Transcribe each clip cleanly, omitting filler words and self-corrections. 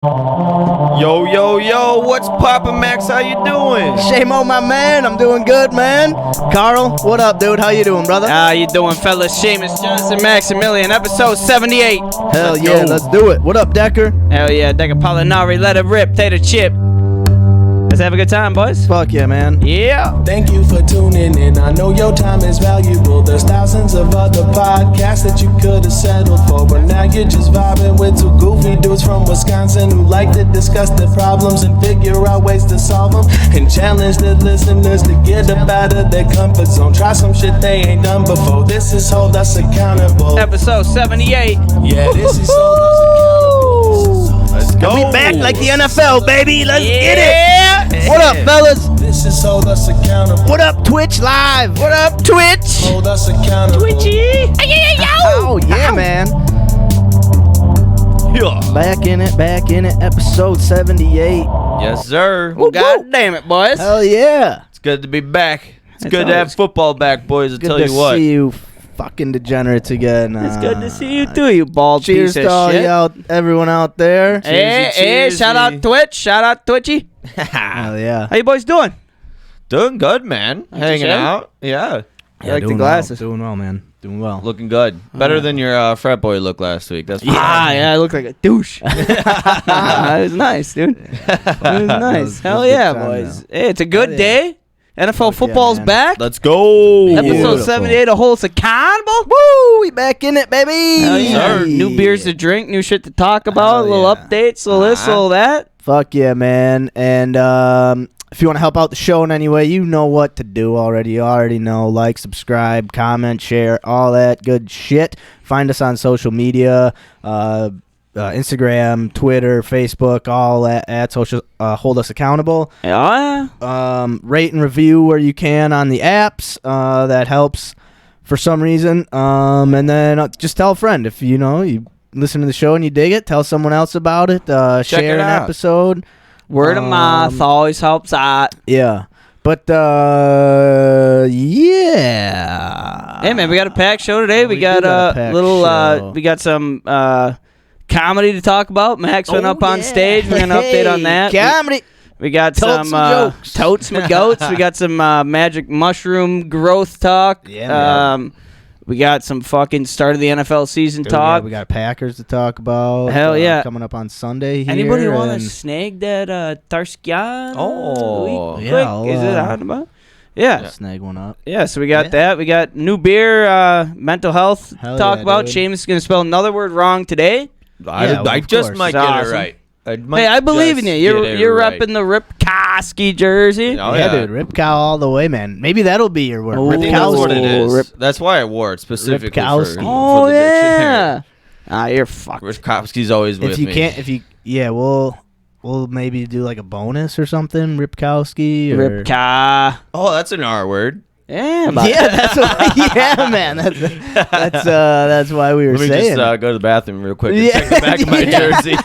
Yo, yo, yo, what's poppin', Max? How you doing? Seamo, my man. I'm doing good, man. Carl, what up, dude? How you doing, brother? How you doing, fellas? Seamus, Johnson, Maximilian, episode 78. Hell yeah, let's do it. What up, Decker? Hell yeah, Decker Pollinari, let it rip, tater chip. Let's have a good time, boys. Fuck yeah, man. Yeah. Thank you for tuning in. I know your time is valuable. There's thousands of other podcasts that you could have settled for, but now you're just vibing with two goofy dudes from Wisconsin who like to discuss their problems and figure out ways to solve them and challenge the listeners to get up out of their comfort zone. Try some shit they ain't done before. This is Hold Us Accountable. Episode 78. Yeah, this is Hold Us Accountable. Let's go. We back like the NFL, baby. Let's get it. Yeah. What up, fellas? This is Hold Us Accountable. What up, Twitch Live? What up, Twitch? Hold Us Accountable. Twitchy. Oh, yeah, man. Yeah. Back in it. Episode 78. Yes, sir. Well, God damn it, boys. Hell yeah. It's good to be back. It's It's good to have always football back, boys. I'll Good tell to you what. see you fucking degenerates again. It's good to see you too, you bald Cheers piece to of all shit. everyone out there. Hey, Cheersy. shout out Twitch. Shout out Twitchy. Hell yeah. How you boys doing? Doing good, man. Hanging shit. out. Yeah. I like the doing glasses. Well, doing well, man. Doing well. Looking good. Better than your frat boy look last week. That's for sure. Yeah, I look like a douche. It was nice, dude. It was nice. Hell good yeah, time, boys. Hey, it's a good yeah. day. NFL football's man. back. Let's go. Episode Beautiful. 78 of Hold Us Accountable. Woo! We back in it, baby. Hell yeah. Sir. New beers to drink, new shit to talk about, Hell little yeah. updates, little this, little that. Fuck yeah, man. And if you want to help out the show in any way, you know what to do already. You already know. Like, subscribe, comment, share, all that good shit. Find us on social media, Instagram, Twitter, Facebook, all that at social. Hold Us Accountable. Yeah. Rate and review where you can on the apps. That helps for some reason. And then just tell a friend if you listen to the show and you dig it. Tell someone else about it. Share it an out. episode. Word of mouth always helps out. Yeah. But yeah. Hey man, we got a packed show today. We We got do got a a packed little show. we got some comedy to talk about. Max went up on stage. We're gonna update on that. Comedy. We got Totes some and jokes. totes and goats. We got some magic mushroom growth talk. Yeah, man. We got some fucking start of the NFL season talk. We got Packers to talk about. Hell yeah. Coming up on Sunday here. Anybody want to and- snag that Tarskian? Oh. quick? Yeah, I'll, Is it on about? Yeah. snag one up. Yeah, so we got Yeah. that. We got new beer, mental health Hell talk yeah, about. dude. Seamus is going to spell another word wrong today. Yeah, well, I of just course. might It's get awesome. it right. Hey, I believe in you. You're repping the Rip Koski jersey. Oh, yeah, yeah. dude. Rip cow all the way, man. Maybe that'll be your word. Oh, I Rip think that's cow. what it is. Rip- That's why I wore it specifically for Ripkowski. Oh, the yeah. dictionary. You're fucked. Ripkowski's always with If you me. can't, yeah, we'll maybe do like a bonus or something. Ripkowski or Ripka. Oh, that's an R word. Yeah, but Yeah, that's why. Yeah, man. That's why we were Let me saying. just go to the bathroom real quick and Yeah. check the back of my jersey.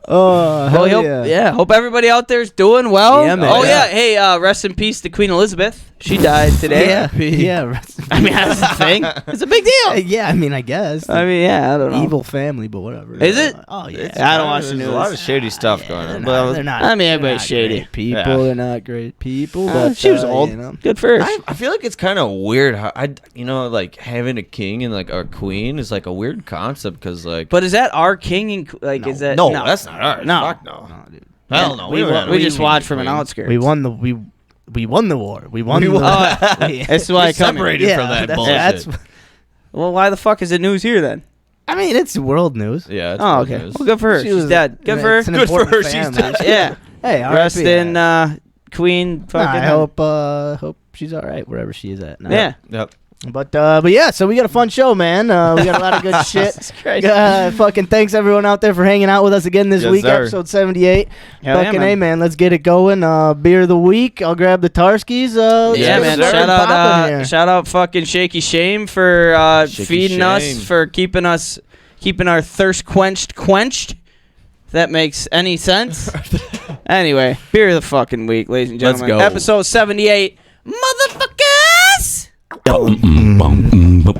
oh, hell Well, hope everybody out there's doing well. Yeah, man. Oh, Yeah. yeah. Hey, rest in peace to Queen Elizabeth. She died today. yeah. I mean, that's the thing. It's a big deal. Yeah, I mean, I guess. I mean, yeah, I don't know. Evil family, but whatever. Is it? Oh yeah. I don't watch the There's news. a lot of shady stuff going They're on. not, Well, they're not. I mean, they're everybody's not shady. great people. Yeah. They're not great people. But She was old. Good for her. I feel like it's kind of weird how like having a king and like a queen is like a weird concept because like. But is that our king? And No. is that no, that's not ours. No. Fuck no. Oh, dude. Hell no. We just watched from an outskirts. We won the we won the war. We won. We the won. That's why I come here. separated from that bullshit. That's. Well, why the fuck is it news here then? I mean, it's world news. Yeah. It's Oh, what it okay. is. Well, good for her. She She's was- dead. Good for her. it's an Good for important her, she's family. dead. Yeah. Hey, Rest RIP, in Queen. Nah, Fucking. I hope she's all right wherever she is at now. Yeah. Yep. But yeah, so we got a fun show, man. We got a lot of good shit. Jesus Christ. Fucking thanks everyone out there for hanging out with us again this Yes, week, sir. episode 78. Hell yeah, Fucking man. A, man. Let's get it going. Beer of the week. I'll grab the Tarskis. Let's Yeah, get man. it Shout poppin' out, here. shout out, fucking Shaky Shame for Shaky feeding Shame. us, for keeping our thirst quenched. If that makes any sense. Anyway, beer of the fucking week, ladies and Let's gentlemen. go. Episode 78, motherfuckers. I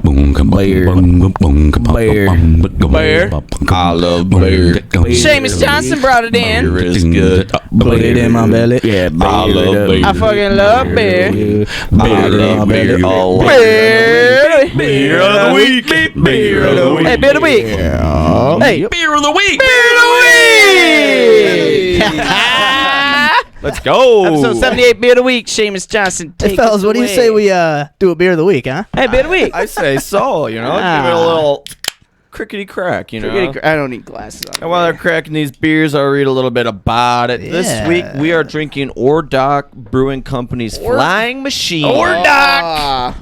love beer. Seamus Johnson brought it in. Beer is good. Put it in my belly. Yeah, I love beer. I fucking love beer. I love beer. Beer. Beer of the week. Beer of the week. Hey, beer of the week. Hey, Beer of the week. beer of the week. Let's go. Episode 78, beer of the week. Seamus Johnson. Hey, Take fellas, it what do you away. say we do a beer of the week, huh? Hey, beer of the week. I say so, you know. Give it a little crickety crack, you know. I don't need glasses on. And while they're cracking these beers, I'll read a little bit about it. This Yeah. week, we are drinking Ordoc Brewing Company's Flying Machine. Ordoc.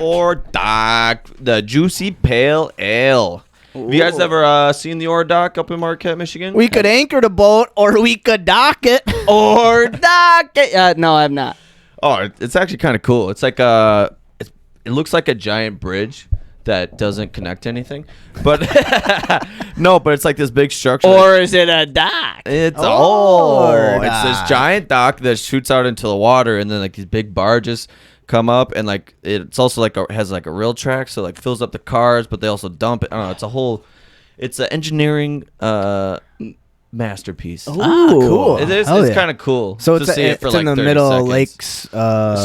Ordoc, the Juicy Pale Ale. Have you guys ever seen the Ordoc up in Marquette, Michigan? We could anchor the boat or we could dock it. Ordoc. No, I'm not. Oh, it's actually kind of cool. It's like it looks like a giant bridge that doesn't connect to anything, but no, but it's like this big structure. Or is it a dock? It's Ordoc. it's this giant dock that shoots out into the water, and then like these big barges come up, and like it's also like has like a rail track, so like fills up the cars, but they also dump it. I don't know. It's an engineering masterpiece. Cool. It is. Hell It's yeah. kind of cool. So to it's, see it for it's like in the 30 middle seconds. of Lakes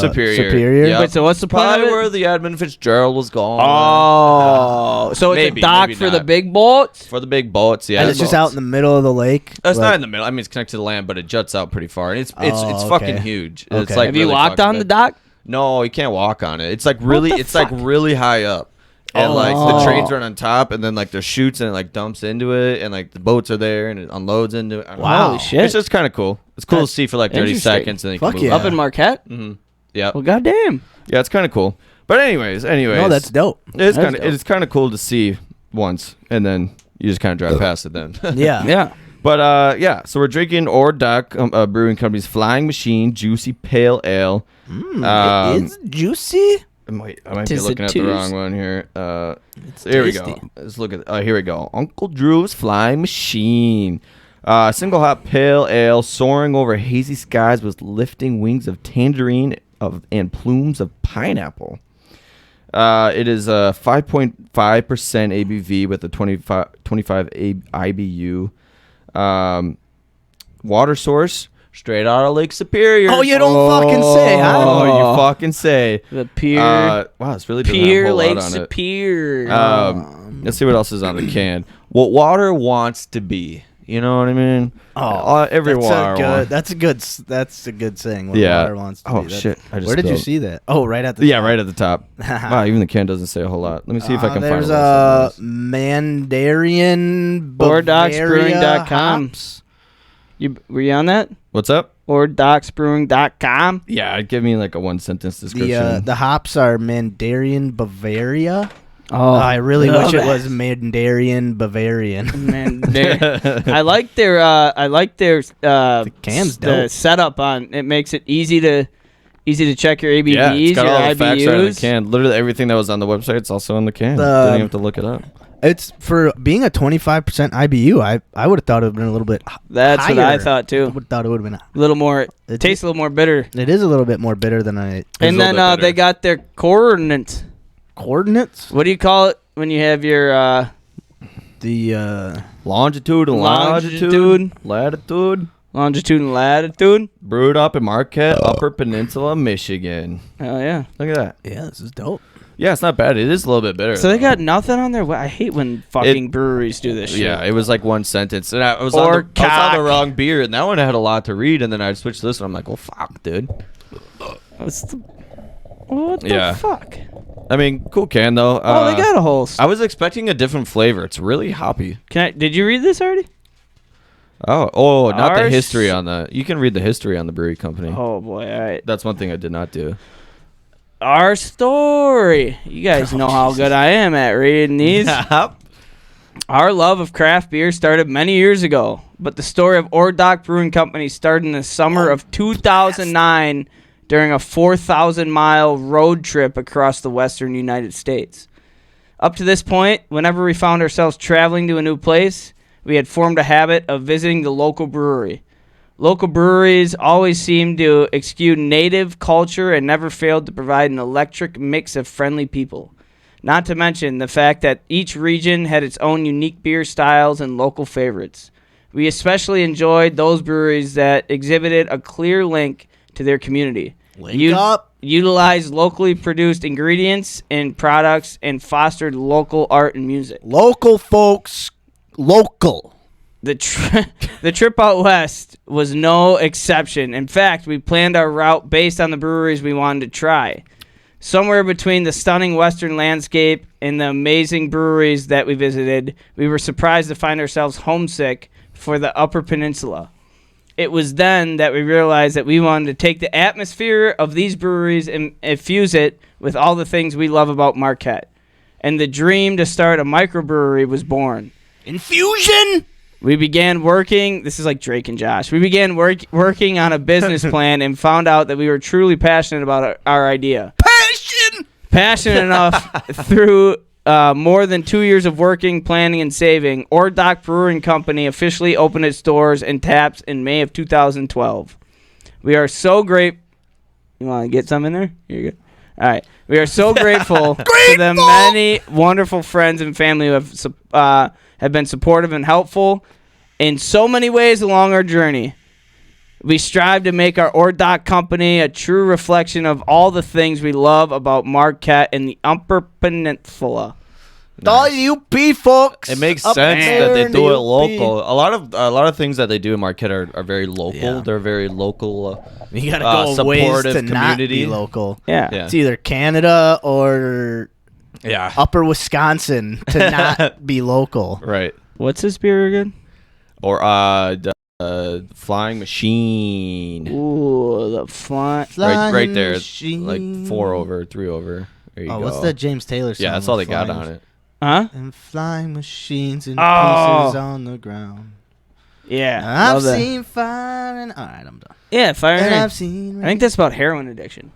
Superior. Superior. Yep. Wait, so what's the point Probably of it? where the Edmund Fitzgerald was going. Oh, so it's Maybe, a dock maybe for the not. big boats? For the big boats, yeah. And it's just out in the middle of the lake. It's like- not in the middle. I mean, it's connected to the land, but it juts out pretty far, and it's Oh, fucking okay. huge. Okay. It's like Have you really walked fucking on the big. dock? No, you can't walk on it. It's like really, the it's like fuck? really high up, and like Oh. the trains run on top, and then like there's chutes, and it like dumps into it, and like the boats are there, and it unloads into it. I don't Wow. know. Holy shit. It's just kind of cool. It's cool That's to see for like 30 interesting. seconds, and then you Fuck can move yeah. Up in Marquette? Yeah, Well, goddamn. yeah, it's kind of cool. But anyways, No, that's dope. it's That's kind of dope. it's kind of cool to see once, and then you just kind of drive past it then. Yeah. Yeah. But yeah, so we're drinking Ordoc Brewing Company's Flying Machine Juicy Pale Ale. It's juicy. I might be Tis looking a at the twos. wrong one here. Here we go. tasty. Let's look at. Here we go. Uncle Drew's Flying Machine. Single hop pale ale soaring over hazy skies with lifting wings of tangerine and plumes of pineapple. It is 5.5% ABV with a 25 IBU. Water source straight out of Lake Superior. Oh, you don't fucking say, huh? Oh, you fucking say. The pier. Wow, it's really doesn't have a Pier, whole lot Lake on it. Superior. Let's see what else is on the can. What water wants to be. You know what I mean? Every water. That's a good saying. What Yeah. water wants to Oh, be. shit. I just Where did you spilled. see that? Oh, right at the Yeah, right at the top. Wow, even the can doesn't say a whole lot. Let me see if I can find there's what else it is. OrDocsBrewing.com. Mandarin Bavaria hops. Were you on that? What's up? OrDocsBrewing.com. Yeah, give me like a one sentence description. The hops are Mandarin Bavaria. Oh, I really wish it that. was Mandarin Bavarian. Man, I like their can's the dope. setup on it makes it easy to check your ABVs, Yeah, it's got your all the facts right in the IBUs. can. Literally everything that was on the website, it's also in the can. The- Didn't even have to look it up. It's for being a 25% IBU. I would have thought it would have been a little bit That's higher. what I thought I too. would have thought it would have been. A little more. It Tastes a little more bitter. It is a little bit more bitter than I. a And little then bit better. they got their coordinates. Coordinates. What do you call it when you have your The Longitude and Longitude. latitude. longitude and latitude? Brewed up in Marquette, Upper Peninsula, Michigan. Oh yeah. Look at that. yeah, this is dope. Yeah, it's not bad. It is a little bit bitter. So they though. got nothing on there. I hate when fucking breweries do this shit. Yeah, it was like one sentence, and I was Or on the cock. wrong beer, and that one had a lot to read, and then I switched to this, and I'm like, well, fuck, dude. What the Yeah. fuck? I mean, cool can though. Oh, they got a whole. I was expecting a different flavor. It's really hoppy. Did you read this already? Oh, not the Ours- history on the. You can read the history on the brewery company. Oh boy! All right. That's one thing I did not do. Our story. You guys know how good I am at reading these. Our love of craft beer started many years ago, but the story of Ordoc Brewing Company started in the summer of 2009 during a 4,000-mile road trip across the western United States. Up to this point, whenever we found ourselves traveling to a new place, we had formed a habit of visiting the local brewery. Local breweries always seemed to eschew native culture and never failed to provide an electric mix of friendly people. Not to mention the fact that each region had its own unique beer styles and local favorites. We especially enjoyed those breweries that exhibited a clear link to their community. Link up. Utilized locally produced ingredients and products and fostered local art and music. Local folks. Local. The trip out west was no exception. In fact, we planned our route based on the breweries we wanted to try. Somewhere between the stunning western landscape and the amazing breweries that we visited, we were surprised to find ourselves homesick for the Upper Peninsula. It was then that we realized that we wanted to take the atmosphere of these breweries and infuse it with all the things we love about Marquette. And the dream to start a microbrewery was born. Infusion. We began working, this is like Drake and Josh, we began working on a business plan and found out that we were truly passionate about our idea. Passionate enough through more than 2 years of working, planning, and saving, Dock Brewing Company officially opened its doors and taps in May of 2012. We are so great. You want to get some in there? You're good. All right. We are so grateful to the many wonderful friends and family who have been supportive and helpful in so many ways along our journey. We strive to make our Dock company a true reflection of all the things we love about Marquette and the Upper Peninsula. All you P folks. It makes up sense there that they in do the it UP. local. A lot of things that they do in Marquette are very local. Yeah. They're very local. You gotta go ways supportive to not community. be local. Yeah. Yeah. It's either Canada or Yeah. Upper Wisconsin to not be local. Right. What's this beer again? Or Flying Machine. Ooh, the font. Right there. Machine. Like 4 over, 3 over. There you go. What's that James Taylor song? Yeah, that's all they with got flying on it. Huh? And flying machines in Oh. pieces on the ground. Yeah. I've love that. seen fire and... All right, I'm done. Yeah, Fire And and I've seen... I think that's about heroin addiction.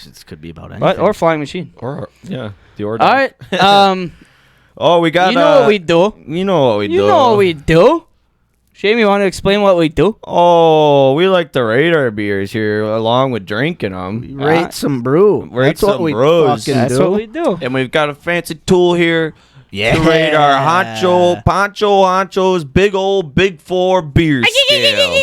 This could be about anything. What? Or Flying Machine. Or yeah, the All order. right. Oh, we got. You know what we do. You know what we do. You know what we do. Shame, you want to explain what we do? Oh, we like to rate our beers here along with drinking them. Rate some brew. Rate That's what some we brews. fucking That's do. what we do. And we've got a fancy tool here Yeah. to rate our Honcho's big 4 beer scale.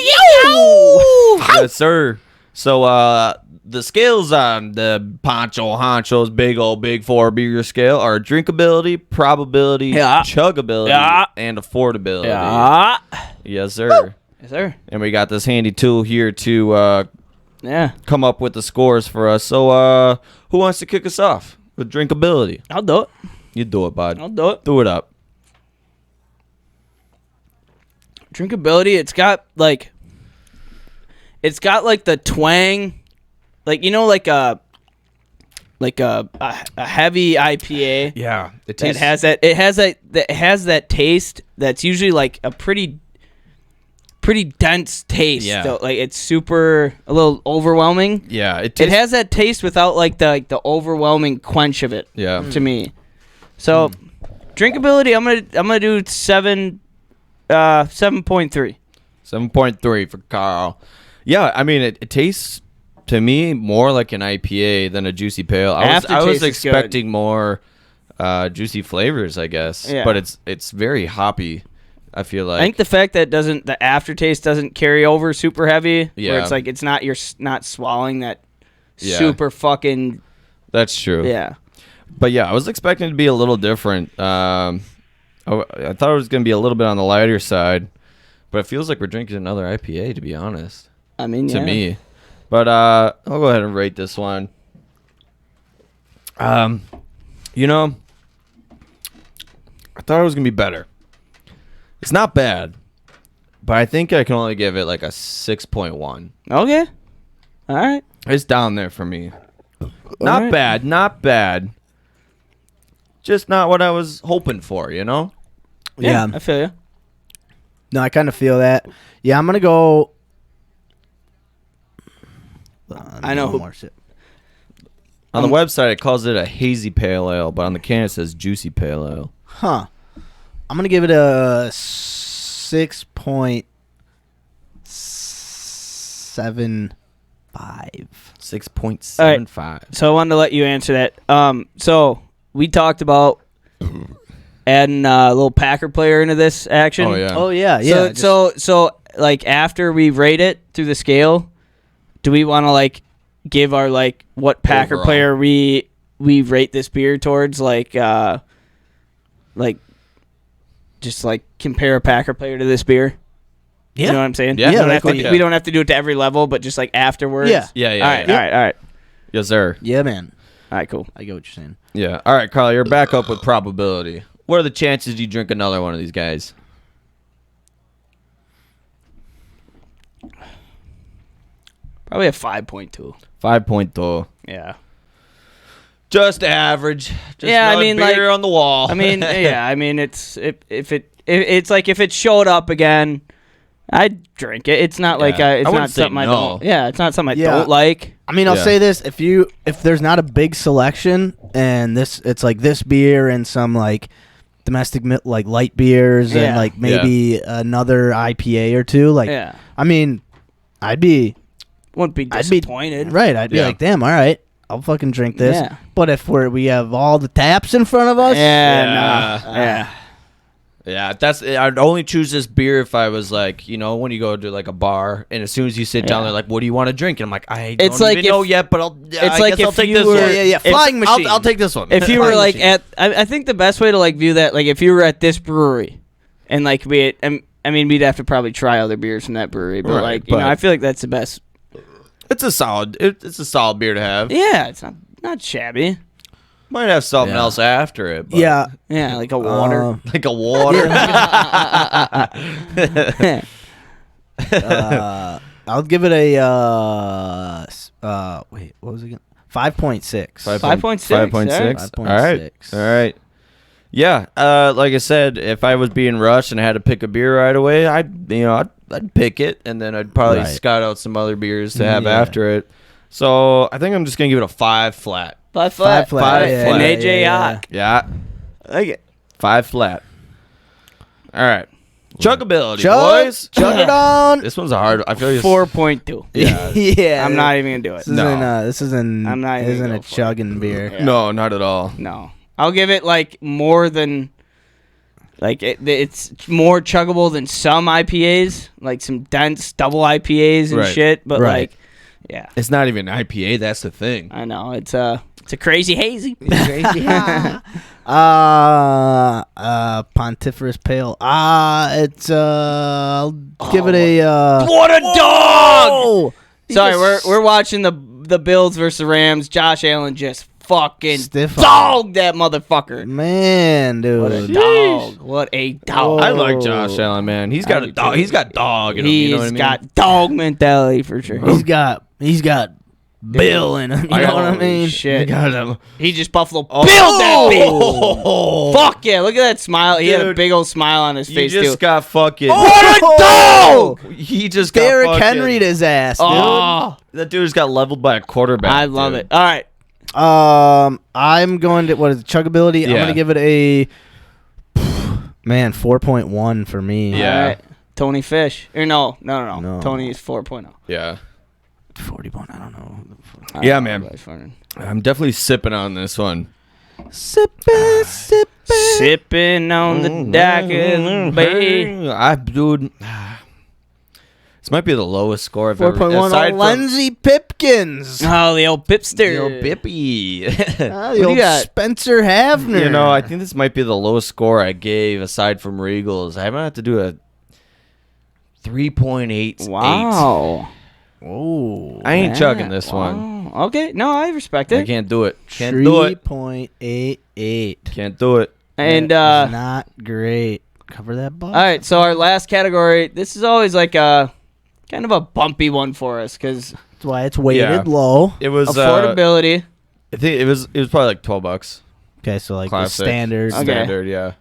Yes, sir. So the scales on the Honcho's big 4 beer scale are drinkability, probability, Yeah. chuggability, Yeah. and affordability. Yeah. Yes, sir. Yes, sir. And we got this handy tool here to Yeah. come up with the scores for us. So who wants to kick us off with drinkability? I'll do it. You do it, bud. I'll do it. Do it up. Drinkability, it's got like the twang, like, you know, like a heavy IPA. Yeah, it It has that taste that's usually like a pretty dense taste. Yeah. So, like, it's a little overwhelming. Yeah, It has that taste without like the overwhelming quench of it. Yeah. To me. So drinkability, I'm gonna do 7.3. 7.3 for Carl. Yeah, I mean it tastes to me more like an IPA than a juicy pale. I was Aftertaste is expecting more juicy flavors, I guess. Yeah. But it's very hoppy. I feel like. I think the fact that the aftertaste doesn't carry over super heavy, Yeah. where it's like you're not swallowing that Yeah. super fucking That's true. yeah. But yeah, I was expecting it to be a little different. I thought it was going to be a little bit on the lighter side, but it feels like we're drinking another IPA, to be honest, I mean, to yeah. me. But I'll go ahead and rate this one. You know, I thought it was going to be better. It's not bad, but I think I can only give it like a 6.1. Okay. All right. It's down there for me. Not right. bad, not bad. Just not what I was hoping for, you know? Yeah. I feel you. No, I kind of feel that. Yeah, I'm going to go... I know who- More shit. On the website, it calls it a hazy pale ale, but on the can, it says juicy pale ale. Huh. I'm going to give it a 6.7. 6.75. 6.75. So I wanted to let you answer that. So we talked about adding a little Packer player into this action. Oh yeah. Oh yeah, yeah. So like after we rate it through the scale, do we want to like give our like what Packer Overall. player we rate this beer towards, like just like compare a Packer player to this beer? Yeah. You know what I'm saying? Yeah. We don't, Yeah, have to, okay. we don't have to do it to every level, but just like afterwards. Yeah. Yeah. All right. All right. Yes, sir. Yeah, man. All right. Cool. I get what you're saying. Yeah. All right, Carl, you're back up with probability. What are the chances you drink another one of these guys? Probably a 5.2. 5.2. Yeah. Just average. Just Yeah, I another mean, beer like- on the wall. I mean, yeah. I mean, it's it's like if it showed up again, I'd drink it. It's not like Yeah. it's I not wouldn't say something I no. don't. Yeah, it's not something I Yeah. don't like. I mean, I'll Yeah. say this: if there's not a big selection, and it's like this beer and some like domestic like light beers and Yeah. like maybe another IPA or two, like Yeah, I mean, I'd be wouldn't be I'd be- disappointed. right. I'd be Yeah. like, damn, all right, I'll fucking drink this. Yeah. But if we have all the taps in front of us, Yeah, Yeah. nah, yeah. Yeah, I'd only choose this beer if I was like, you know, when you go to like a bar and as soon as you sit down, Yeah. they're like, "What do you want to drink?" And I'm like, "I It's don't like even know if- yet, but I like guess I'll if take you this were- one." yeah, yeah, flying machine. I'll take this one. If you were Flying like machine. I think the best way to like view that, like if you were at this brewery, and like I mean, we'd have to probably try other beers from that brewery, but Right, like you know, but- I feel like that's the best. it's a solid beer to have. Yeah, it's not shabby. Might have something Yeah. else after it. But yeah. Yeah, like a water. like a water. I'll give it a wait, what was it again? 5.6. 5.6. 5.6. 5.6. All right. All right. Yeah. Like I said, if I was being rushed and I had to pick a beer right away, I'd pick it, and then I'd probably Right. scout out some other beers to have Yeah. after it. So I think I'm just gonna give it a 5 flat. 5 flat. 5 flat. Five yeah, flat. An yeah, AJ yeah. Hawk. Yeah. I like it. 5 flat. All right. Chuggability, boys. Chug it on. This one's a hard. I feel like 4.2. Yeah. yeah. I'm not even gonna do it. No. I'm not even isn't gonna a go for it. chugging beer. Yeah. No, not at all. No, I'll give it like more than, like it's more chuggable than some IPAs, like some dense double IPAs and Right. shit. But Right. like, yeah, It's not even IPA. That's the thing. I know it's a crazy hazy. Pontiferous Pale. It's I'll give it a What a dog! Oh! Sorry, He we're just- we're watching the Bills versus the Rams. Josh Allen just fucking Stiff dog that motherfucker. man, dude. What a dog! What a dog! I like Josh Allen, man. He's got I a do dog. too. He's got dog in him. You know what I mean? got dog mentality for sure. He's got Bill in him. You know what I mean? Shit. got him. He just Buffalo Billed that bitch. Oh, Fuck yeah! Look at that smile. He had a Dude, big old smile on his You face just too. got fucking. What a dog! He just got Derrick fucking- Henry'd his ass, dude. Oh, That dude just got leveled by a quarterback. I love dude. it. All right, I'm going to what is it, chuggability? I'm Yeah. gonna give it a 4.1 for me. Yeah. All right. Tony Fish. Or no. No. Tony is 4.0. Yeah. 41. I don't know. Yeah, man. I'm definitely sipping on this one. Sipping. Sipping on the dock of the bay. Dude. This might be the lowest score I've ever. 4.1 aside on from Lindsey Pipkins. Oh, the old Pipster. the old Bippy. Ah, What the do old you got? Spencer Havner. You know, I think this might be the lowest score I gave aside from Regals. I might have to do a 3.8. Wow. Oh, I ain't Yeah, chugging this one. wow. Okay. No, I respect I it. can't do it. Can't do it. 3.88. Can't do it. And That is not great. Cover that butt. all right, so our last category. This is always like a kind of a bumpy one for us because That's why it's weighted Yeah. low. It was. affordability. I think it was probably like $12. Okay, so like Classic. the standard. Okay. Standard, yeah.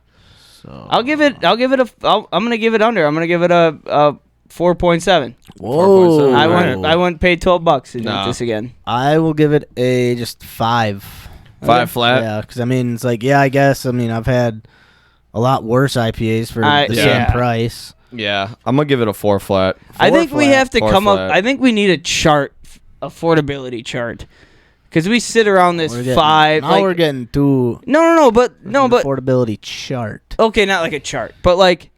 So. I'm gonna give it under. I'm gonna give it a 4.7. Whoa. I Alright. wouldn't. I wouldn't pay $12 to drink Nah. this again. I will give it a just 5. 5 flat. Yeah, because I mean, it's like, yeah, I guess. I mean, I've had a lot worse IPAs for the Yeah. same price. Yeah, I'm gonna give it a 4 flat. I think we have to 4 come flat. up. I think we need a chart, affordability chart, because we sit around this We're getting- 5. Now like, we're getting to but affordability chart. okay, not like a chart, but like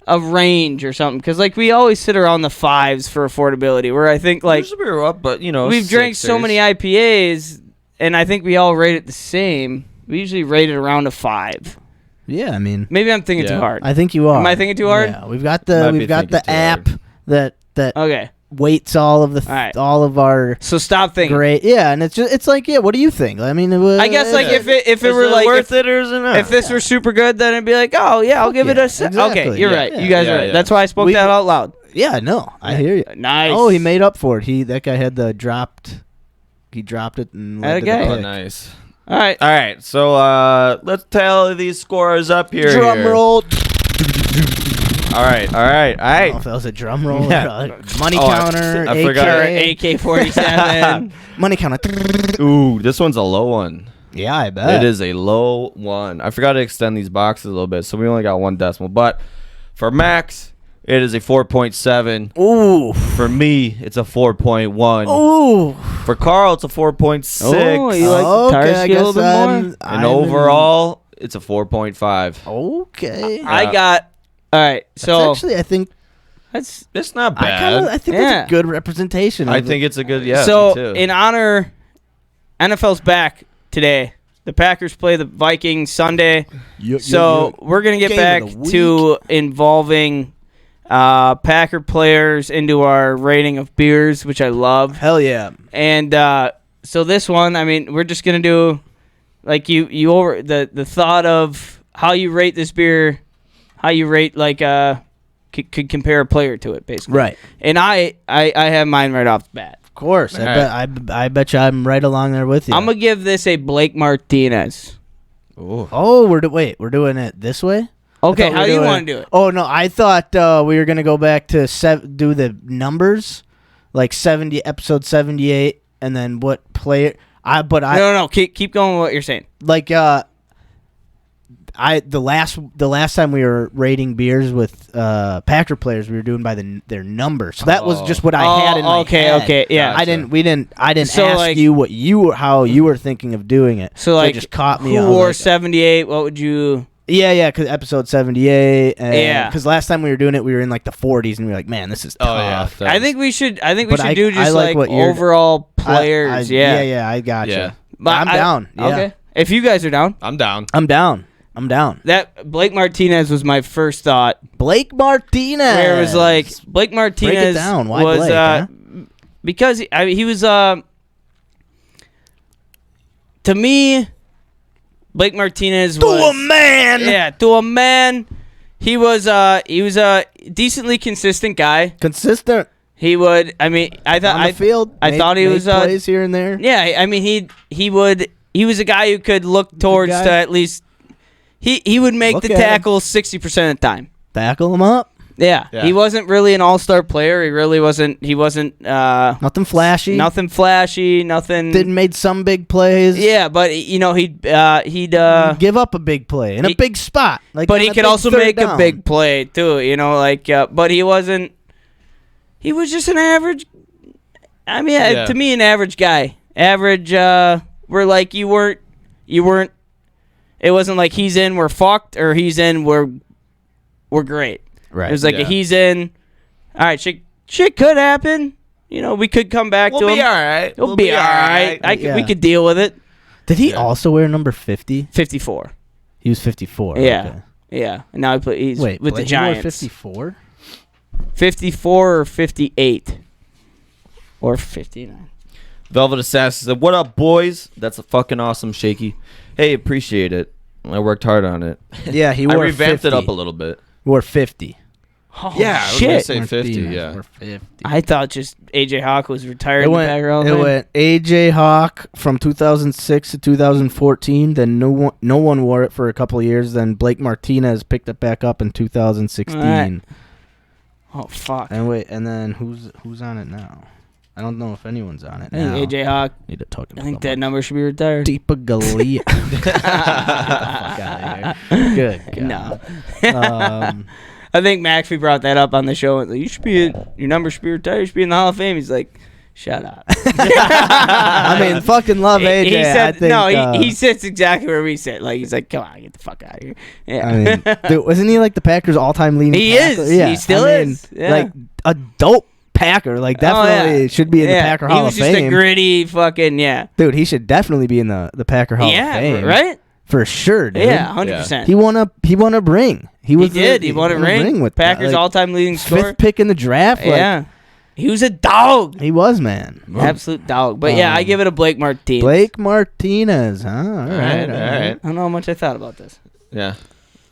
a range or something. Because like we always sit around the 5s for affordability. Where I think like Usually we're up, but we've drank so 6ers. many IPAs, and I think we all rate it the same. We usually rate it around a 5. Yeah, I mean, Maybe I'm thinking too Yeah. hard. I think you are. Am I thinking too hard? Yeah, we've got Might be the thinking too app hard. that Okay, weights all of the All right. all of our so stop thinking. great. Yeah, and it's like, yeah, what do you think? I mean, I guess like if it were like worth it or is it not? if this were super good, then it'd be like, oh yeah, I'll give it a. exactly. Okay, you're Yeah, right. yeah, You guys yeah, are right. yeah. That's why I spoke We- that out loud. yeah, no, I hear you. Nice. Oh, he made up for it. That guy had the dropped. He dropped it and led to the Okay. Oh, pick. nice. All right. All right, so let's tally these scores up here. Drum here. roll. All right. I don't know if that was a drum roll. Yeah. Or money Oh, counter. I forgot. AKA. AK-47. Money counter. Ooh, this one's a low one. Yeah, I bet. It is a low one. I forgot to extend these boxes a little bit, so we only got 1 decimal. But for Max, it is a 4.7. Ooh. For me, it's a 4.1. Ooh. For Carl, it's a 4.6. Oh, you like the tire I scale a guess little bit more? and I'm overall, it's a 4.5. Okay. I got. All right. So actually, I think that's. It's not I bad. think Yeah. that's a good representation. I of think it's a good, yeah. so me too. in honor, NFL's back today. The Packers play the Vikings Sunday. So we're gonna get Game back of the to involving Packer players into our rating of beers, which I love. hell yeah. And so this one, I mean, we're just gonna do like you over the thought of how you rate this beer, how you rate like could compare a player to it basically. Right. And I have mine right off the bat. Of course. I bet you I'm right along there with you. I'm gonna give this a Blake Martinez. Ooh. Oh, we're doing it this way? Okay, I thought we how were do you doing- want to do it? Oh no, I thought we were gonna go back to do the numbers, like episode 78, and then what player. No. Keep going with what you're saying. Like the last time we were rating beers with Packer players, we were doing by their number. So that was just what I had in my head. Okay, yeah. I didn't So, ask like- you how you were thinking of doing it. So like, it just caught me. who on, wore like, 78? What would you? Yeah, because episode 78. Yeah. Because last time we were doing it, we were in like the 40s, and we were like, man, this is tough. Oh, yeah. I think we should. But I do just like like what you're- overall I- players. yeah, I got Yeah. you. But I'm down. Yeah. Okay. If you guys are down, I'm down. I'm down. that Blake Martinez was my first thought. Blake Martinez. Where it was like Blake Martinez down. Why was Blake, huh? because he was to me, Blake Martinez to was a man. Yeah, to a man. He was a decently consistent guy. Consistent. He would. I mean, I thought on the field. I thought he made was plays here and there. Yeah, I mean he was a guy who could look towards guy. to at least he would make Look the at him. tackle 60% of the time. Tackle him up. Yeah. Yeah. He wasn't really an all-star player. He really wasn't. He wasn't. Nothing flashy. Nothing flashy. Nothing. Didn't made some big plays. Yeah, but he'd give up a big play in a he- big spot. Like, but on he a could big also third make down. a big play too. But he wasn't. He was just an average. I mean, Yeah. to me, an average guy. Average. Where like you weren't. It wasn't like he's in, we're fucked, or he's in, we're great. Right. It was like Yeah. a he's in. All right, shit could happen. We could come back We'll to be him. all right. We'll be all right. We could deal with it. Did he Yeah. also wear number 50? 54. He was 54. Yeah. Okay. Yeah. And now he's Wait, with the Blake, he wore Giants. 54? 54 or 58 or 59. Velvet Assassin said, "What up, boys? That's a fucking awesome shaky. Hey, appreciate it. I worked hard on it. Yeah, he I wore revamped 50. it up a little bit. He wore 50. Oh, Yeah, I was gonna shit. say 50. Yeah. Wore 50. I thought just AJ Hawk was retired It in the went, background. it went AJ Hawk from 2006 to 2014. Then no one wore it for a couple of years. Then Blake Martinez picked it back up in 2016. Alright. Oh fuck. And then who's on it now? I don't know if anyone's on it I think now. AJ Hawk. Need to talk to I think that number should be retired. Deepa Galia. Get the fuck out of here. Good. God. No. Um, I think McAfee brought that up on the show. Like, you should be your number should be retired. You should be in the Hall of Fame. He's like, shut up. I mean, fucking love AJ. He said, I think, he sits exactly where we sit. Like, he's like, come on, get the fuck out of here. Yeah. I mean, dude, wasn't he like the Packers' all-time leading? He tackler? is. Yeah, He still is. Yeah. Like a dope Packer. Like definitely should be in the Packer Hall of Fame. He was just a gritty fucking Dude, he should definitely be in the Packer Hall of Fame. Right? For sure, dude. Yeah, 100%. He won a ring. He did. He won a ring with Packers all-time leading scorer. 5th pick in the draft. Yeah. He was a dog. He was, man. Absolute dog. But I give it a Blake Martinez. Blake Martinez, huh? All right. I don't know how much I thought about this. Yeah.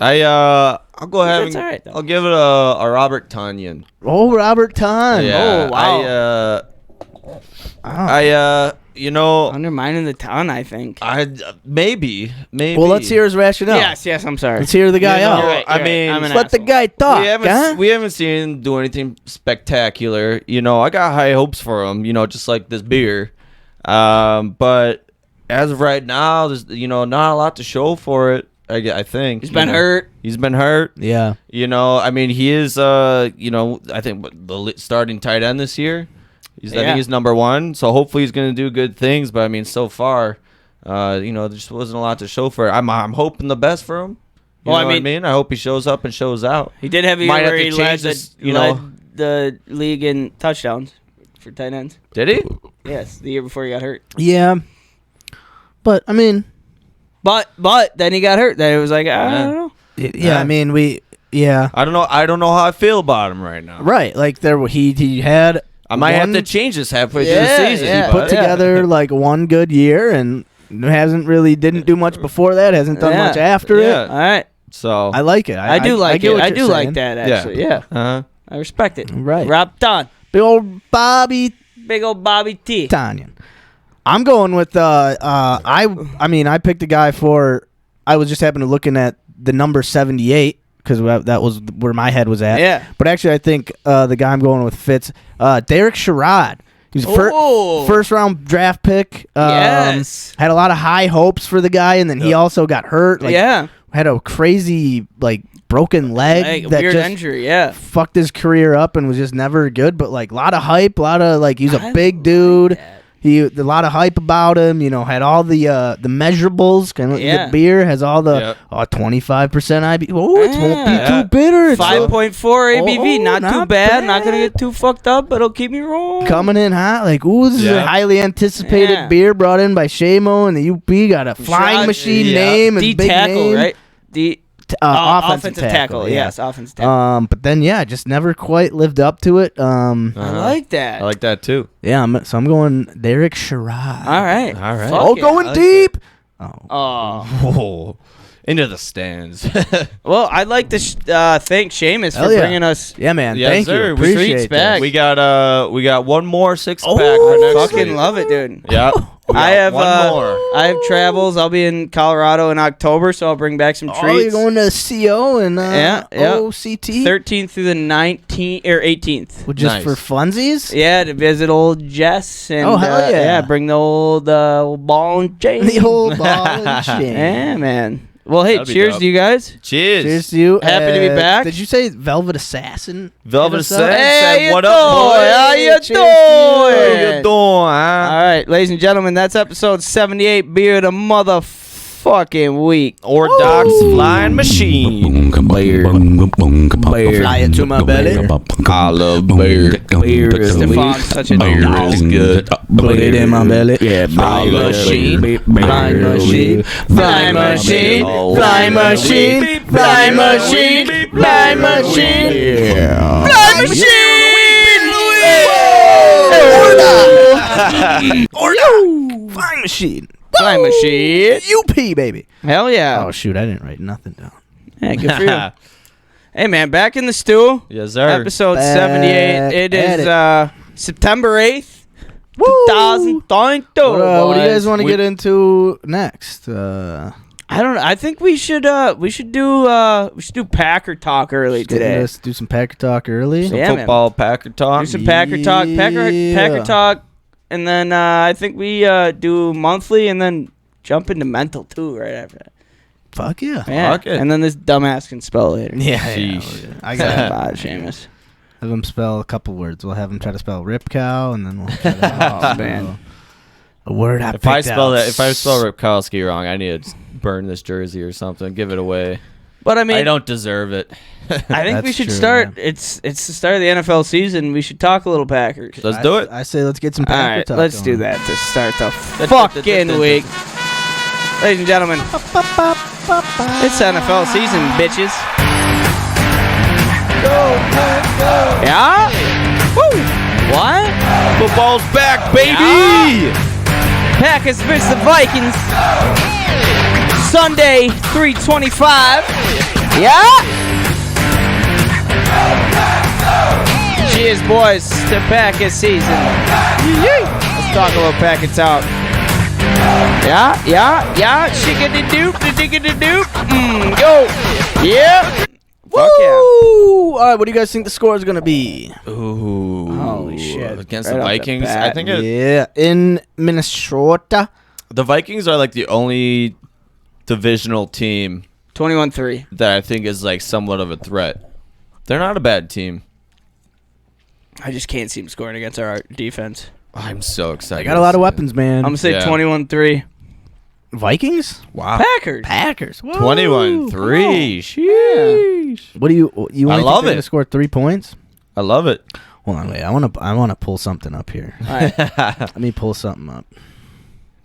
I'll go ahead That's all right, though. I'll give it a Robert Tonyan. Oh, Robert Ton. Yeah, Oh, wow. Undermining the ton, I think. Maybe. Well, let's hear his rationale. Yes, I'm sorry. Let's hear the guy out. You're right, I mean, I'm an Let the asshole. guy talk. We haven't seen him do anything spectacular. I got high hopes for him. Just like this beer. But as of right now, there's not a lot to show for it. I think He's been hurt. He's been hurt. Yeah. I mean, he is. I think the starting tight end this year. I think he's number 1. So hopefully he's going to do good things. But I mean, so far, there just wasn't a lot to show for it. I'm hoping the best for him. You know what I mean? I hope he shows up and shows out. He did have a year Might have where to he change led this, led the league in touchdowns for tight ends. Did he? Yes, the year before he got hurt. Yeah. But I mean, But then he got hurt. Then it was like, I don't know. yeah. I mean, I don't know. I don't know how I feel about him right now. Right. Like he had. I might have to change this halfway through the season. yeah. He put together like one good year and didn't do much before that. Hasn't done much after Yeah. it. All right. So I like it. I do like get it. what I you're do like saying. that, actually. Yeah. Uh-huh. I respect it. Right. Rob Don. Big old Bobby Big old Bobby T. Tanyan. I'm going with I picked a guy for. I was just happening to looking at the number 78 because that was where my head was at. Yeah. But actually, I think the guy I'm going with fits Derek Sherrod. He's a first round draft pick. Yes. Had a lot of high hopes for the guy, and then he also got hurt. Had a crazy broken leg that weird just injury. Yeah. fucked his career up and was just never good. But a lot of hype, he's a big dude. A lot of hype about him. Had all the measurables. Kind of the beer has all the 25% IB. Oh, it won't be too bitter. It's 5.4 ABV, not too not bad. Not gonna get too fucked up, but it'll keep me rolling. coming in hot. This is a highly anticipated beer brought in by Seamo, and the UP got a flying machine name and D big tackle, name. right? Offensive tackle. Yes, offensive tackle. But then just never quite lived up to it. I like that. I like that too. Yeah, I'm going Derek Sherrod. All right. Oh, going deep. Oh, into the stands. Well, I'd like to thank Seamus for bringing us. Yeah, man. Yes, Thank sir. you. We Appreciate treats back. that. we got one more 6-pack Oh, for next Fucking week. love it, dude. Yeah. I have one more. I have travels. I'll be in Colorado in October, so I'll bring back some Oh, you're treats. going to CO and Yeah. OCT? 13th through the 19th or 18th. Well, just Nice. for funsies? Yeah, to visit old Jess and Oh, hell yeah. bring the old ball and chain. The old ball and chain. Yeah, man. Well, hey, That'd be cheers dope. to you guys. Cheers. Cheers to you. Happy to be back. Did you say Velvet Assassin? Velvet Hit us up? Assassin. Hey, how What you up, doing? boy? How you Cheers to you. doing? How you doing, All huh? right, ladies and gentlemen, that's episode 78, Beer of the Motherfucking Week. Orthodox Flying Machine. Fly it to my belly. I love beer. Stefan's such a Beer is good. Put it in my belly. Yeah, I love machine, beer. flying machine, flying machine, flying machine, flying machine, flying machine, flying machine. Flying machine. Flying machine. UP, baby. Hell yeah. Oh, shoot. I didn't write nothing down. Yeah, good for you. Hey, man, back in the stew. Yes, sir. Episode Back 78. It at is September 8th, Woo! 2022. What do you guys boys. want to get into next? I don't know. I think we should do Packer talk early today. Let's do some Packer talk early. Some Yeah, man. football Packer talk. Do some Packer talk. Packer Yeah. talk. And then I think we do monthly and then jump into mental too right after that. Fuck yeah. Yeah. Fuck it. And then this dumbass can spell later. Yeah. Sheesh. I got Bad, Seamus. have him spell a couple words. We'll have him try to spell rip cow, and then we'll try to Oh, man. a word I If I picked spell out. that, if I spell Ripkowski wrong, I need to burn this jersey or something. Give it away. But I mean, I don't deserve it. I think we That's should true, start. man. It's the start of the NFL season. We should talk a little Packers. Let's do it. I say let's get some All Packer right, talk let's do going. that to start the fucking week. Ladies and gentlemen, it's NFL season, bitches. Yeah? Woo! What? Football's back, baby. Packers versus the Vikings. Sunday, 3:25. Yeah? Cheers, boys, to Packers season. Let's talk about Packer talk. Yeah. Shiggity-doop, diggity-doop. Go. Yeah. Fuck yeah. All right, what do you guys think the score is going to be? Ooh. Holy shit. Against Right the off the Vikings. bat. I think Yeah, in Minnesota. the Vikings are like the only divisional team 21-3. that I think is like somewhat of a threat. They're not a bad team. I just can't see him scoring against our defense. I'm so excited. They got a lot of weapons, man. I'm going to say Yeah. 21-3. Vikings? Wow. Packers. Packers. Whoa. 21-3. Sheesh. What do you I only love think they're it. gonna score 3 points? I love it. Hold on, wait. I want to pull something up here. All right. Let me pull something up.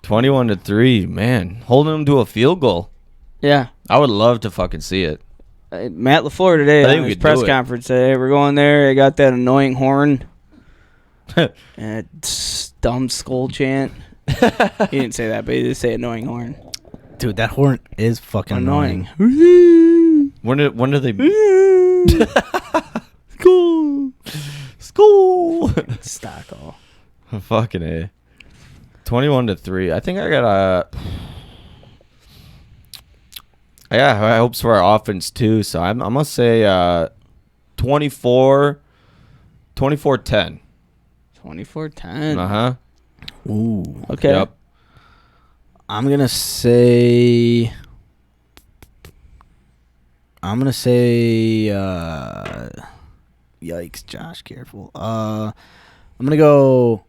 21-3. Man, holding them to a field goal. Yeah. I would love to fucking see it. Matt LaFleur today I think on we his could press do it. conference said, hey, we're going there. They got that annoying horn. And dumb skull chant. He didn't say that, but he did say annoying horn. Dude, that horn is fucking annoying. When do they? School. Stock all. Fucking A. 21-3. I think I got high hopes for our offense too. So I'm gonna say 24-10. 24-10. Uh-huh. Ooh. Okay. Yep. I'm gonna say. Yikes, Josh, careful. I'm gonna go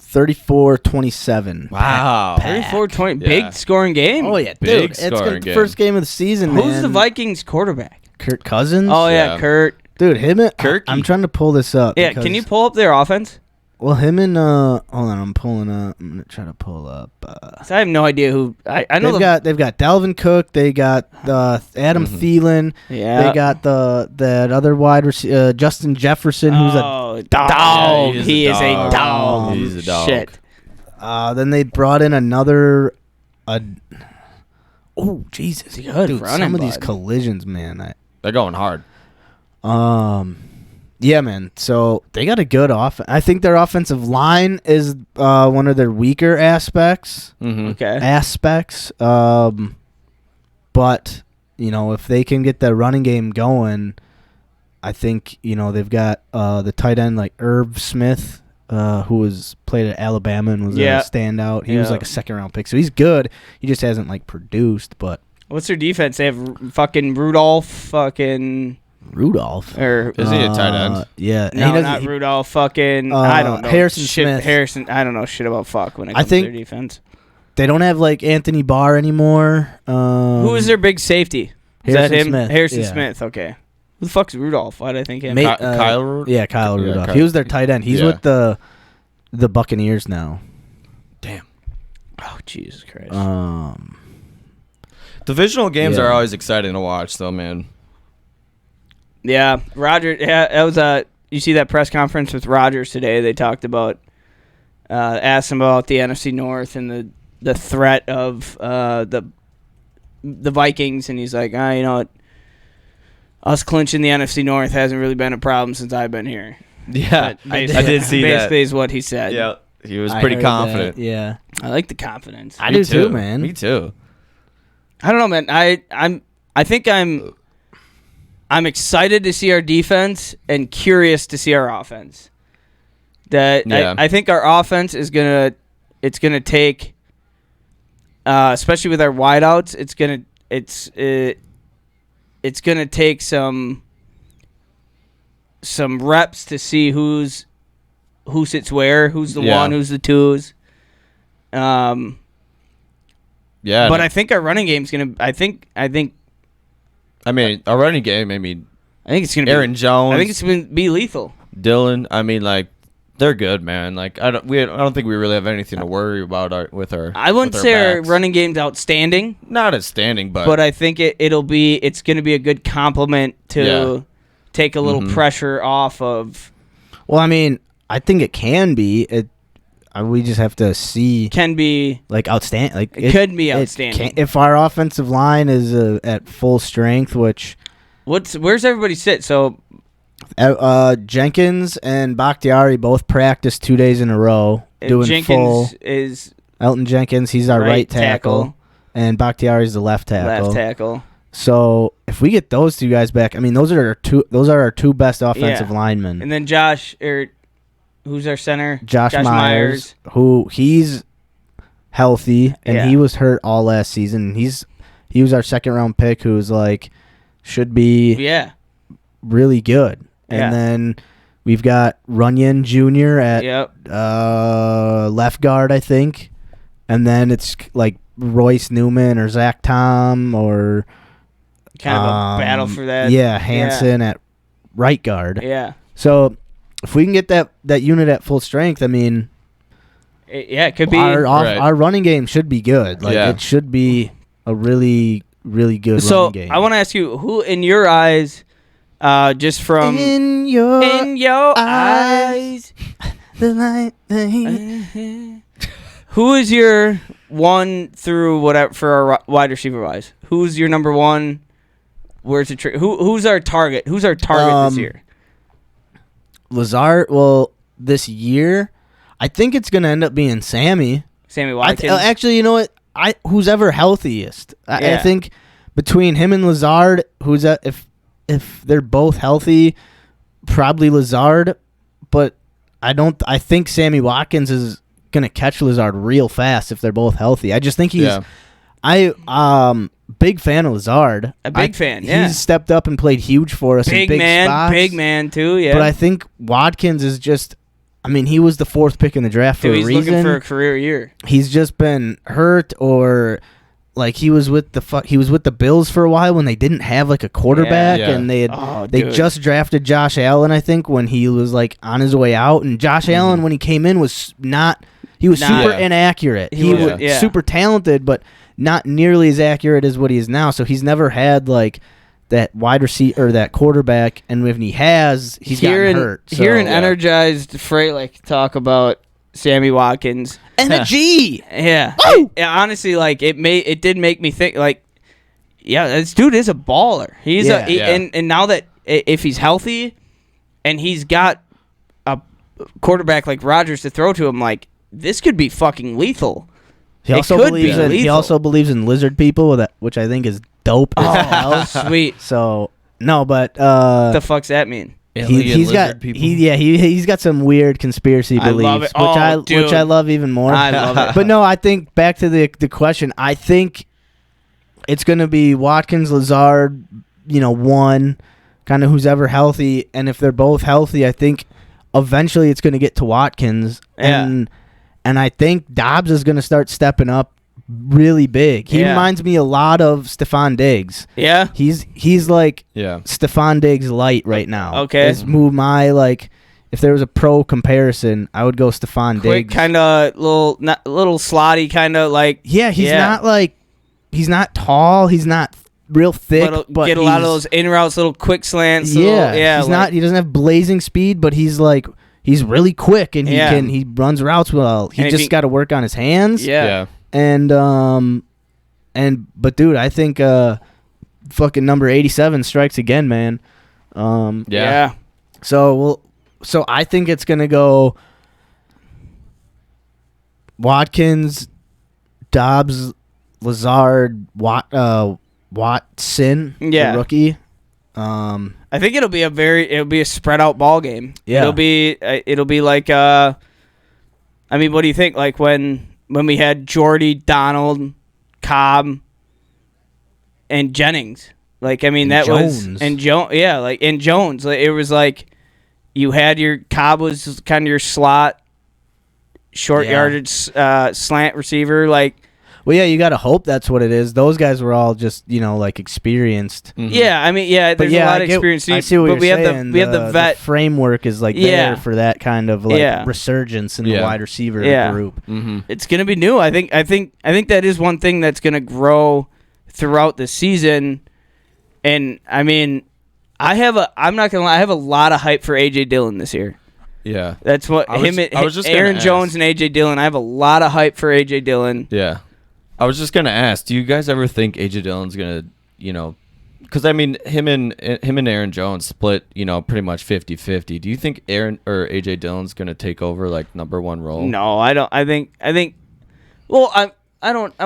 34-27. Wow. 34-20. Yeah. Big scoring game. Oh yeah, Big dude! It's gonna scoring be the game. first game of the season, man. Who's the Vikings quarterback? Kirk Cousins. Oh, yeah, Yeah. Kurt. dude, him and Kirky. I'm trying to pull this up. Yeah, because- can you pull up their offense? Well, him and hold on, I'm pulling up. I'm gonna try to pull up. 'Cause I have no idea who. I know they've got Dalvin Cook. They got Adam Thielen. Yeah. They got that other wide receiver, Justin Jefferson, who's a dog. Yeah, He is a dog. dog. He's a dog. Shit. Then they brought in another. Oh Jesus, Good dude! running, Some of these bud. collisions, man. They're going hard. Yeah, man. So they got a good offense. I think their offensive line is one of their weaker aspects. Mm-hmm. Okay. But if they can get the running game going, I think they've got the tight end like Irv Smith, who was played at Alabama and was Yeah. a standout. He was Yeah. like a second-round pick, so he's good. He just hasn't like produced. But What's their defense? They have fucking Rudolph, fucking Rudolph, or Is he a tight end? Yeah, and no, he not Rudolph. Fucking I don't know. Harrison shit, Smith. Harrison. I don't know shit about fuck when it I comes think- to their defense. They don't have like Anthony Barr anymore. Who is their big safety? Is Harrison that him? Smith, Harrison yeah. Smith. Okay. Who the fuck's Rudolph? Why did I think him? Mate, Kyle Rudolph? Yeah, Kyle Yeah, Rudolph. Kyle. He was their tight end. He's Yeah. with the Buccaneers now. Damn. Oh Jesus Christ. Divisional games Yeah. are always exciting to watch, though, man. Yeah, Roger. Yeah, that was you see that press conference with Rodgers today? They talked about, asked him about the NFC North and the threat of the Vikings, and he's like, what? Us clinching the NFC North hasn't really been a problem since I've been here. Yeah, But I did see that. Basically, is what he said. Yeah, he was I pretty heard confident. that, yeah. I like the confidence. I Me do too, man. Me too. I don't know, man. I think I'm excited to see our defense and curious to see our offense. Yeah. I think our offense is gonna take especially with our wideouts, it's gonna take some reps to see who sits where, who's the one, who's the twos. Yeah. But I think our running game's gonna. I think I mean, our running game. I mean, it's gonna Aaron be. Jones. I think it's gonna be lethal. Dylan. I mean, like, they're good, man. Like, I don't think we really have anything to worry about with our. I wouldn't say our running game's outstanding. Not outstanding, but I think it's gonna be a good complement to take a little pressure off of. Well, I mean, I think it can be. We just have to see. Can be like outstanding. Like it could be outstanding if our offensive line is at full strength. Which where's everybody sit? So Jenkins and Bakhtiari both practiced 2 days in a row doing Jenkins full. Is Elton Jenkins? He's our right tackle, and Bakhtiari's the left tackle. Left tackle. So if we get those two guys back, I mean, those are our two best offensive linemen. And then who's our center? Josh Myers, who he's healthy and he was hurt all last season. He was our second round pick, who's like should be really good. And then we've got Runyon Jr. at left guard, I think, and then it's like Royce Newman or Zach Tom or kind of a battle for that. Yeah, Hansen at right guard. Yeah. So if we can get that unit at full strength, I mean, it could be our running game should be good. Like it should be a really, really good running game. So I want to ask you, who in your eyes, just from in your eyes, the light. Who is your 1 through whatever for our wide receiver wise? Who's your number 1? Where's the who's our target? Who's our target this year? Lazard. Well, this year, I think it's gonna end up being Sammy Watkins. Actually, you know what? Who's ever healthiest. I think between him and Lazard, if they're both healthy, probably Lazard. But I think Sammy Watkins is gonna catch Lazard real fast if they're both healthy. I just think he's. Big fan of Lazard. A big fan, yeah. He's stepped up and played huge for us in big spots. Big man, too, yeah. But I think Watkins is just... I mean, he was the 4th pick in the draft for a reason. He's looking for a career year. He's just been hurt or... Like, he was with the Bills for a while when they didn't have, like, a quarterback. And they just drafted Josh Allen, I think, when he was, like, on his way out. And Josh Allen, when he came in, was not... He was super inaccurate. He was super talented, but... not nearly as accurate as what he is now. So he's never had like that wide receiver or that quarterback, and when he has, he's gotten hurt. So, hearing energized Freilich talk about Sammy Watkins energy. Honestly, like it did make me think like, this dude is a baller. He's and now that if he's healthy, and he's got a quarterback like Rodgers to throw to him, like this could be fucking lethal. He also believes in lizard people, which I think is dope as hell. Sweet. So no, but what the fuck's that mean? He's got some weird conspiracy beliefs, which I love even more. I love it. But no, I think back to the question. I think it's gonna be Watkins, Lazard, 1, kind of who's ever healthy, and if they're both healthy, I think eventually it's gonna get to Watkins And I think Dobbs is going to start stepping up really big. He reminds me a lot of Stephon Diggs. Yeah? He's like Stephon Diggs light right now. Okay. If there was a pro comparison, I would go Stephon Diggs. Kind of little slotty, kind of like... Yeah, he's not tall. He's not real thick. But get a lot of those in routes, little quick slants. He doesn't have blazing speed, but he's like... He's really quick and he runs routes well. He just got to work on his hands. Yeah. But dude, I think fucking number 87 strikes again, man. So I think it's gonna go Watkins, Dobbs, Lazard, Watson, the rookie. I think it'll be a spread out ball game. Yeah. It'll be like I mean, what do you think? Like when we had Jordy, Donald, Cobb, and Jennings. Like, I mean, And that Jones. was and Jones. Like, it was like you had your Cobb was kind of your slot, short Yeah. yardage slant receiver. Like, Well, yeah, you got to hope that's what it is. Those guys were all just, like experienced. yeah, I mean, yeah, But there's yeah, a lot I of get- experience. I see what but you're we have saying. we have the vet. framework is like Yeah. there for that kind of like Yeah. resurgence in the Yeah. wide receiver Yeah. group. Mm-hmm. It's gonna be new. I think that is one thing that's gonna grow throughout the season. And I mean, I'm not gonna lie, I have a lot of hype for AJ Dillon this year. Yeah. That's what I was just gonna Aaron ask. Jones and AJ Dillon. I have a lot of hype for AJ Dillon. Yeah. I was just gonna ask, do you guys ever think AJ Dillon's gonna, because I mean him and Aaron Jones split, pretty much 50-50. Do you think Aaron or AJ Dillon's gonna take over like number one role? No, I don't. I think. Well, I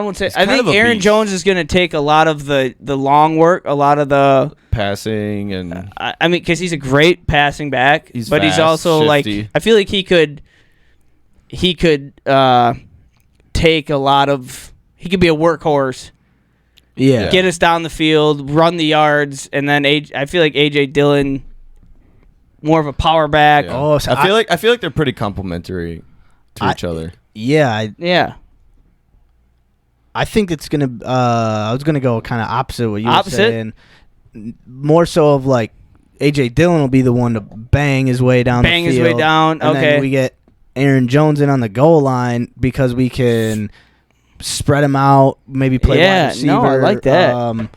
won't say. He's I kind think of a Aaron beast. Jones is going to take a lot of the long work, a lot of the. Passing and I mean, because he's a great passing back, He's but he's fast, also shifty. like. I feel like he could take a lot of. He could be a workhorse, Yeah. get us down the field, run the yards, and then I feel like AJ Dillon, more of a power back. yeah. Oh, so I feel like they're pretty complementary to each other. Yeah, Yeah. I think it's gonna. I was gonna go kind of opposite what you Opposite? were saying. More so of like AJ Dillon will be the one to bang his way down. Bang the his field, way down, and okay. then we get Aaron Jones in on the goal line because we can spread him out. Maybe play Yeah, wide receiver. no, I like that.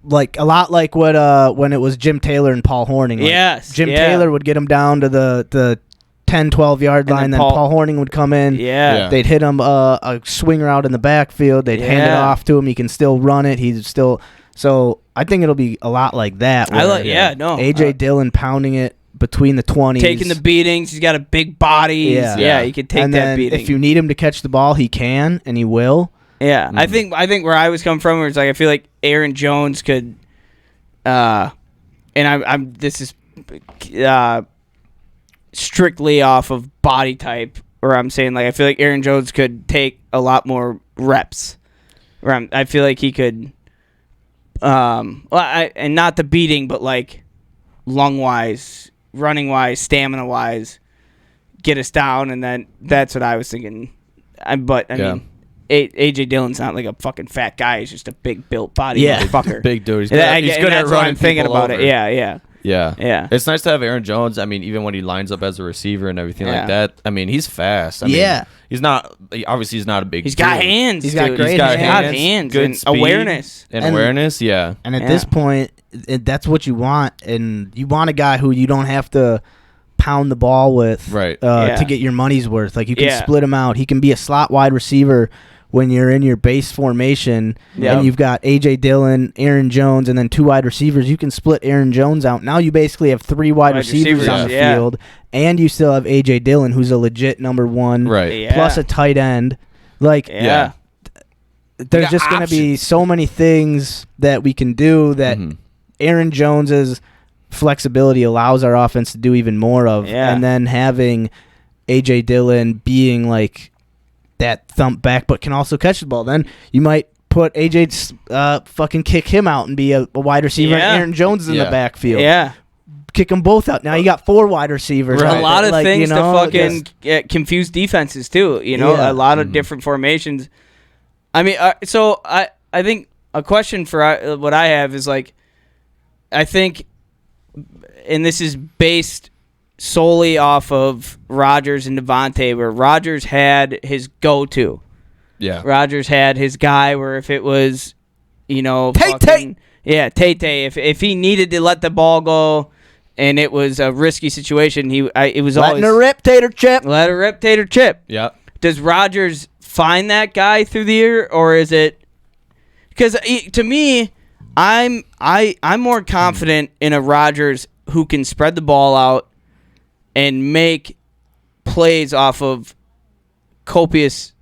Like a lot like what when it was Jim Taylor and Paul Horning. Like, Yes, Jim yeah. Taylor would get him down to the 10, 12-yard And line. then Then Paul- Paul Horning would come in. Yeah. They'd hit him a swing route in the backfield. They'd hand it Yeah. off to him. He can still run it. He's still so. I think it'll be a lot like that. I where like. Yeah. No. AJ Dillon pounding it between the 20s, taking the beatings. He's got a big body. Yeah. Yeah, he could take and that then beating. if you need him to catch the ball, he can and he will. yeah, I think where I was coming from was like I feel like Aaron Jones could, and I'm this is strictly off of body type, or I'm saying like I feel like Aaron Jones could take a lot more reps. Or I feel like he could, and not the beating, but like lung wise, running wise, stamina wise, get us down, and then that's what I was thinking. I mean, AJ Dillon's not like a fucking fat guy; he's just a big built body motherfucker. Big dude. He's And good, he's good at that's why running I'm thinking people about over. it. Yeah. Yeah. It's nice to have Aaron Jones. I mean, even when he lines up as a receiver and everything Yeah. like that, I mean, he's fast. I Yeah. mean, he's not, obviously, he's not a big He's got dude. hands. He's got dude. great He's got hands, hands good and speed. awareness. And And- awareness, yeah. And at Yeah. this point, that's what you want. And you want a guy who you don't have to pound the ball with Right. Yeah. to get your money's worth. Like you can Yeah. split him out. He can be a slot wide receiver when you're in your base formation Yep. and you've got AJ Dillon, Aaron Jones, and then two wide receivers. You can split Aaron Jones out. Now you basically have three wide receivers on the yeah. field, and you still have AJ Dillon, who's a legit number one, Right. Yeah. plus a tight end. Like Yeah. there's got just going to be options. so many things that we can do that Mhm. Aaron Jones's flexibility allows our offense to do even more of. Yeah. And then having AJ Dillon being like that thump back, but can also catch the ball. Then you might put AJ fucking kick him out and be a wide receiver, Yeah. and Aaron Jones is in Yeah. the backfield. Yeah. Kick them both out. Now you got four wide receivers. A out lot there. of Like, things you know, to fucking just- confuse defenses too. You know, Yeah. a lot of Mhm. different formations. I mean, so I think a question for what I have is like, I think, and this is based solely off of Rodgers and Devontae, where Rodgers had his go-to. Yeah. Rodgers had his guy where if it was, you know, Tate-Tate. fucking- yeah, Tate. If he needed to let the ball go, and it was a risky situation, it was letting always her rip, Tater Chip. let a rip, Tater Chip. Yeah. Does Rodgers find that guy through the year, or is it? Because to me, I'm more confident in a Rodgers who can spread the ball out and make plays off of copious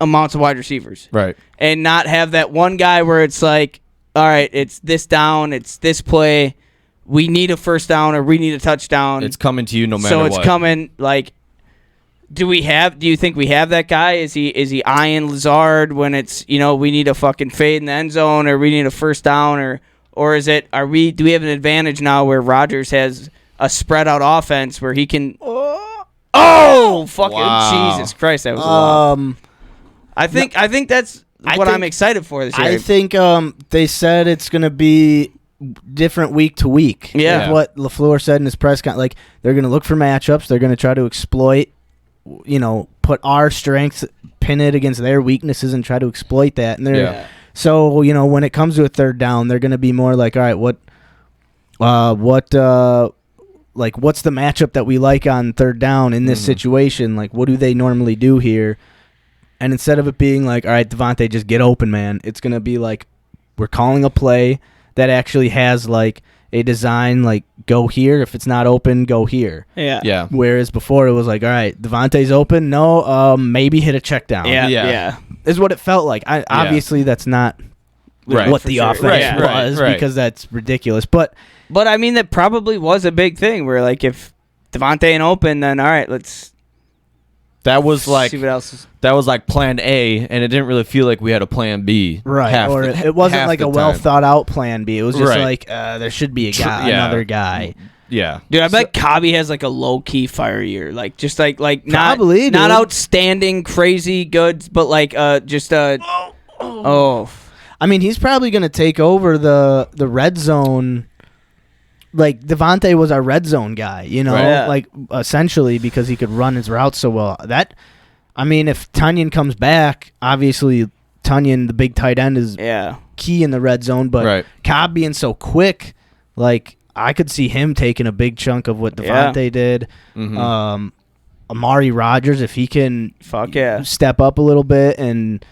amounts of wide receivers, Right. and not have that one guy where it's like, all right, it's this down, it's this play, we need a first down or we need a touchdown. It's coming to you no matter so it's what. coming like Do you think we have that guy? Is he eyeing Lazard when it's, we need a fucking fade in the end zone, or we need a first down, or is it, do we have an advantage now where Rodgers has a spread out offense where he can fucking Wow. Jesus Christ, that was a lot. I think that's what I'm think- excited for this year. I think they said it's going to be different week to week. Yeah. That's what LaFleur said in his press conference. Like, they're going to look for matchups. They're going to try to exploit, put our strengths, pin it against their weaknesses, and try to exploit that. And they're so, when it comes to a third down, they're going to be more like, all right, what's the matchup that we like on third down in this situation? Like, what do they normally do here? And instead of it being like, all right, Devontae, just get open, man, it's going to be like, we're calling a play that actually has like a design, like, go here. If it's not open, go here. Yeah. Whereas before it was like, all right, Devontae's open. No, maybe hit a check down. Yeah. Is what it felt like. Obviously, that's not what for the sure. offense was Right. because that's ridiculous. But I mean, that probably was a big thing where, like, if Devontae ain't open, then all right, let's That was like see what else is. that was like plan A, and it didn't really feel like we had a plan B. right, or it wasn't like a well thought out plan B. It was just like there should be another guy. Yeah. Dude, I bet Cobby has like a low key fire year, like just like Probably, not dude. outstanding, crazy good, but like just oh. I mean, he's probably going to take over the red zone. Like, Devontae was our red zone guy, Right. Yeah. like, essentially, because he could run his route so well. If Tunyon comes back, obviously Tunyon, the big tight end, is key in the red zone. But Cobb being so quick, like, I could see him taking a big chunk of what Devontae did. Mm-hmm. Amari Rodgers, if he can step up a little bit, and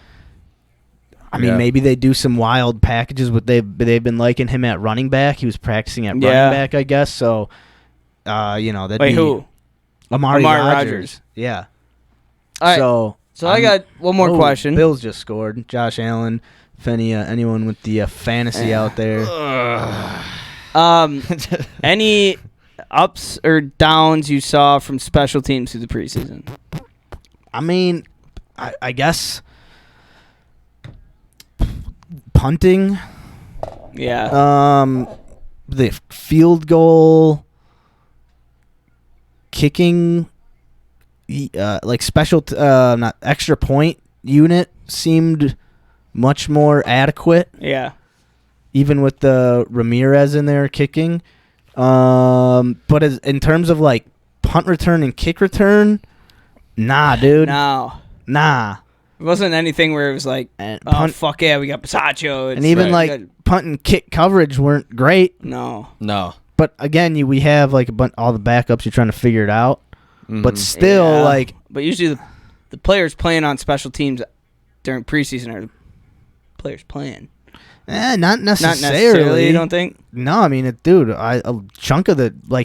I mean, maybe they do some wild packages. What they've been liking him at running back. He was practicing at running back, I guess. So, that'd Wait, be who? Amari Rodgers. Rodgers. Yeah. All right. So I got one more question. Bills just scored. Josh Allen. If anyone with the fantasy out there. Any ups or downs you saw from special teams through the preseason? I mean, I guess punting. Yeah. The field goal, kicking, like not extra point unit seemed much more adequate. Yeah. Even with the Ramirez in there kicking. But in terms of like punt return and kick return, nah, dude. No. Nah. It wasn't anything where it was like, fuck yeah, we got Pasaccio. And even like punt and kick coverage weren't great. No. But again, we have like all the backups. You're trying to figure it out. Mm-hmm. But still, like. But usually the players playing on special teams during preseason are the players playing. Not necessarily. You don't think? No, I mean, a chunk of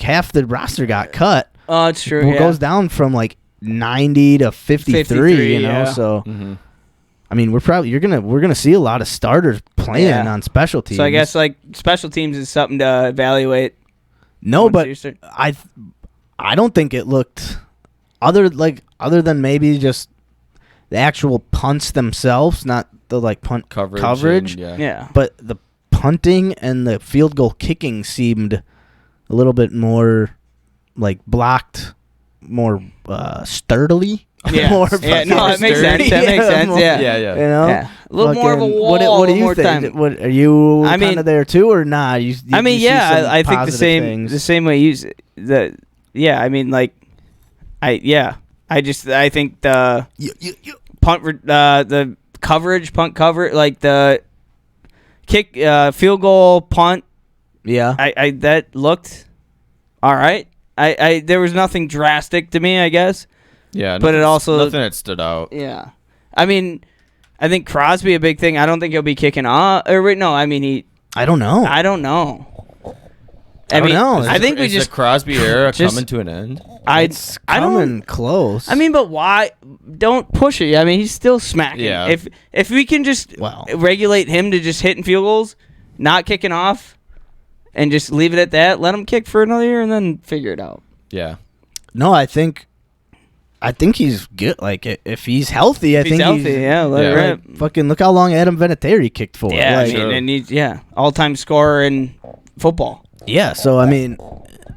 half the roster got cut. Oh, it's true. It goes down from like 90 to 53, so I mean, we're gonna see a lot of starters playing on special teams. So I guess like special teams is something to evaluate. No, but I don't think it looked other than maybe just the actual punts themselves, not the like punt coverage. Yeah. But the punting and the field goal kicking seemed a little bit more like blocked more sturdily. Yeah. More no, it makes sense. That makes sense. More, Yeah. Yeah. Yeah. A little more of a wall. What do you think? Time. What are you kind of there too, or not? I think the same way you I mean, like, I think the the punt cover, like the kick, field goal, punt. Yeah. I that looked all right. There was nothing drastic to me, I guess. Yeah, but it also nothing that stood out. Yeah, I mean, I think Crosby a big thing. I don't think he'll be kicking off. I don't know. I don't know. I think we just the Crosby era coming to an end. It's coming close. I mean, but why? Don't push it. I mean, he's still smacking. Yeah. If we can just regulate him to just hitting field goals, not kicking off, and just leave it at that, let him kick for another year and then figure it out. Yeah. No, I think I think he's good. Like if he's healthy, I If think he's healthy, yeah, let it rip. fucking look how long Adam Vinatieri kicked for. Yeah, Like, I mean, and he's all-time scorer in football. yeah. So I mean,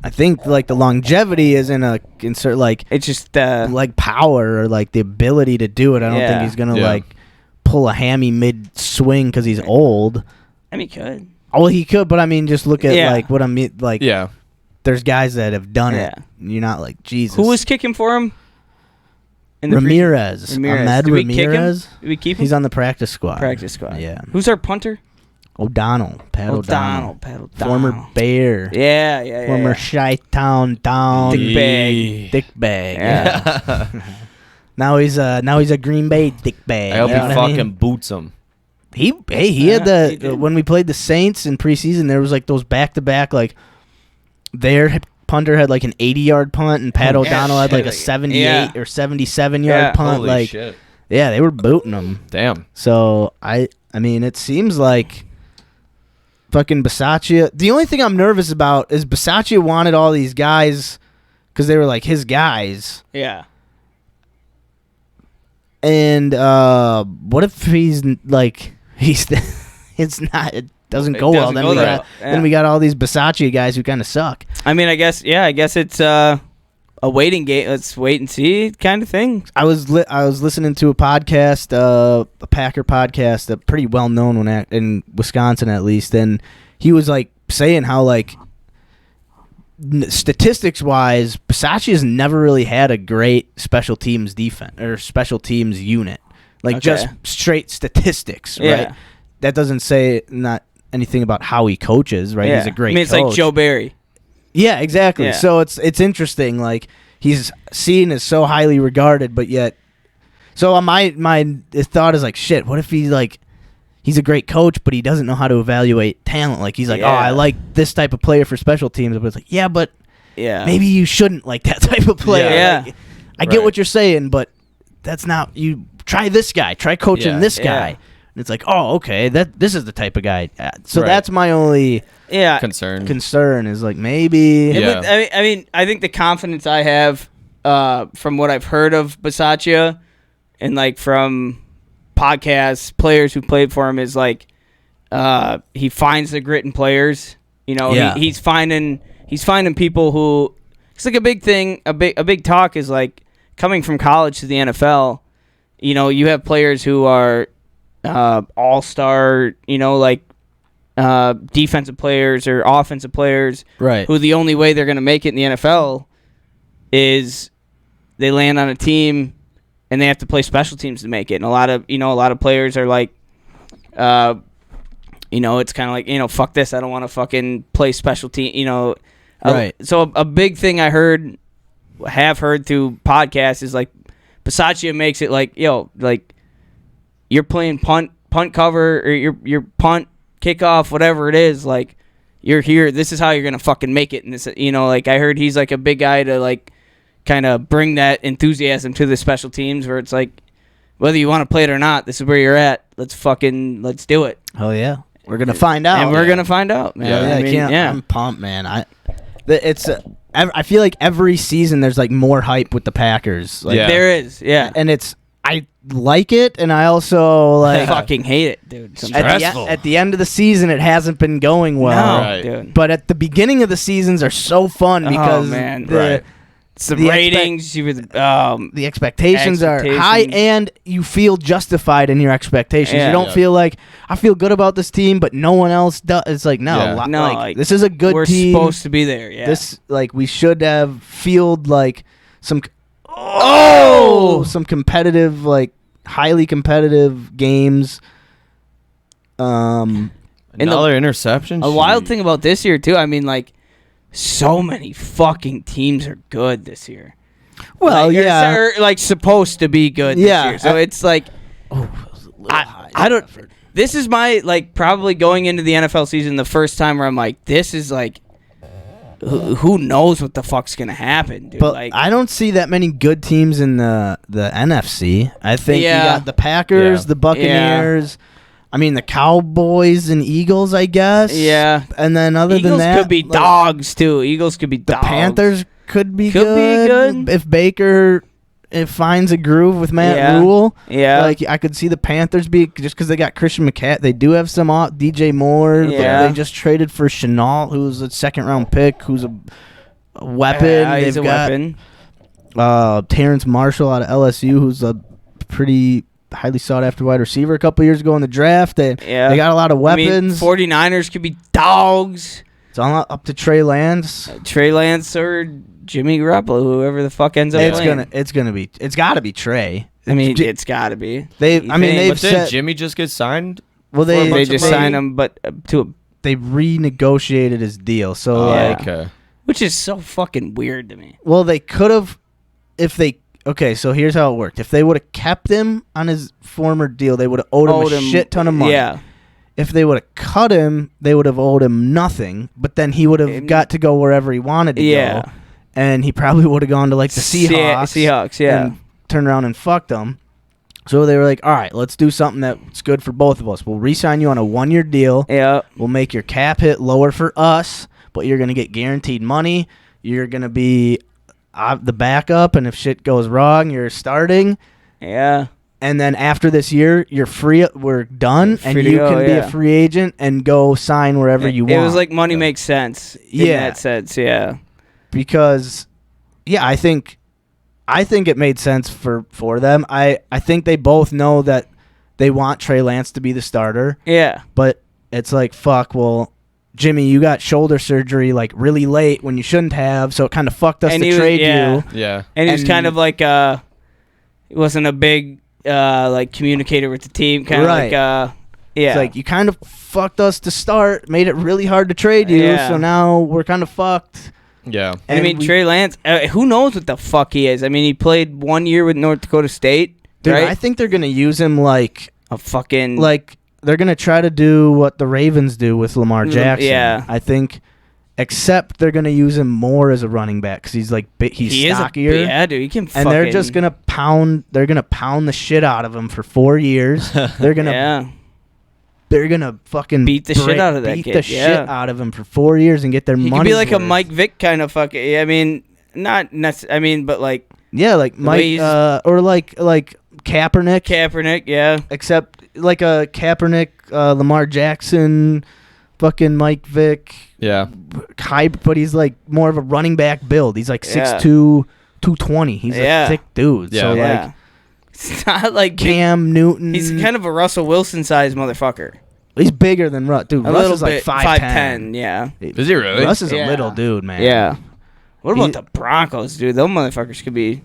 I think like the longevity is in a insert like It's just like power or like the ability to do it. I don't think Yeah. he's gonna Yeah. like pull a hammy mid swing because he's old. I mean, he could. Oh, he could, but I mean, just look at Yeah. like what I mean. Like, Yeah. there's guys that have done it. Yeah. You're not like Jesus. Who was kicking for him? In the Ramirez? Ahmed Did we kick him? Ramirez. Did we keep him? He's on the practice squad. Practice squad. Yeah. Who's our punter? O'Donnell. Pat O'Donnell. Pat O'Donnell. Former Bear. Yeah. Former Chi-Town down. Dick bag. Dick bag. Yeah. Now he's a Green Bay dick bag. I hope you know he what I fucking mean? boots him. He had he did. when we played the Saints in preseason, there was like those back-to-back, like their punter had like an 80-yard punt and Pat O'Donnell had like a 78 or 77-yard punt. Holy like shit. yeah, they were booting him. Damn. So I mean, it seems like fucking Bisaccia. The only thing I'm nervous about is Bisaccia wanted all these guys because they were like his guys. Yeah. And what if he's like it's not, it doesn't go well. doesn't go well. Then we got all these Bisaccia guys who kind of suck. I mean, I guess it's a waiting game. Let's wait and see kind of thing. I was listening to a podcast, a Packer podcast, pretty well known one in Wisconsin at least, and he was like saying how like statistics wise, Bisaccia has never really had a great special teams defense or special teams unit, like Okay. just straight statistics, Yeah. right? That doesn't say not anything about how he coaches, right? Yeah. He's a great. I mean, it's coach. like Joe Barry. Yeah, exactly. Yeah. So it's interesting. Like he's seen as so highly regarded, but yet. So my thought is like, shit. What if he's a great coach, but he doesn't know how to evaluate talent? Like he's like, oh, Yeah. I like this type of player for special teams, but it's like, yeah, but Yeah. maybe you shouldn't like that type of player. Yeah. Like, I get Right. what you're saying, but that's not you. Try this guy. Try coaching Yeah. this Yeah. guy. And it's like, oh, okay, this is the type of guy. So Right. that's my only Yeah. Concern. is like maybe. It Yeah. would- I mean, I think the confidence I have from what I've heard of Bisaccia and like from podcasts, players who played for him is like he finds the grit in players. You know, Yeah. he's finding people who. It's like a big thing. A big talk is like coming from college to the NFL. You know, you have players who are all-star. You know, like defensive players or offensive players. Right. Who the only way they're going to make it in the NFL is they land on a team and they have to play special teams to make it. And a lot of players are like, it's kind of like, fuck this. I don't want to fucking play special team, Right. So a big thing I have heard through podcasts is like Bisaccia makes it like, like you're playing punt cover or your punt kickoff, whatever it is, like you're here. This is how you're gonna fucking make it. And this, like I heard he's like a big guy to like kind of bring that enthusiasm to the special teams, where it's like whether you want to play it or not, this is where you're at. Let's do it. Oh yeah, we're gonna find out, And we're gonna find out, man. Yeah, I mean, I'm pumped, man. I feel like every season there's like more hype with the Packers. Like, Yeah. There is, yeah. and I like it, and I also I like fucking hate it, dude. Stressful. at the end of the season it hasn't been going well. No, Right. dude. But at the beginning of the seasons are so fun because man. Right. It's the the ratings. the expectations are high, Expectations. and you feel justified in your expectations. Yeah. You don't Yeah. feel like I feel good about this team, but no one else does. It's like no, Yeah. No, like, like, this is a good we're team. supposed to be there. Yeah. This like we should have field like some some competitive, like highly competitive games. Another interception. A wild thing about this year too. I mean, like, so many fucking teams are good this year. Well, Like, yeah. they're like supposed to be good. Yeah, This year. So it's like I don't. This is my like probably going into the NFL season the first time where I'm like, this is like, who knows what the fuck's gonna happen, dude? But like, I don't see that many good teams in the NFC. I think Yeah. you got the Packers, Yeah. the Buccaneers. I mean, the Cowboys and Eagles, I guess. yeah. And then other Eagles than that, could be like, dogs too. Eagles could be The dogs. Panthers could be Could be good. if Baker it finds a groove with Matt Yeah. Rule. Yeah. Like I could see the Panthers be just because they got Christian McCaffrey. They do have some DJ Moore. Yeah. They just traded for Chenault, who's a second-round pick, who's a weapon. He's They've a got weapon. Terrence Marshall out of LSU, who's a pretty highly sought-after wide receiver a couple years ago in the draft. They got a lot of weapons. 49ers could be dogs. It's all up to Trey Lance. Trey Lance or Jimmy Garoppolo, whoever the fuck ends up playing. It's got to be Trey. I mean, it's got to be. They've But didn't said Jimmy just get signed? well They just signed him, but they renegotiated his deal. So Yeah. Okay. which is so fucking weird to me. well, they could have okay, so here's how it worked. If they would have kept him on his former deal, they would have owed him a shit ton of money. Yeah. If they would have cut him, they would have owed him nothing, but then he would have got to go wherever he wanted to Yeah. go. And he probably would have gone to like the Seahawks. Seahawks, yeah. And turned around and fucked them. So they were like, all right, let's do something that's good for both of us. We'll re-sign you on a 1-year deal. Yeah. We'll make your cap hit lower for us, but you're going to get guaranteed money. You're going to be the backup, and if shit goes wrong, you're starting. Yeah. And then after this year, you're free. We're done, Free and to you go, can be yeah. a free agent and go sign wherever you want. It was like money makes sense in that sense, yeah. Because, yeah, I think it made sense for them. I think they both know that they want Trey Lance to be the starter. Yeah. But it's like, fuck, well, Jimmy, you got shoulder surgery like really late when you shouldn't have, so it kind of fucked us to trade you. Yeah. And he was kind of like he wasn't a big like communicator with the team, kind of like yeah. It's like you kind of fucked us to start, made it really hard to trade you, Yeah. so now we're kind of fucked. Yeah. And I mean, Trey Lance, who knows what the fuck he is? I mean, he played 1 year with North Dakota State, Dude, right? I think they're going to use him like a fucking they're going to try to do what the Ravens do with Lamar Jackson. Yeah. I think, except they're going to use him more as a running back because he's like he's stockier. Yeah, dude, he can. And they're just going to pound the shit out of him for 4 years. They're going to They're gonna fucking beat the shit out of that kid. Beat the shit out of him for 4 years and get their money. He could be like worth. a Mike Vick kind of fucking. I mean, not necessarily. I mean, but like. Yeah, like Mike or like Kaepernick. Kaepernick, yeah. Except like a Kaepernick, Lamar Jackson, fucking Mike Vick. Yeah. But he's like more of a running back build. He's like 6'2", 220. He's a thick dude. Yeah. So like. It's not like Cam Newton. He's kind of a Russell Wilson sized motherfucker. He's bigger than Russ. Dude, Russ is like 5'10". Yeah. Is he really? Russ is a little dude, man. Yeah. What about the Broncos, dude? Those motherfuckers could be.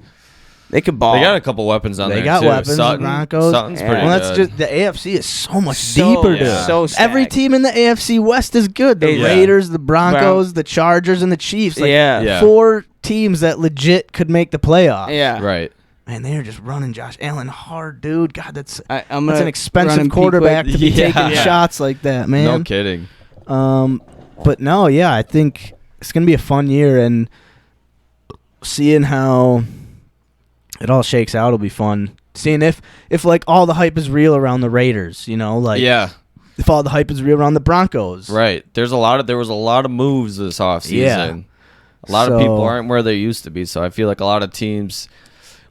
They could ball. They got a couple weapons on there. They got too. weapons. The Broncos. Sutton's pretty well, that's good. just the AFC is so much deeper, dude. So stacked. Every team in the AFC West is good. The Raiders, the Broncos, the Chargers, and the Chiefs. Like 4 teams that legit could make the playoffs. Yeah. Right. Man, they are just running Josh Allen hard, dude. God, that's I'm an expensive quarterback to be taking shots like that, man. No kidding. But no, yeah, I think it's gonna be a fun year, and seeing how it all shakes out will be fun. Seeing if like all the hype is real around the Raiders, you know, like if all the hype is real around the Broncos, right? There was a lot of moves this offseason. Yeah. A lot of people aren't where they used to be, so I feel like a lot of teams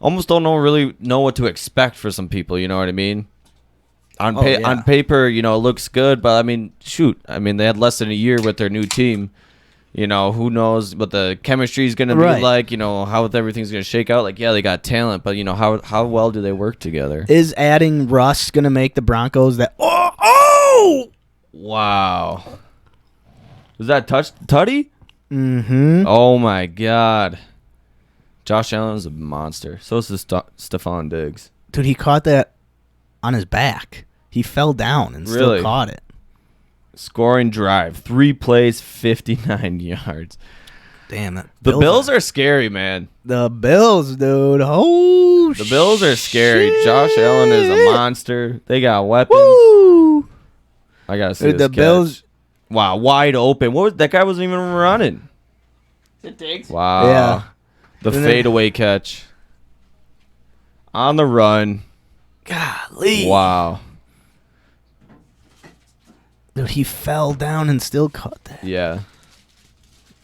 almost don't really know what to expect for some people. You know what I mean? On paper, you know, it looks good, but I mean, shoot, I mean, they had less than a year with their new team. You know, who knows what the chemistry is going to be like, you know, how everything's going to shake out. Like, yeah, they got talent, but, you know, how well do they work together? Is adding Russ going to make the Broncos that... Oh! Wow. Was that Tutty? Mm-hmm. Oh, my God. Josh Allen is a monster. So is Stephon Diggs. Dude, he caught that on his back. He fell down and still caught it. Scoring drive. 3 plays, 59 yards. Damn, the Bills are scary, man. The Bills, dude. Oh, the Bills are scary. Shit. Josh Allen is a monster. They got weapons. Woo! I gotta see dude, this the Bills. Wow, wide open. That guy wasn't even running. Is it Diggs? Wow. Yeah. The fadeaway catch. On the run. Golly. Wow. Dude, he fell down and still caught that. Yeah.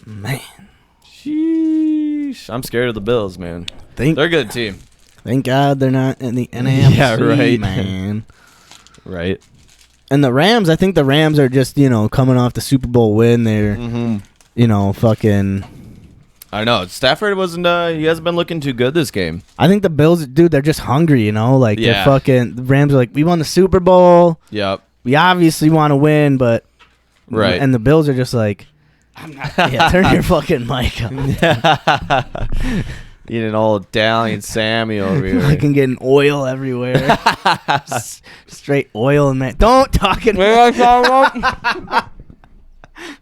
Man. Sheesh. I'm scared of the Bills, man. They're a good team. Thank God they're not in the NFC, Yeah, right. man. Right. And the Rams, I think the Rams are just, coming off the Super Bowl win. They're, fucking... I know. Stafford wasn't, he hasn't been looking too good this game. I think the Bills, dude, they're just hungry, Like, Yeah. they're fucking... The Rams are like, we won the Super Bowl. Yep. We obviously want to win, but... Right. And the Bills are just like... I'm not. Yeah, turn your fucking mic up. Eating old Italian Sammy over here. Fucking getting oil everywhere. Straight oil and that. Don't talk in What did I talk about?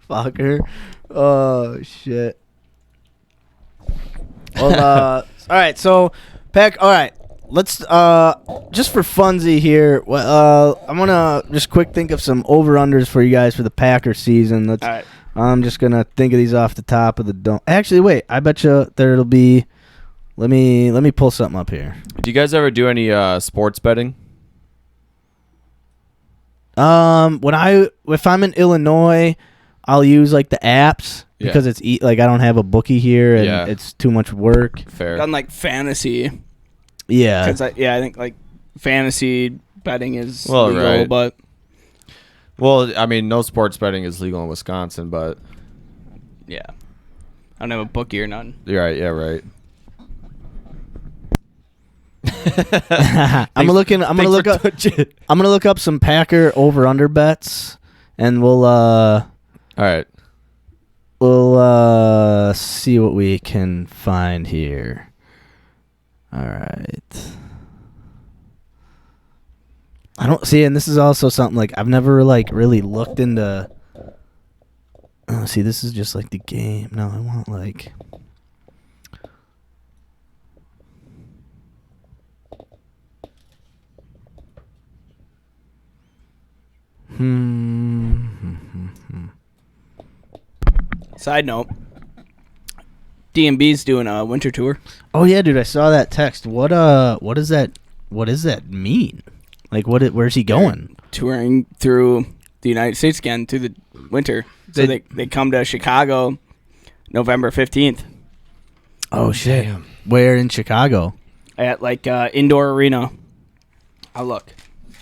fucker. Oh shit. Well, all right. So, Peck. All right. Let's just for funsies here. I'm gonna just quick think of some over unders for you guys for the Packers season. All right. I'm just gonna think of these off the top of the dome. Actually, wait. I bet you there'll be. Let me pull something up here. Do you guys ever do any sports betting? If I'm in Illinois, I'll use like the apps because it's I don't have a bookie here and it's too much work. Fair. Done like fantasy. Yeah. Because I think like fantasy betting is Well, legal, right. but Well, I mean, no sports betting is legal in Wisconsin, but yeah, I don't have a bookie or none. you're right. Yeah, right. I'm gonna look up some Packer over under bets, and we'll All right. see what we can find here. All right. I don't see, and this is also something like I've never like really looked into. Oh, see, this is just like the game. No, I want like. Side note: D&B's doing a winter tour. Oh yeah, dude, I saw that text. What does that mean? Like where's he going? Touring through the United States again through the winter. So they come to Chicago November 15th Oh shit. Damn. Where in Chicago? at like indoor arena. I'll look.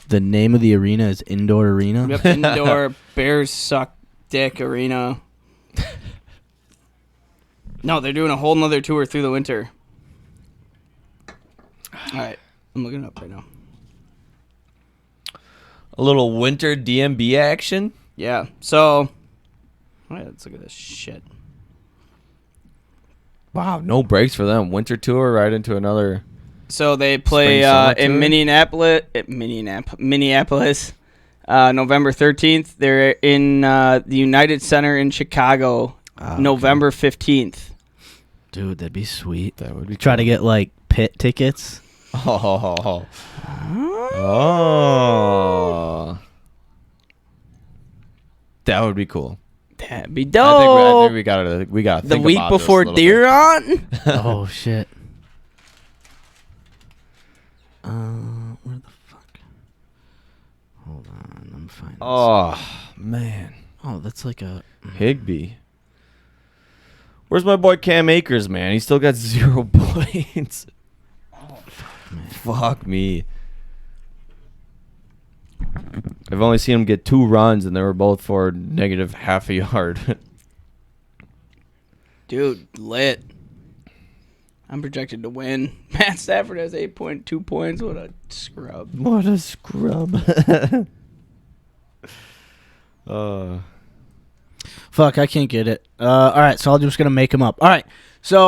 The name of the arena is Indoor Arena. Yep, indoor Bears Suck Dick Arena. No, they're doing a whole nother tour through the winter. All right, I'm looking it up right now. A little winter DMB action. Yeah, so all right, let's look at this shit. Wow, no breaks for them. Winter tour right into another. So they play Spring, summer in tour? Minneapolis, November 13th. They're in the United Center in Chicago, November 15th. Dude, that'd be sweet. That would be Try cool. to get like pit tickets. Oh. That would be cool. That'd be I dope. think we got to The think week about this a before little Deer bit. on. Oh shit. Where the fuck? Hold on, I'm finding. Oh man, Oh, that's like a. Higby. Where's my boy Cam Akers, man? He still got 0 points. Fuck me. I've only seen him get 2 runs, and they were both for negative half a yard. Dude, lit. I'm projected to win. Matt Stafford has 8.2 points. What a scrub. What a scrub. Fuck, I can't get it. All right, so I'm just gonna make him up. All right, so.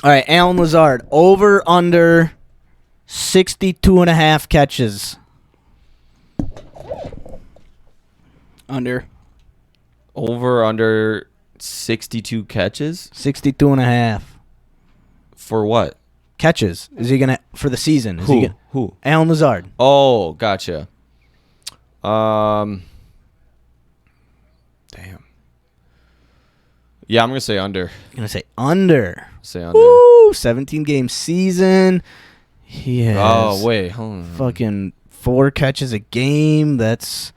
All right, Alan Lazard over under 62.5 catches. Under. Over under 62 catches 62.5 for what? catches. Is he gonna for the season? Is he Who? gonna, Who? Alan Lazard. Oh, gotcha. Damn. Yeah, I'm gonna say under. I'm gonna say under. Say under. Woo! 17 game season. He has Oh wait, hold on. fucking 4 catches a game. That's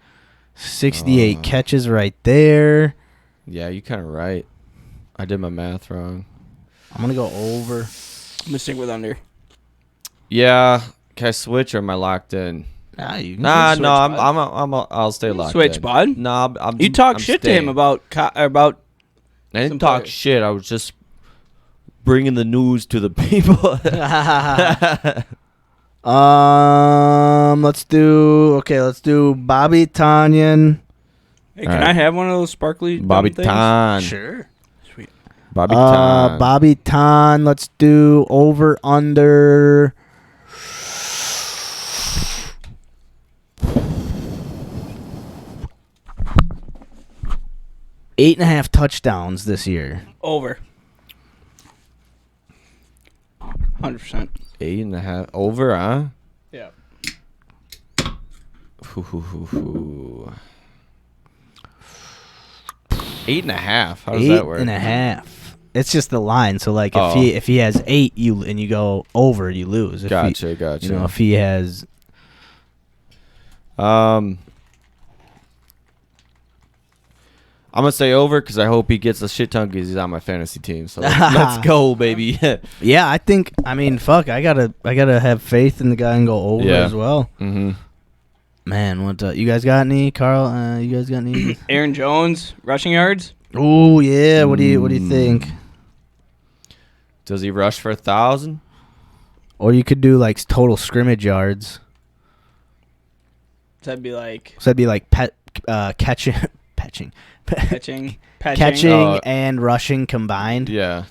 68 catches right there. Yeah, you kind of right. I did my math wrong. I'm gonna go over. I'm going to stick with under. Yeah. Can I switch or am I locked in? Nah, you can Nah, switch, no, bud. I'll stay locked Switch, in. bud. No, You talk I'm shit to staying. him about I didn't some talk players. shit. I was just bringing the news to the people. Let's do Bobby Tanyan. Hey, can Alright. I have one of those sparkly Bobby things? Tan. Sure. Sweet. Bobby Tan. Bobby Tan. Let's do over under. Eight and a half touchdowns this year. Over. 100%. 8.5 over, huh? Yeah. Hoo. 8.5. How does that work? 8.5. It's just the line. So like Oh. if he has 8, you go over, you lose. If Gotcha. You know, if he has I'm gonna say over because I hope he gets a shit ton because he's on my fantasy team. So let's go, baby. Yeah, I mean, fuck, I gotta have faith in the guy and go over Yeah. as well. Mm-hmm. Man, what you guys got any, Carl? You guys got any? Aaron Jones, rushing yards. Oh yeah, what do you think? Does he rush for 1,000? Or you could do like total scrimmage yards. That'd be like So that'd be like catching, catching and rushing combined. Yeah.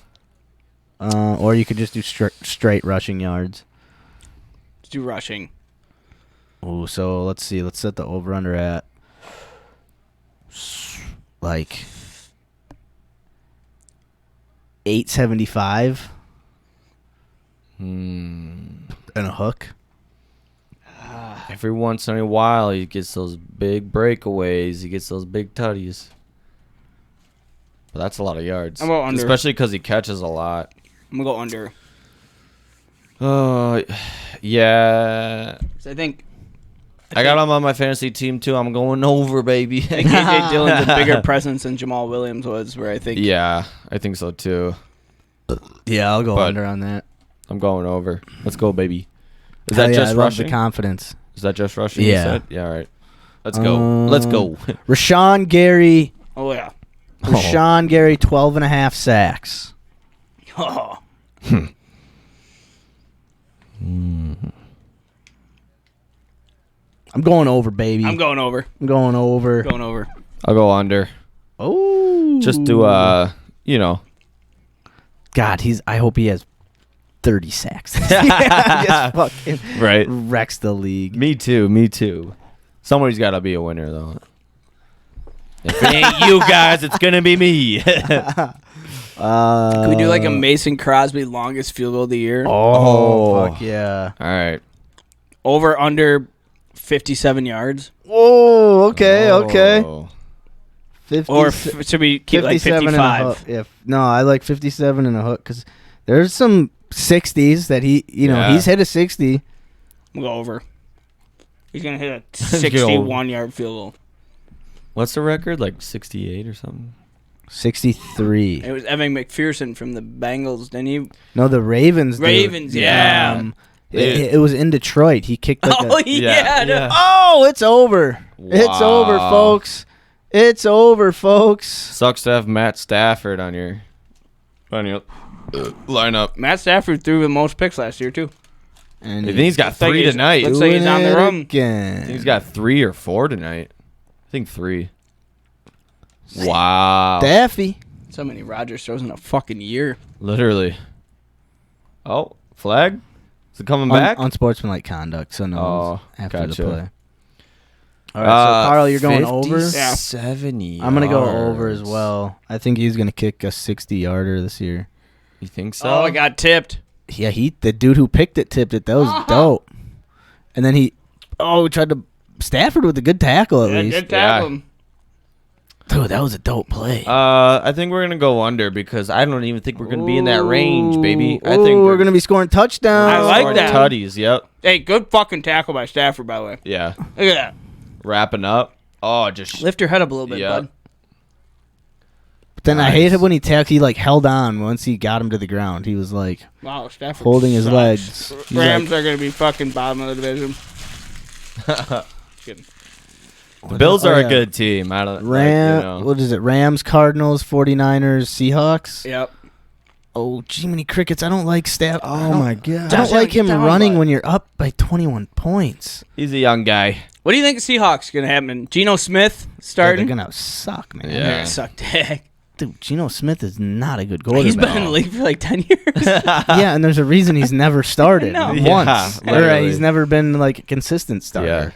Or you could just do straight rushing yards. Let's do rushing. Oh, so let's see. Let's set the over under at like 875 and a hook. Every once in a while, he gets those big breakaways. He gets those big tutties. But that's a lot of yards. I'm going under. Especially because he catches a lot. I'm gonna go under. Yeah. 'Cause I think I got him on my fantasy team, too. I'm going over, baby. I think AJ Dillon's a bigger presence than Jamal Williams was. Where I think Yeah, I think so, too. Yeah, I'll go But- under on that. I'm going over. Let's go, baby. Is Hell that yeah, just I love rushing? the confidence. Is that just rushing? you Yeah. said? Yeah, all right. Let's go. Let's go. Rashawn Gary, Oh yeah. Rashawn Gary, 12 and a half sacks. Oh. I'm going over, baby. I'm going over. I'm going over. Going over. I'll go under. Oh, Just to, God, I hope he has 30 sacks. Just fucking Right. wrecks the league. Me too. Somebody's got to be a winner, though. If it ain't you guys, it's going to be me. Can we do like a Mason Crosby longest field goal of the year? Oh, fuck yeah. All right. Over under 57 yards. Whoa, okay. Oh. 50, Or should we keep like 57 and a 55? hook. No, I like 57 and a hook because there's some 60s that Yeah. he's hit a 60. We'll go over. He's going to hit a go. 61-yard field goal. What's the record? Like 68 or something? 63. It was Evan McPherson from the Bengals, didn't he? No, the Ravens. did. Ravens, yeah. It was in Detroit. He kicked like Oh, a... yeah. Yeah. Oh, it's over. It's over, Wow. folks. It's over, folks. Sucks to have Matt Stafford on your lineup. Matt Stafford threw the most picks last year, too. And I think he's got Looks like 3 he's- tonight. looks like he's on the doing it run. again. I think he's got 3 or 4 tonight. I think 3. Wow. Daffy. So many Rodgers throws in a fucking year. Literally. Oh, flag? Is it coming back? Unsportsmanlike conduct, so no one's after gotcha. the play. All right, so Carl, you're going over? Yeah. 57 yards. I'm going to go over as well. I think he's going to kick a 60-yarder this year. You think so? Oh, I got tipped. Yeah, the dude who picked it tipped it. That was dope. And then he tried to Stafford with a good tackle at Yeah, least. good tackle him. Dude, that was a dope play. I think we're gonna go under because I don't even think we're gonna be in that range, baby. I think we're gonna be scoring touchdowns. I like scoring that. tutties. Yep. Hey, good fucking tackle by Stafford, by the way. Yeah. Look at that. Wrapping up. Oh, just Lift your head up a little bit, Yeah. bud. Then I Nice. hated when he like held on once he got him to the ground. He was like Wow, Stafford holding his sucks. legs. He's Rams are going to be fucking bottom of the division. Kidding. The Bills Oh, are yeah. a good team. I don't. What is it? Rams, Cardinals, 49ers, Seahawks. Yep. Oh, Jiminy Crickets! I don't like Staff. Oh my god. I don't Josh, like get him down, running bud. when you're up by 21 points. He's a young guy. What do you think the Seahawks going to happen? Geno Smith Yeah, starting? they're gonna suck, man. Yeah. They're going to suck dick. Dude, Geno Smith is not a good quarterback. He's been in the league for like 10 years. Yeah, and there's a reason he's never started I know. once. Yeah, Or, literally. he's never been like a consistent starter. Yeah.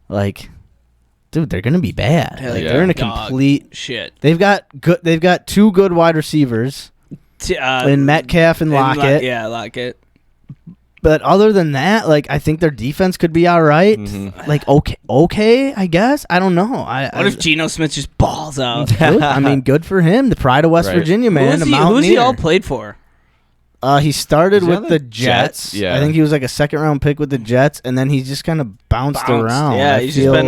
Like, dude, they're gonna be bad. Hell Like, yeah. they're in a Dog complete. shit. They've got two good wide receivers in Metcalf and Lockett. Lockett. But other than that, like, I think their defense could be all right. Mhm. Like, okay, I guess. I don't know. What if Geno Smith just balls out? Good. I mean, good for him. The pride of West Right. Virginia, man. Who's he all played for? He started Was he on with the the Jets. Jets? Yeah. I think he was like a second round pick with the Jets, and then he's just kind of bounced around. Yeah, I he's feel- just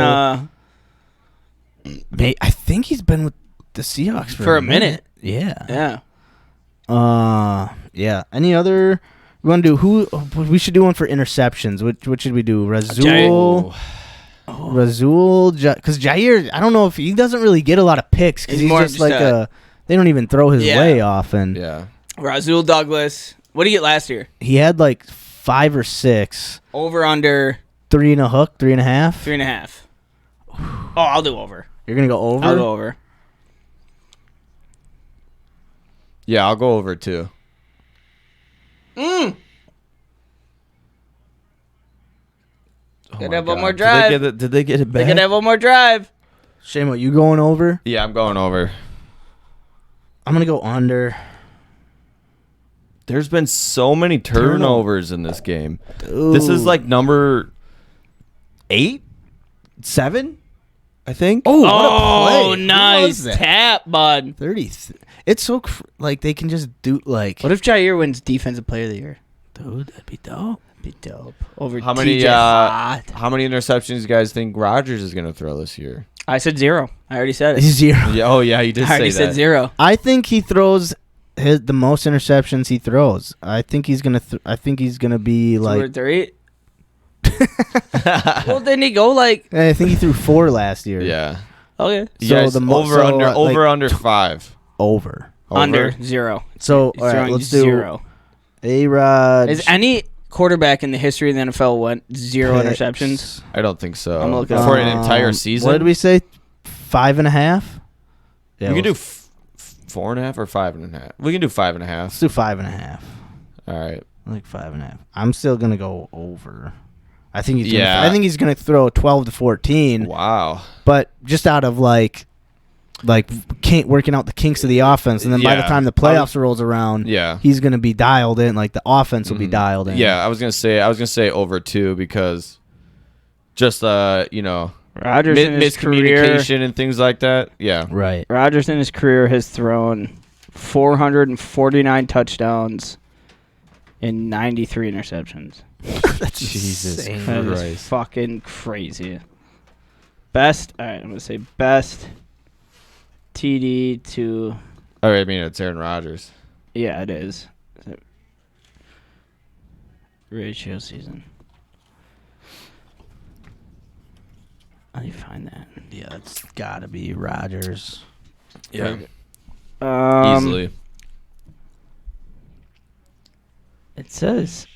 been I think he's been with the Seahawks for a minute. Yeah. Yeah. Yeah. Any other? We want to do who? We should do one for interceptions. What should we do? Razul. Razul. Because Jair, I don't know if he doesn't really get a lot of picks because He's he's more just just like a- they don't even throw his Yeah. way often. Yeah. Razul Douglas. What did he get last year? He had like 5 or 6. Over, under, 3 and a hook, 3.5. 3.5. Oh, I'll do over. You're gonna go over. I'll go over. Yeah, I'll go over too. Could have one more drive. Did they get it They back? could have one more drive. Shamo, you going over? Yeah, I'm going over. I'm gonna go under. There's been so many turnovers in this game. Ooh. This is like number 8, 7, I think. Oh, what a Oh, play. Who nice was that? tap, bud. 30. It's so like they can just do like. What if Jair wins Defensive Player of the Year? Dude, that'd be dope. Be dope. Over How many TJ Watt. how many interceptions you guys think Rodgers is going to throw this year? I said 0. I already said it. 0. Yeah, oh yeah, you did I already say said that. 0. I think he throws the most interceptions he throws. I think he's gonna. I think he's gonna be 2 or like. 3. Well, didn't he go like? I think he threw 4 last year. Yeah. Okay. You So guys, the over under 5. Over. Under 0. So He's all right, throwing let's do 0. A-Rod. Is any quarterback in the history of the NFL went 0 interceptions? I don't think so. I'm looking for an entire season. What did we say? 5.5. Yeah, We can do let's 4.5 or 5.5. We can do 5.5. do 5.5. All right. I like 5.5. I'm still gonna go over. I think he's. Yeah. I think he's gonna throw 12 to 14. Wow. But just out of like working out the kinks of the offense, and then by the Yeah. time the playoffs rolls around, Yeah. he's gonna be dialed in. Like the offense will be dialed in. Yeah, I was gonna say over 2 because just Rodgers in his career. miscommunication and things like that. Yeah. Right. Rodgers in his career has thrown 449 touchdowns and 93 interceptions. That's Jesus insane. That is Christ. fucking crazy. Best. All right, I'm gonna say best TD to. All right, I mean it's Aaron Rodgers. Yeah, it is. Ratio season. How do you find that? Yeah, that's gotta be Rodgers. Yeah. Easily. Easily. It says.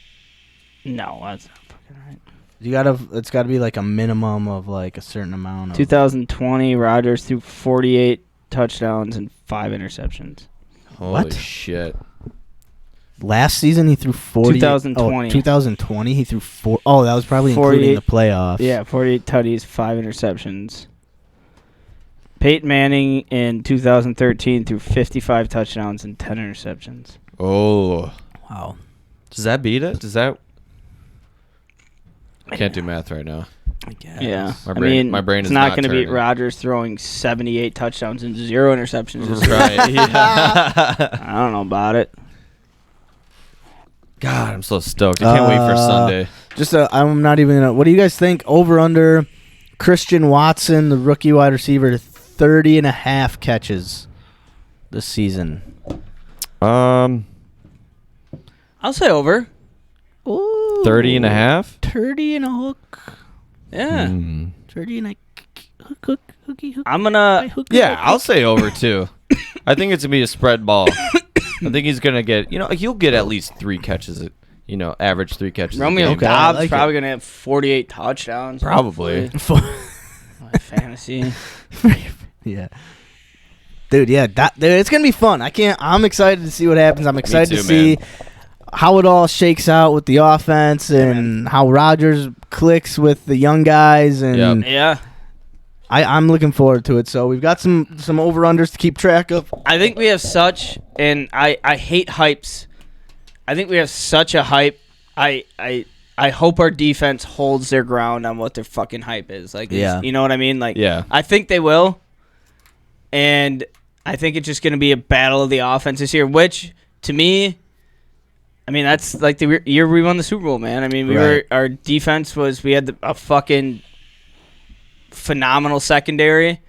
No, that's not fucking right. You gotta. It's gotta be like a minimum of like a certain amount of. 2020, Rodgers threw 48 touchdowns and 5 interceptions. Holy What? shit. Last season he threw 40. 2020. 2020 he threw 4. Oh, that was probably including 48 the playoffs. Yeah, 48 tutties, 5 interceptions. Peyton Manning in 2013 threw 55 touchdowns and 10 interceptions. Oh. Wow. Does that beat it? Does that? I can't do math right now. I guess. Yeah, My brain it's is not not going to beat turning. Rodgers throwing 78 touchdowns and 0 interceptions. this year. Right. Yeah. I don't know about it. God, I'm so stoked. I can't wait for Sunday. Just I'm not even gonna. What do you guys think? Over under Christian Watson, the rookie wide receiver, 30.5 catches. this season? I'll say over. Ooh, 30 and a half. 30 and a hook. Yeah. 30 and a hook. I'm gonna. Yeah, I'll say over too. I think it's gonna be a spread ball. I think he's gonna get. He'll get at least 3 catches. Average 3 catches. Romeo a game. Dobbs like probably gonna have 48 touchdowns. Probably. hopefully. My fantasy. Yeah. Dude, yeah, it's gonna be fun. I'm excited to see what happens. I'm excited too, to see man. how it all shakes out with the offense and how Rodgers clicks with the young guys. And Yeah. I'm looking forward to it. So we've got some over-unders to keep track of. I think we have such, and I hate hypes. I think we have such a hype. I hope our defense holds their ground on what their fucking hype is. Like, Yeah. you know what I mean? Like, Yeah. I think they will. And I think it's just going to be a battle of the offense this year, which, to me, I mean, that's like the year we won the Super Bowl, man. I mean, our defense we had a fucking phenomenal secondary,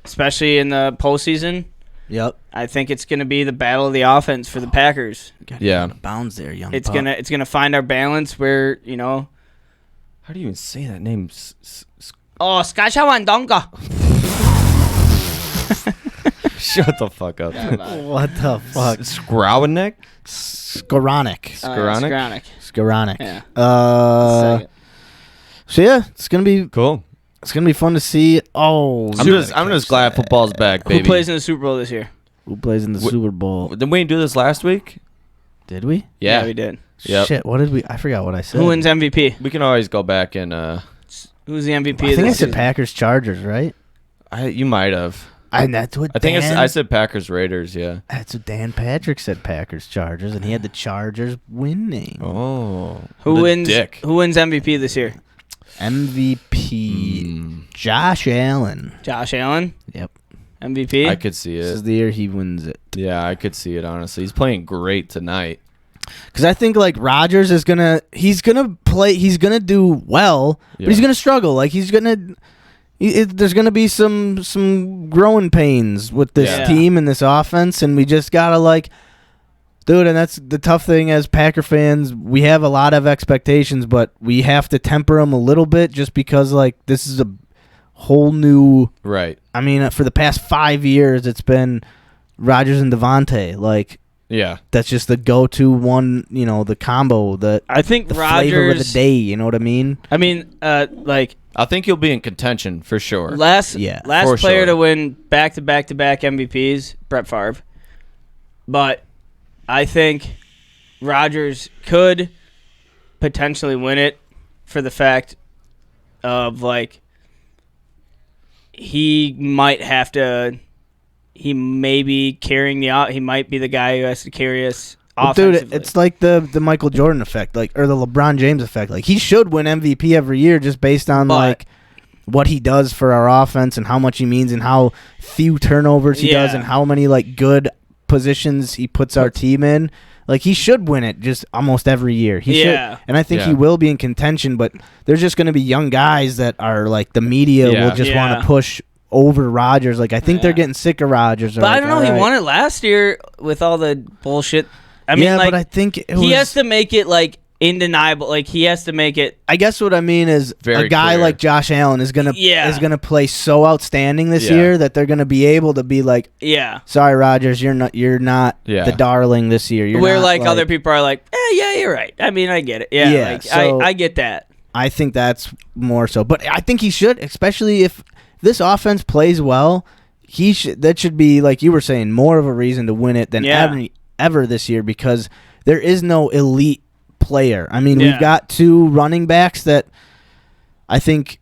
especially in the postseason. Yep. I think it's going to be the battle of the offense for the Packers. Yeah. Bounds there, young. It's pup. gonna find our balance where, How do you even say that name? Oh, Skyshawan Donka. Shut the fuck up. What the fuck? Skrowanek? Skowronek. Skowronek. Yeah. So yeah, it's gonna be Cool. fun to see. Oh, I'm just glad football's back, baby. Who plays in the Super Bowl this year? who plays in the Super Bowl? Didn't we do this last week? Did we? Yeah. we did. Yep. Shit, what did we? I forgot what I said. Who wins MVP? We can always go back and Who's the MVP? I of think I this said season? Packers Chargers, right? you might have. That's what I think Dan, I said Packers Raiders, yeah. That's what Dan Patrick said. Packers Chargers, and he had the Chargers winning. Oh. Who the wins? Dick. Who wins MVP this year? MVP Josh Allen. Josh Allen. Yep. MVP. I could see This is it. the year he wins it. Yeah, I could see it, honestly. He's playing great tonight. Because I think like Rodgers is he's gonna do well, but he's Yeah. gonna struggle. Like there's gonna be some growing pains with this Yeah. team and this offense, and we just gotta dude. And that's the tough thing as Packer fans. We have a lot of expectations, but we have to temper them a little bit, just because this is a whole new. Right. I mean, for the past 5 years, it's been Rodgers and Devontae. Yeah. That's just the go-to one, the combo, I think the flavor of the Rodgers. day. You know what I mean? I mean, I think he'll be in contention for sure. last Yeah, player for sure. to win back-to-back MVPs, Brett Favre. But I think Rodgers could potentially win it for the fact of he might have to. He may be carrying he might be the guy who has to carry us Well, offensively. dude, it's like the Michael Jordan effect, or the LeBron James effect. He should win MVP every year just based on But- what he does for our offense and how much he means and how few turnovers he does Yeah. and how many good positions he puts our team in. He should win it just almost every year. He Yeah. should, and I think he Yeah. will be in contention. But there's just going to be young guys that are the media Yeah. will just want Yeah. to push over Rodgers. I think they're Yeah. getting sick of Rodgers. But I don't know. He won it last year with all the bullshit. I mean, but I think he has to make it undeniable. He has to make it. I guess what I mean is Very a guy clear. like Josh Allen is gonna play so outstanding this Yeah. year that they're gonna be able to be Yeah. sorry, Rodgers, you're not Yeah. the darling this year. You're Where not, other people are yeah, you're right. I mean, I get it. Yeah. Yeah, so- I get that. I think that's more so, but I think he should, especially if this offense plays well. That should be, like you were saying, more of a reason to win it than ever this year, because there is no elite player. I mean, we've got 2 running backs that I think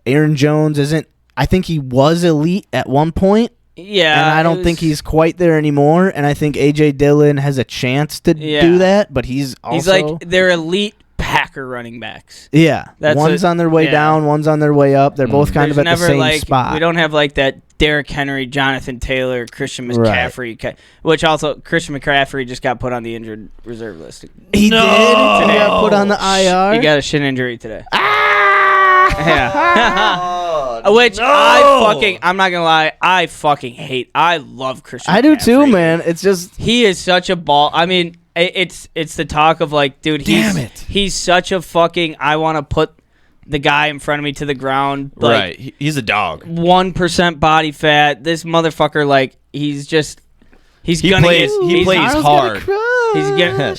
Aaron Jones isn't. I think he was elite at one point, Yeah. and I don't think he's quite there anymore. And I think A.J. Dillon has a chance to do that, but he's also they're elite Packer running backs. yeah. That's One's on their way down, one's on their way up. They're both kind of at the same spot. We don't have that Derrick Henry, Jonathan Taylor, Christian McCaffrey, which also Christian McCaffrey just got put on the injured reserve list. He did. He got put on the IR. He got a shin injury today. Ah! Yeah. Which I'm not gonna lie, I fucking hate. I love Christian. I do too, McCaffrey. man. It's just He is such a ball. I mean, it's the talk of like, dude, he's such a fucking. I want to put the guy in front of me to the ground. Like, right, he's a dog. 1% body fat. This motherfucker, like, he plays hard. He's gonna.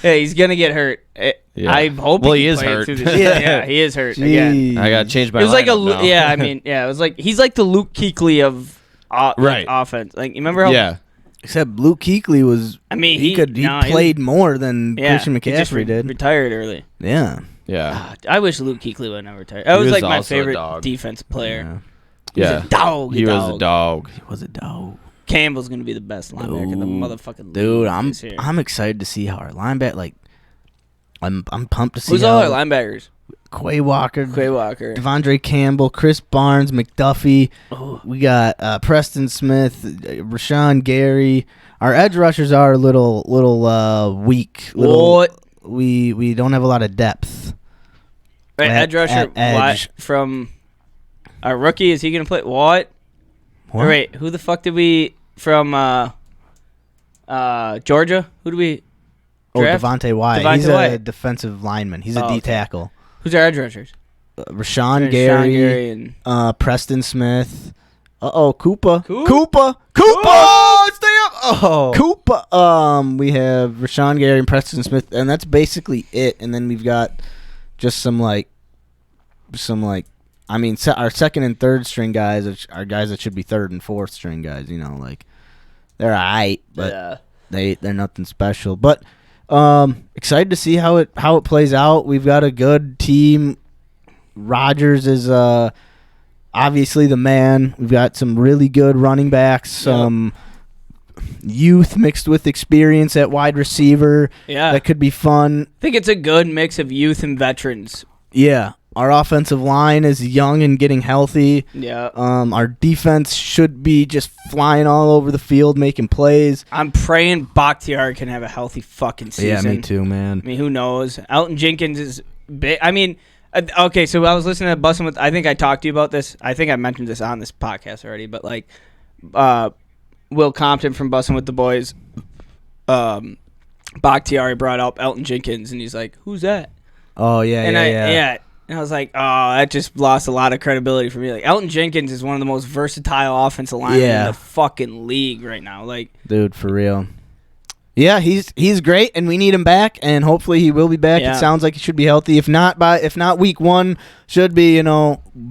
Yeah, he's gonna get hurt. Yeah. I hope. Well, he is hurt. Yeah, he is hurt again. I gotta change my. It was like lineup now. yeah. I mean, yeah. It was like he's like the Luke Kuechly of right offense. Like, you remember how? Yeah. except Luke Kuechly was. I mean, he played more than Christian McCaffrey did. Retired early. Yeah. Yeah. I wish Luke Kuechly would never retire. That was like my also a favorite dog. defense player. Yeah. He was a dog. He was a dog. He was a dog. Campbell's gonna be the best linebacker in the motherfucking dude. league this year. I'm excited to see how our linebacker. Like, I'm pumped to see. Who's all our linebackers? Quay Walker, Devondre Campbell, Chris Barnes, McDuffie. Oh. We got Preston Smith, Rashawn Gary. Our edge rushers are a little weak. We don't have a lot of depth. Right, edge rusher edge. From our rookie. Is he gonna play what? What? Wait, who the fuck did we from Georgia? Who do we draft? Devontae Wyatt. Devontae He's a Wyatt. defensive lineman. He's a D tackle. Who's our edge rushers? Rashawn Gary and Preston Smith. Koopa. Coop? Koopa. Oh, stay up. Oh. Koopa. We have Rashawn Gary and Preston Smith, and that's basically it. And then we've got just some our second and third string guys are guys that should be third and fourth string guys. You know, like they're alright, but they're nothing special. But excited to see how it plays out. We've got a good team. Rodgers is obviously the man. We've got some really good running backs, some youth mixed with experience at wide receiver. Yeah, that could be fun. I think it's a good mix of youth and veterans. Yeah. Our offensive line is young and getting healthy. Yeah. Our defense should be just flying all over the field, making plays. I'm praying Bakhtiari can have a healthy fucking season. Yeah, me too, man. I mean, who knows? Elton Jenkins is big. I mean, okay, so I was listening to Bussin' With... I think I talked to you about this. I think I mentioned this on this podcast already, but, like, Will Compton from Bussin' With the Boys, Bakhtiari brought up Elton Jenkins, and he's like, who's that? Oh, yeah, And I was like, oh, that just lost a lot of credibility for me. Like, Elton Jenkins is one of the most versatile offensive linemen in the fucking league right now. Like, dude, for real. Yeah, he's great, and we need him back, and hopefully he will be back. Yeah. It sounds like he should be healthy. If not week 1, should be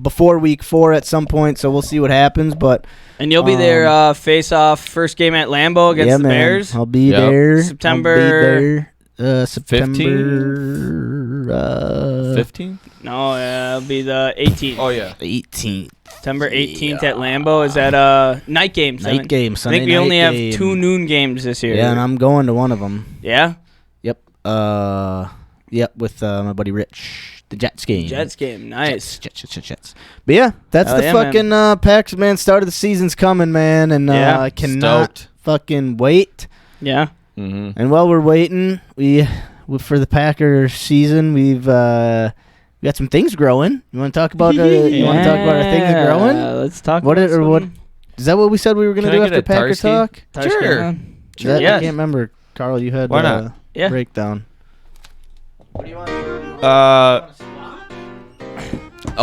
before week 4 at some point. So we'll see what happens. But and you'll be there face off first game at Lambeau against the Bears. I'll be there. September 15th? No, it'll be the 18th. Oh yeah, 18th. September 18th at Lambeau. Is that a night game? Night game. Sunday I think we night only game. have 2 noon games this year. Yeah, and I'm going to one of them. Yeah. Yep. With my buddy Rich. The Jets game. Nice. Jets. But yeah, that's the fucking Packs, man. Start of the season's coming, man, and I cannot fucking wait. Yeah. Mm-hmm. And while we're waiting, for the Packer season, we've got some things growing. You want to talk about? You want to talk about our things growing? Let's talk. What is that? What we said we were gonna do after Packer talk? Sure. I can't remember. Carl, you had why not? Breakdown. What do you want? A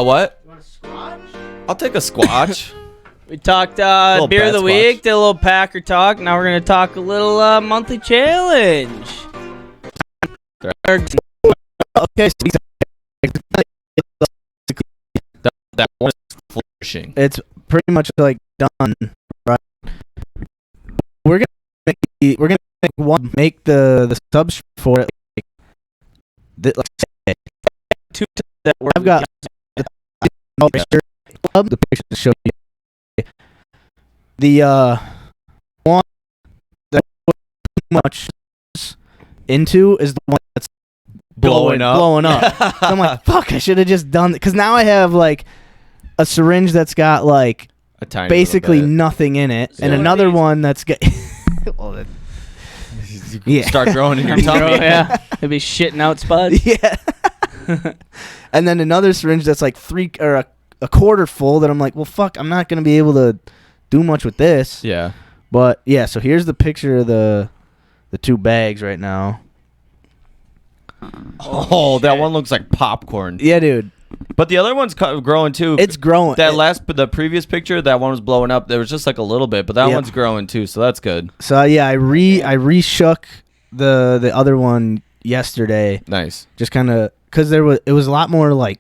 what? You want a squatch? I'll take a squatch. We talked beer of the week, did a little Packer talk. Now we're going to talk a little monthly challenge. Okay, so that one is flourishing. It's pretty much like done, right? We're gonna make the subs for it. I've got the picture to show you. The one that much into is the one that's blowing up. So I'm like, fuck, I should have just done it. Because now I have like a syringe that's got like a tiny basically nothing in it, and another one that's got. Start growing in your tummy. Yeah, it'll be shitting out spuds. Yeah. And then another syringe that's like a quarter full that I'm like, well, fuck, I'm not going to be able to do much with this. Yeah. But, yeah, so here's the picture of the 2 bags right now. Oh, that one looks like popcorn. Yeah, dude. But the other one's growing too. It's growing. The previous picture, that one was blowing up. There was just like a little bit, but that one's growing too, so that's good. So, yeah, I reshook the other one yesterday. Nice. Just kind of, because it was a lot more, like,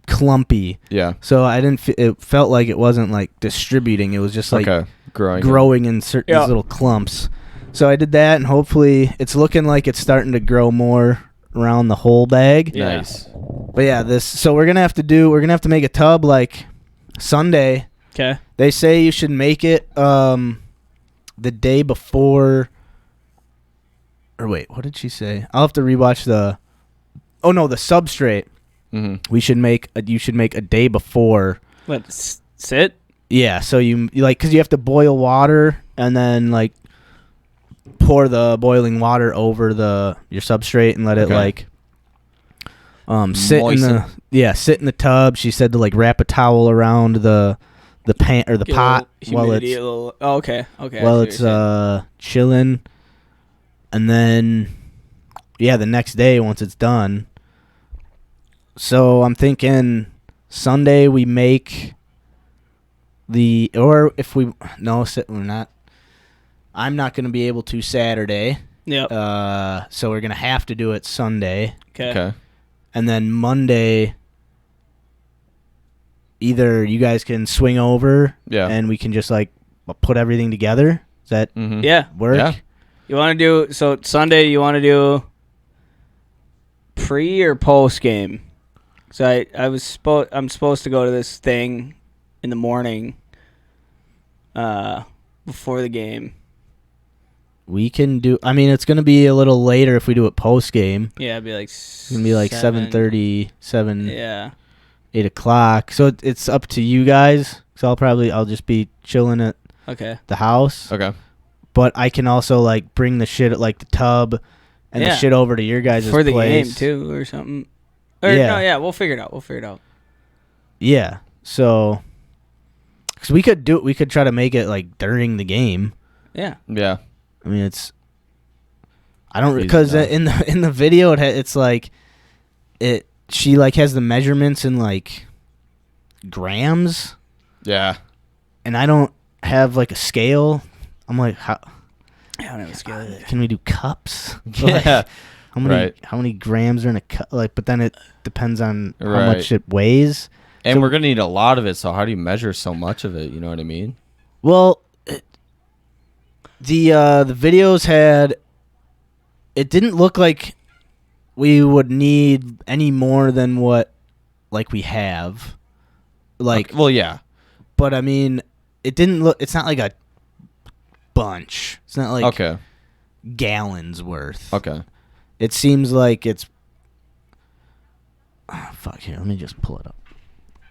clumpy. Yeah. So I didn't. It felt like it wasn't like distributing. It was just like growing in certain these little clumps. So I did that, and hopefully it's looking like it's starting to grow more around the whole bag. Yeah. Nice. But yeah, so we're gonna have to make a tub like Sunday. Okay. They say you should make it the day before. Or wait, what did she say? I'll have to rewatch the substrate. Mm-hmm. You should make a day before. What, sit? Yeah, so you like, because you have to boil water and then like pour the boiling water over your substrate and let it like sit Moisten. sit in the tub. She said to like wrap a towel around the pan or the Get pot while humidity, it's okay. while it's chilling, and then the next day once it's done. So I'm thinking Sunday we make we're not. I'm not going to be able to Saturday. Yep. So we're going to have to do it Sunday. Okay. And then Monday, either you guys can swing over and we can just like put everything together. Does that work? Yeah. You want to do, so Sunday you want to do pre or post game? So I'm supposed to go to this thing in the morning before the game. We can do. I mean, it's going to be a little later if we do it post game. Yeah, it'd be like it's going to be like 7:30, 8 o'clock. So it's up to you guys. So I'll just be chilling at the house. Okay. But I can also like bring the shit at like the tub and the shit over to your guys' place. For the game too or something. Or, we'll figure it out. Yeah. So, because we could try to make it like during the game. Yeah. Yeah. I mean, because in the video it's like she like has the measurements in like grams. Yeah. And I don't have like a scale. I'm like, how? I don't have a scale either. Can we do cups? Yeah. Like, how many grams are in a cup? Like, but then it depends on how much it weighs. And we're gonna need a lot of it. So how do you measure so much of it? You know what I mean? Well, the videos it didn't look like we would need any more than what like we have. Like, okay. Well, yeah. But I mean, it didn't look. It's not like a bunch. It's not like gallons worth. Okay. It seems like it's. Oh, fuck, here, let me just pull it up.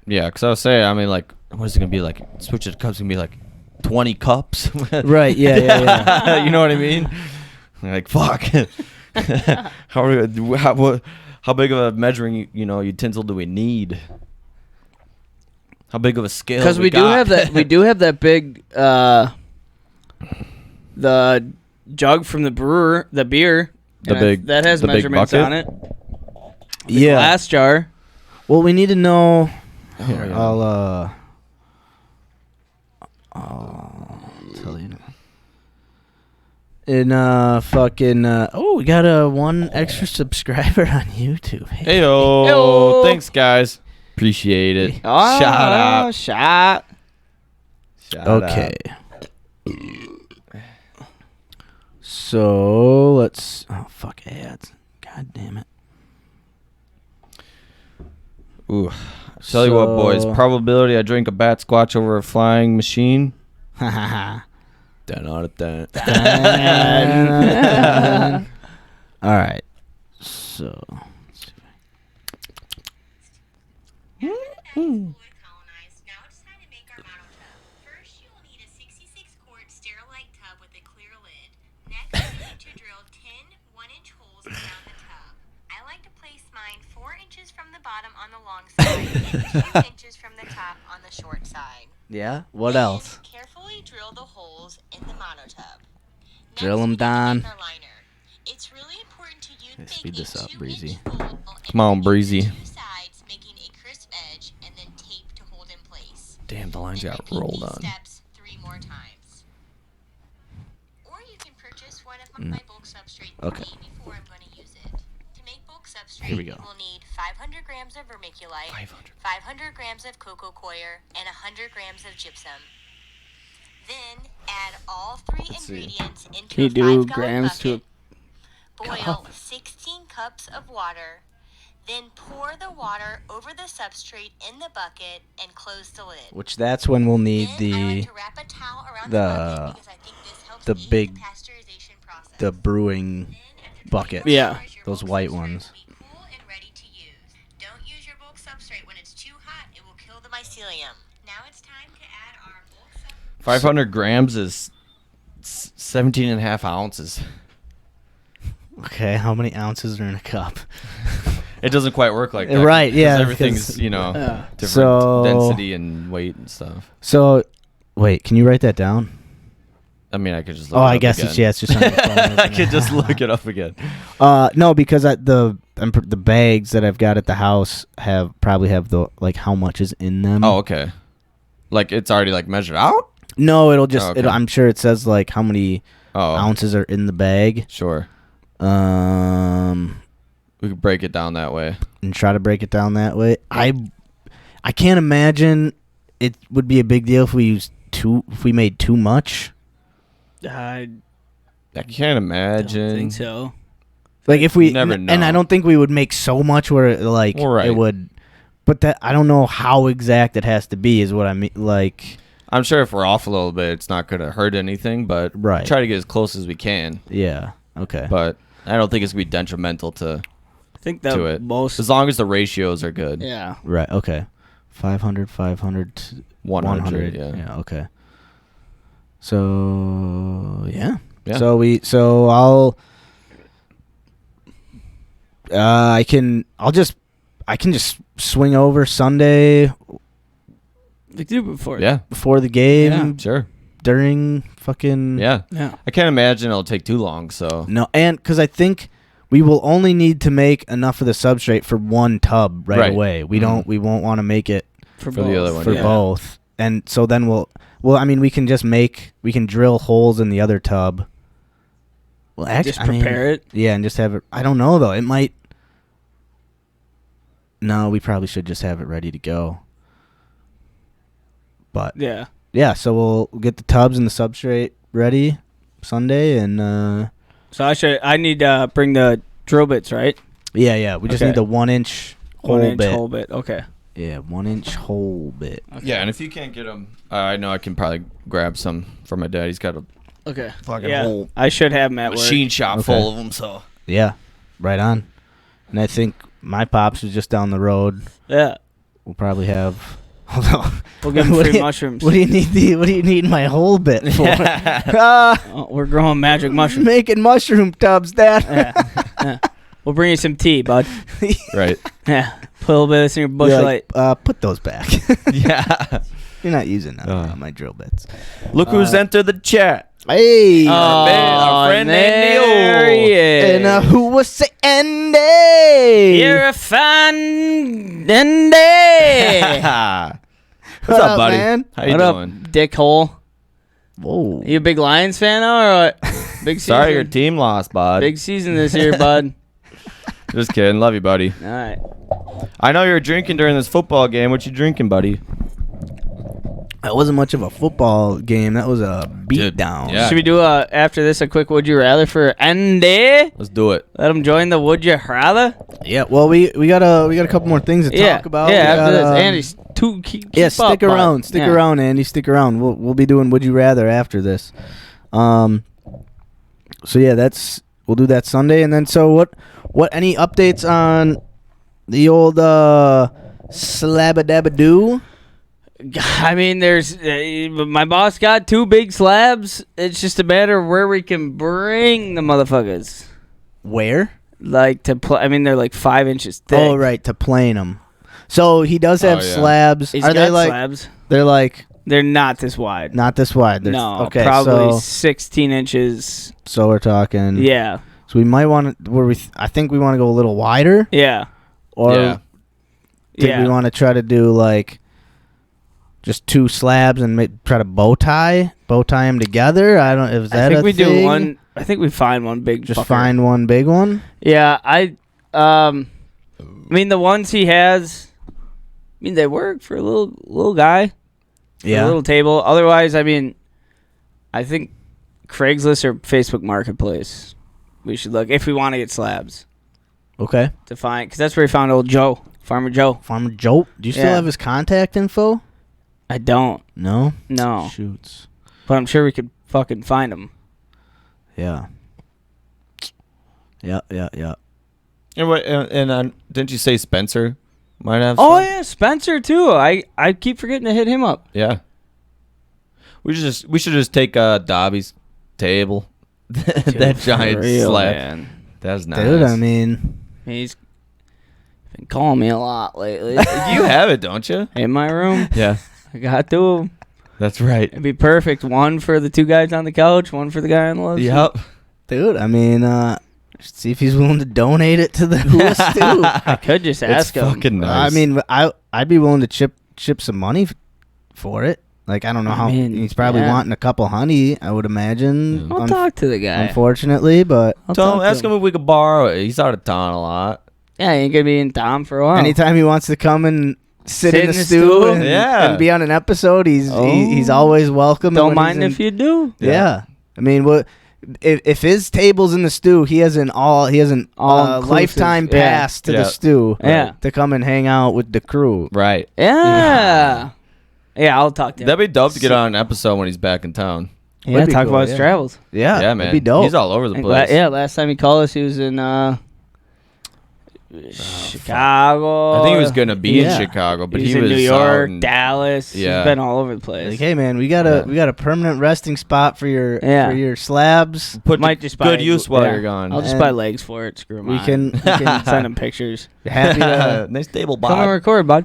Yeah, because I was saying, I mean, like, what is it going to be like? Switch it to cups, going to be like 20 cups? Right, yeah. You know what I mean? Like, fuck. How big of a measuring, utensil do we need? How big of a scale? Because we do have that big, the jug from the beer. That has measurements on it. The glass jar. Well, we need to know. Here, yeah. I'll tell you. We got a one extra subscriber on YouTube. Heyo. Thanks, guys. Appreciate it. Oh, Shout out. Okay. So let's. Oh fuck ads! God damn it. Ooh. Tell you what, boys. Probability I drink a bat squatch over a flying machine. 10 out of 10. All right. So. like to place mine 4 inches from the bottom on the long side and 2 inches from the top on the short side. Yeah. What Then else? Carefully drill the holes in the monotub. Drill Next, 'em, we need to Don. make our liner. It's really important to use Let's speed this up, Breezy. Come on, Breezy. Two sides, making a crisp edge, and then tape to hold in place. Damn, the lines Then got repeat rolled these on. steps 3 more times. Or you can purchase one of my bulk substrate Okay. before I'm going to use it. To make bulk substrate, Here we go. you will need 500 grams of vermiculite, 500 grams of cocoa coir, and 100 grams of gypsum. Then add all 3 ingredients into Can you a do 5-gallon grams to a bucket. Boil 16 cups of water. Then pour the water over the substrate in the bucket and close the lid. Which that's when we'll need Then I the like to wrap a towel around the- bucket because I think this helps the aid big- the pasteurization process. the brewing Then after buckets. 24 Yeah. hours, your Those bulk white substrate ones. will be cool and ready to use. Don't use your bulk substrate when it's too hot. It will kill the mycelium. Now it's time to add our bulk substrate. 500 grams is 17 and a half ounces. Okay, how many ounces are in a cup? It doesn't quite work like that. Right, because yeah, Everything's, because- Yeah. different So- density and weight and stuff. So, wait, can you write that down? I mean, I could just look Oh, it up I guess again. it's just on your phone. I isn't could it? just look it up again. No, because the bags that I've got at the house probably have the like how much is in them. Oh, okay. Like, it's already, like, measured out? No, it'll just. Oh, okay. I'm sure it says like how many Oh, ounces are in the bag. sure. We We could break it down that way. and try to break it down that way. I can't imagine it would be a big deal if we made too much. I I can't imagine. don't think so. Like if we You never and I know. don't think we would make so much where like Well, right. it would. But that I don't know how exact it has to be. Is what I mean. Like I'm sure if we're off a little bit, it's not going to hurt anything, but Right. try to get as close as we can. yeah. Okay. But I don't think it's going to be detrimental to I think the it. most. As long as the ratios are good. Yeah. Right. Okay. 500, 500, 100, 100. yeah. Okay. So yeah. Yeah. So I'll. I can just swing over Sunday We do before. Yeah, before the game Yeah. sure. during fucking Yeah. Yeah. I can't imagine it'll take too long, so. No, and because I think we will only need to make enough of the substrate for one tub right Right. away. We won't want to make it For the both. other one, for yeah. both, and so then I mean, we can drill holes in the other tub. Well, actually, Just prepare it. Yeah, and just have it. I don't know though. It might. No, we probably should just have it ready to go. But Yeah. yeah, so we'll get the tubs and the substrate ready Sunday, and So I need to bring the drill bits, right? yeah, we just Okay. need the 1-inch hole 1 inch bit. hole bit. Okay. Yeah, 1-inch hole bit. Yeah, and if you can't get them, I know I can probably grab some for my dad. He's got a Okay. fucking Yeah. whole I should have them at work. machine shop Okay. full of them, so. Yeah, right on. And I think my pops is just down the road. Yeah. We'll probably have. Hold on. We'll give them What free do you- mushrooms. What do you need my whole bit for? Oh, we're growing magic mushrooms. Making mushroom tubs, Dad. Yeah. We'll bring you some tea, bud. Right. Yeah. Put a little bit of this in your bush You're light. like, put those back. Yeah. You're not using my drill bits. Look who's entered the chat. Hey, our friend there Andy O. he is. and who was saying Andy? You're a fine dandy. What's up, buddy? man? How you What doing? up, dickhole? Whoa. You a big Lions fan now, or what? Big season. Sorry your team lost, bud. Big season this year, bud. Just kidding. Love you, buddy. All right. I know you're drinking during this football game. What you drinking, buddy? That wasn't much of a football game. That was a beatdown. yeah. Should we do after this a quick Would You Rather for Andy? Let's do it. Let him join the Would You Rather. Yeah. Well, we got a couple more things to talk about. Yeah. We After got, this, Andy's keep Yeah, up, stick bud. around. Stick Yeah. around, Andy. Stick around. We'll be doing Would You Rather after this. So yeah, we'll do that Sunday, and then what any updates on the old slabadabadoo? I mean, there's my boss got 2 big slabs. It's just a matter of where we can bring the motherfuckers. Where? like to play. I mean, they're like 5 inches thick. Oh, right, to plane them. So he does have yeah. slabs. He's Are got they like? slabs. They're like They're not this wide. not this wide. They're, No, okay, probably so 16 inches. so we're talking. Yeah, So we might want to. I think we want to go a little wider, yeah, or Yeah. did yeah. we want to try to do like just 2 slabs and try to bow tie them together? I don't. Is that I think a we thing? do one. I think we find one big. Just fucker. find one big one. Yeah, I mean the ones he has. I mean they work for a little guy. For a little table. Otherwise, I mean, I think Craigslist or Facebook Marketplace. We should look if we want to get slabs Okay. to find because that's where he found old Joe, Farmer Joe. Farmer Joe. Do you still Yeah. have his contact info? I don't. No. No, Shoots. but I'm sure we could fucking find him. Yeah. Yeah. And what? And didn't you say Spencer might have? Oh some? yeah, Spencer too. I keep forgetting to hit him up. Yeah. We should just take Dobby's table, that giant Real, slab. man. That's nice. Dude, I mean, He's been calling me a lot lately. you have it, don't you? In my room, Yeah, I got 2 of them. that's right. It'd be perfect. One for the 2 guys on the couch, one for the guy on the left. Yep. dude, I mean, see if he's willing to donate it to the HUA stew. I could just It's ask him. fucking nice. I mean, I'd be willing to chip some money for it. Like, I don't know I how mean, he's probably yeah. wanting a couple honey, I would imagine. I'll talk to the guy. Unfortunately, but I'll Tell talk him, to ask him if we could borrow it. He's out of town a lot. Yeah, he ain't gonna be in town for a while. anytime he wants to come and sit in the stew stew? and, Yeah. and be on an episode, he's Oh. he's always welcome. Don't when mind he's if you do. Yeah. I mean, what if his table's in the stew? He has an All-inclusive, lifetime yeah. pass to Yeah. the stew. Yeah. To come and hang out with the crew. Right. Yeah. Yeah, I'll talk to him. That'd be dope to get on an episode when he's back in town. Yeah, Would be talk cool, about his yeah. travels. Yeah, Yeah, man. It'd be dope. He's all over the And place. yeah, last time he called us, he was in Chicago. I think he was gonna be Yeah. in Chicago, but He's he in was New York, out in- Dallas. Yeah. He's been all over the place. Like, hey man, we got a permanent resting spot for your Yeah. for your slabs. Put Might to just buy good use while yeah. you're gone. I'll just And buy legs for it. Screw 'em We on. can send him pictures. happy to nice table, Come and Bob. record, bud.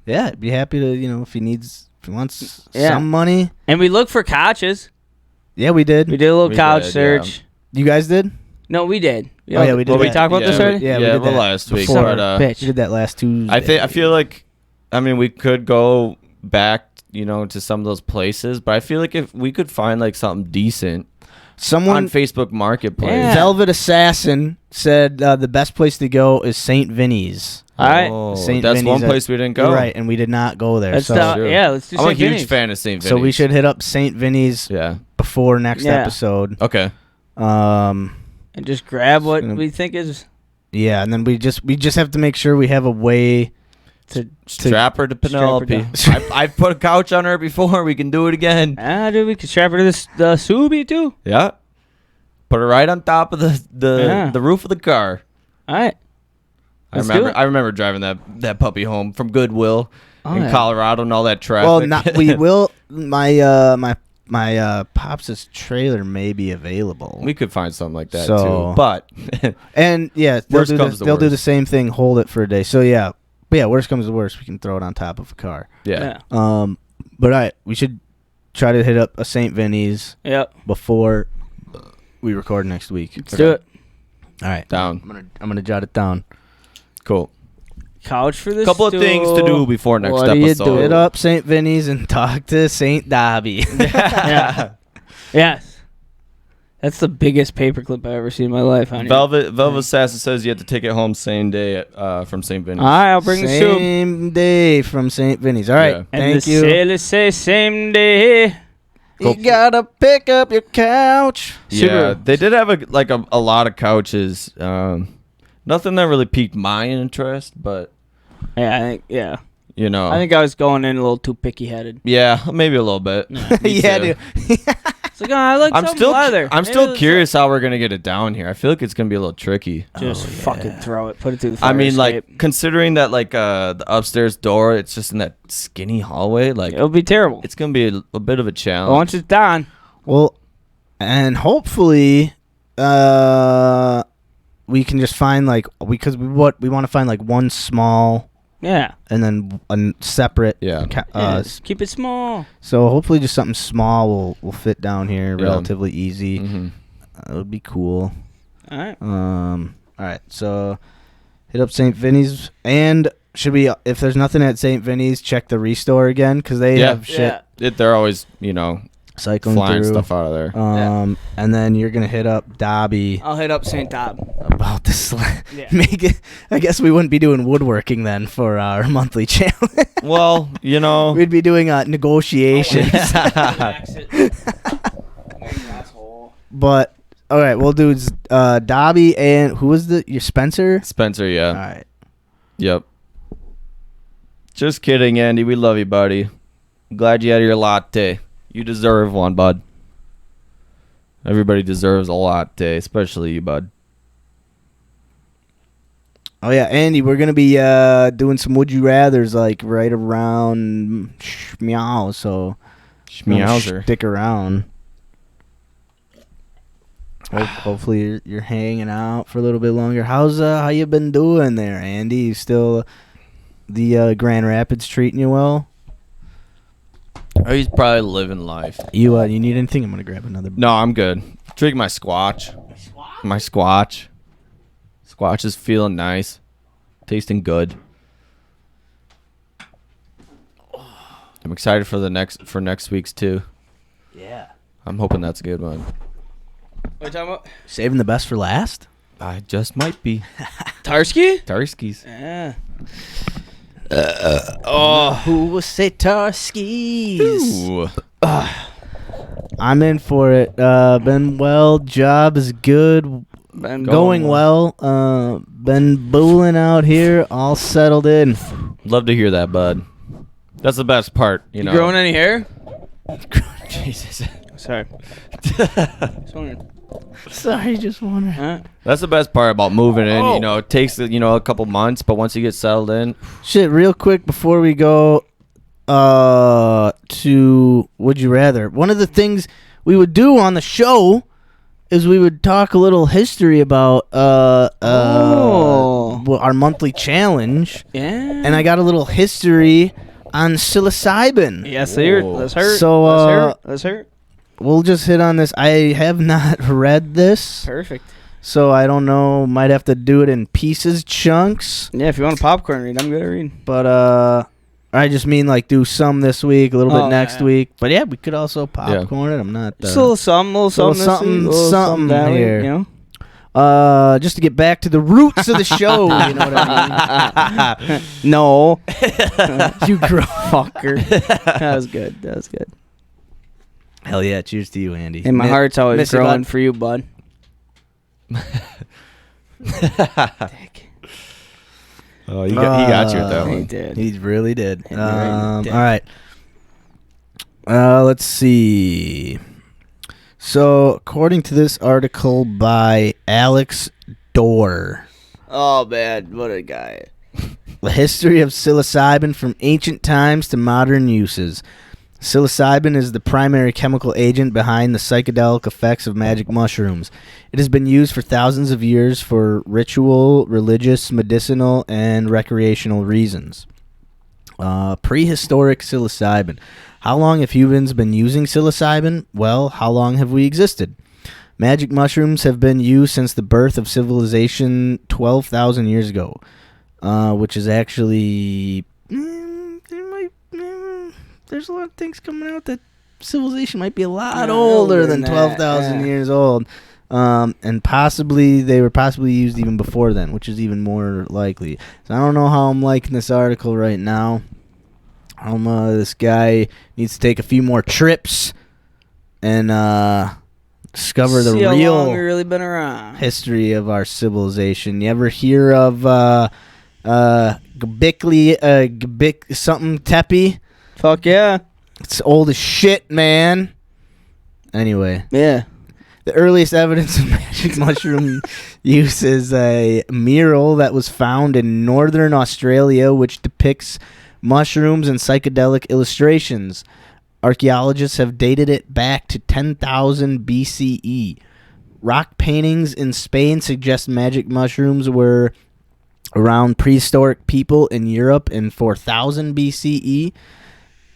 yeah, be happy to if he wants Yeah. some money. And we look for couches. Yeah, we did. We did a little We couch did, search. You guys did? No, we did. Oh, yeah, we did Well, we that. talked about this already. Yeah, we did well, that last week. before. But, Bitch. We did that last Tuesday. I feel like, I mean, we could go back, to some of those places, but I feel like if we could find like something decent someone on Facebook Marketplace. Yeah. Velvet Assassin said the best place to go is St. Vinny's. All right. Oh, St. that's Vinny's one place we didn't go. Right, and we did not go there. Let's So, let's do I'm a St. huge Vinny's. fan of St. Vinny's. so we should hit up St. Vinny's Yeah. before next Yeah. episode. Okay. And just grab what gonna- we think is Yeah, and then we just have to make sure we have a way. to. Strap her to Penelope. down. I've put a couch on her before. We can do it again. Dude, we could strap her to the Subi too. Yeah. Put her right on top of Yeah. the roof of the car. All right. Let's do it. I remember driving that puppy home from Goodwill in yeah. Colorado and all that traffic. Well, we will. My pops' trailer may be available. we could find something like that So- too. But And yeah, they'll Worst do comes to they'll do the worst. same thing. Hold it for a day. So yeah, but yeah. Worst comes to worst, we can throw it on top of a car. yeah. But we should try to hit up a St. Vinny's Yep. before we record next week. Let's do it. All right, Down. I'm gonna jot it down. Cool. Couch for the Couple of things to do before next What do you episode. do? Hit up St. Vinny's and talk to St. Dobby. Yeah. Yes. That's the biggest paperclip I've ever seen in my life, honey. Velvet Assassin says you have to take it home same day from St. Vinny's. All right, I'll bring the soup. Same day from St. Vinny's. All right, Yeah. And thank the you. sailors say same day. You gotta pick up your couch. Yeah, Super. they did have a lot of couches. Nothing that really piqued my interest, but Yeah, I think. Yeah, you know, I think I was going in a little too picky headed. yeah, maybe a little bit. Me Yeah, too. dude. It's like, oh, I like I'm some still leather. I'm Maybe still let's curious how we're gonna get it down here. I feel like it's gonna be a little tricky. Just fucking throw it. Put it through the fire I mean, escape. like considering that the upstairs door, it's just in that skinny hallway. Like It'll be terrible. it's gonna be a bit of a But challenge. once it's done, Well, and hopefully, we can just find like because we want to find like one small Yeah. and then a separate. Yeah. Keep it small. So hopefully just something small will fit down here Yeah. relatively easy. Mm-hmm. That would be cool. All right. All right. So hit up St. Vinny's, and should we? If there's nothing at St. Vinny's, check the Restore again because they have shit They're always, cycling flying through stuff out of there. And then you're gonna hit up Dobby I'll hit up St. Dob. about this. Yeah. Make it. I guess we wouldn't be doing woodworking then for our monthly challenge. Well, We'd be doing negotiations. But all right, we'll do Dobby and who was your Spencer? Spencer, yeah. All right. Yep. Just kidding, Andy. We love you, buddy. Glad you had your latte. You deserve one, bud. Everybody deserves a latte, especially you, bud. Oh yeah, Andy, we're gonna be doing some Would You Rather's like right around meow. So Schmeowser. stick around. Hopefully you're hanging out for a little bit longer. How you been doing there, Andy? You still the Grand Rapids treating you well? Oh, he's probably living life. You need anything? I'm gonna grab another. No, I'm good. Drink my squatch. My squatch. Squatch is feeling nice. Tasting good. I'm excited for next week's too. Yeah. I'm hoping that's a good one. What are you talking about? Saving the best for last. I just might be. Tarski? Tarski's. Yeah. Who will say Tarski's? Ooh. I'm in for it. Been well. Job is good. Been Going well. Been booling out here. All settled in. Love to hear that, bud. That's the best part, you know. growing any hair? Jesus. Sorry. Just wondering. Sorry, just wondering. Huh? That's the best part about moving in. Oh. It takes a couple months, but once you get settled in, Shit, real quick before we go to Would You Rather. One of the things we would do on the show is we would talk a little history about our monthly challenge. Yeah. And I got a little history on psilocybin. Yes, sir. Whoa. Let's hear it. So, Let's hear it. We'll just hit on this. I have not read this, Perfect. so I don't know. Might have to do it in pieces, chunks. Yeah, if you want a popcorn read, I'm good at reading. But I just mean like do some this week, a little bit next yeah. week. But yeah, we could also popcorn it. I'm not. Just a little something, this something, week, little something that week, here. you know? Just to get back to the roots of the show. You know what I mean? No. You grow. Fucker. That was good. Hell yeah! Cheers to you, Andy. And my heart's always miss you, growing bud. for you, bud. oh, he got you at that He one. did. He really did. Hit me right in the All right. Let's see. So, according to this article by Alex Dorr, Oh, man. What a guy. the history of psilocybin from ancient times to modern uses. Psilocybin is the primary chemical agent behind the psychedelic effects of magic mushrooms. It has been used for thousands of years for ritual, religious, medicinal, and recreational reasons. Prehistoric psilocybin. How long have humans been using psilocybin? Well, how long have we existed? Magic mushrooms have been used since the birth of civilization 12,000 years ago, which is actually... there's a lot of things coming out that civilization might be a lot older than 12,000 years old. And possibly they were possibly used even before then, which is even more likely. So I don't know how I'm liking this article right now. This guy needs to take a few more trips and discover the See how long real we really been around. history of our civilization. You ever hear of Göbekli something Tepe? Fuck yeah. It's old as shit, man. Anyway, Yeah. the earliest evidence of magic mushroom use is a mural that was found in northern Australia, which depicts mushrooms and psychedelic illustrations. Archaeologists have dated it back to 10,000 BCE. rock paintings in Spain suggest magic mushrooms were around prehistoric people in Europe in 4000 BCE.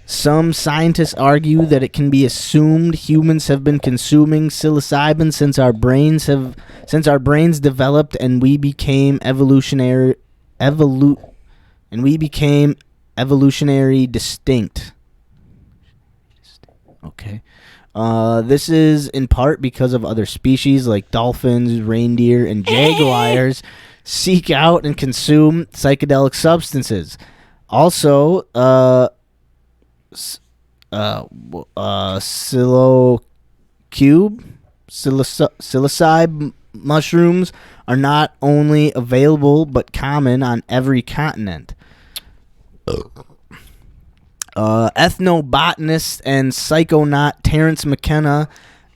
Some scientists argue that it can be assumed humans have been consuming psilocybin since our brains developed and we became evolutionary distinct. Okay. This is in part because of other species like dolphins, reindeer, and jaguars seek out and consume psychedelic substances. Also, psilocybe mushrooms are not only available but common on every continent. Ethnobotanist and psychonaut Terence McKenna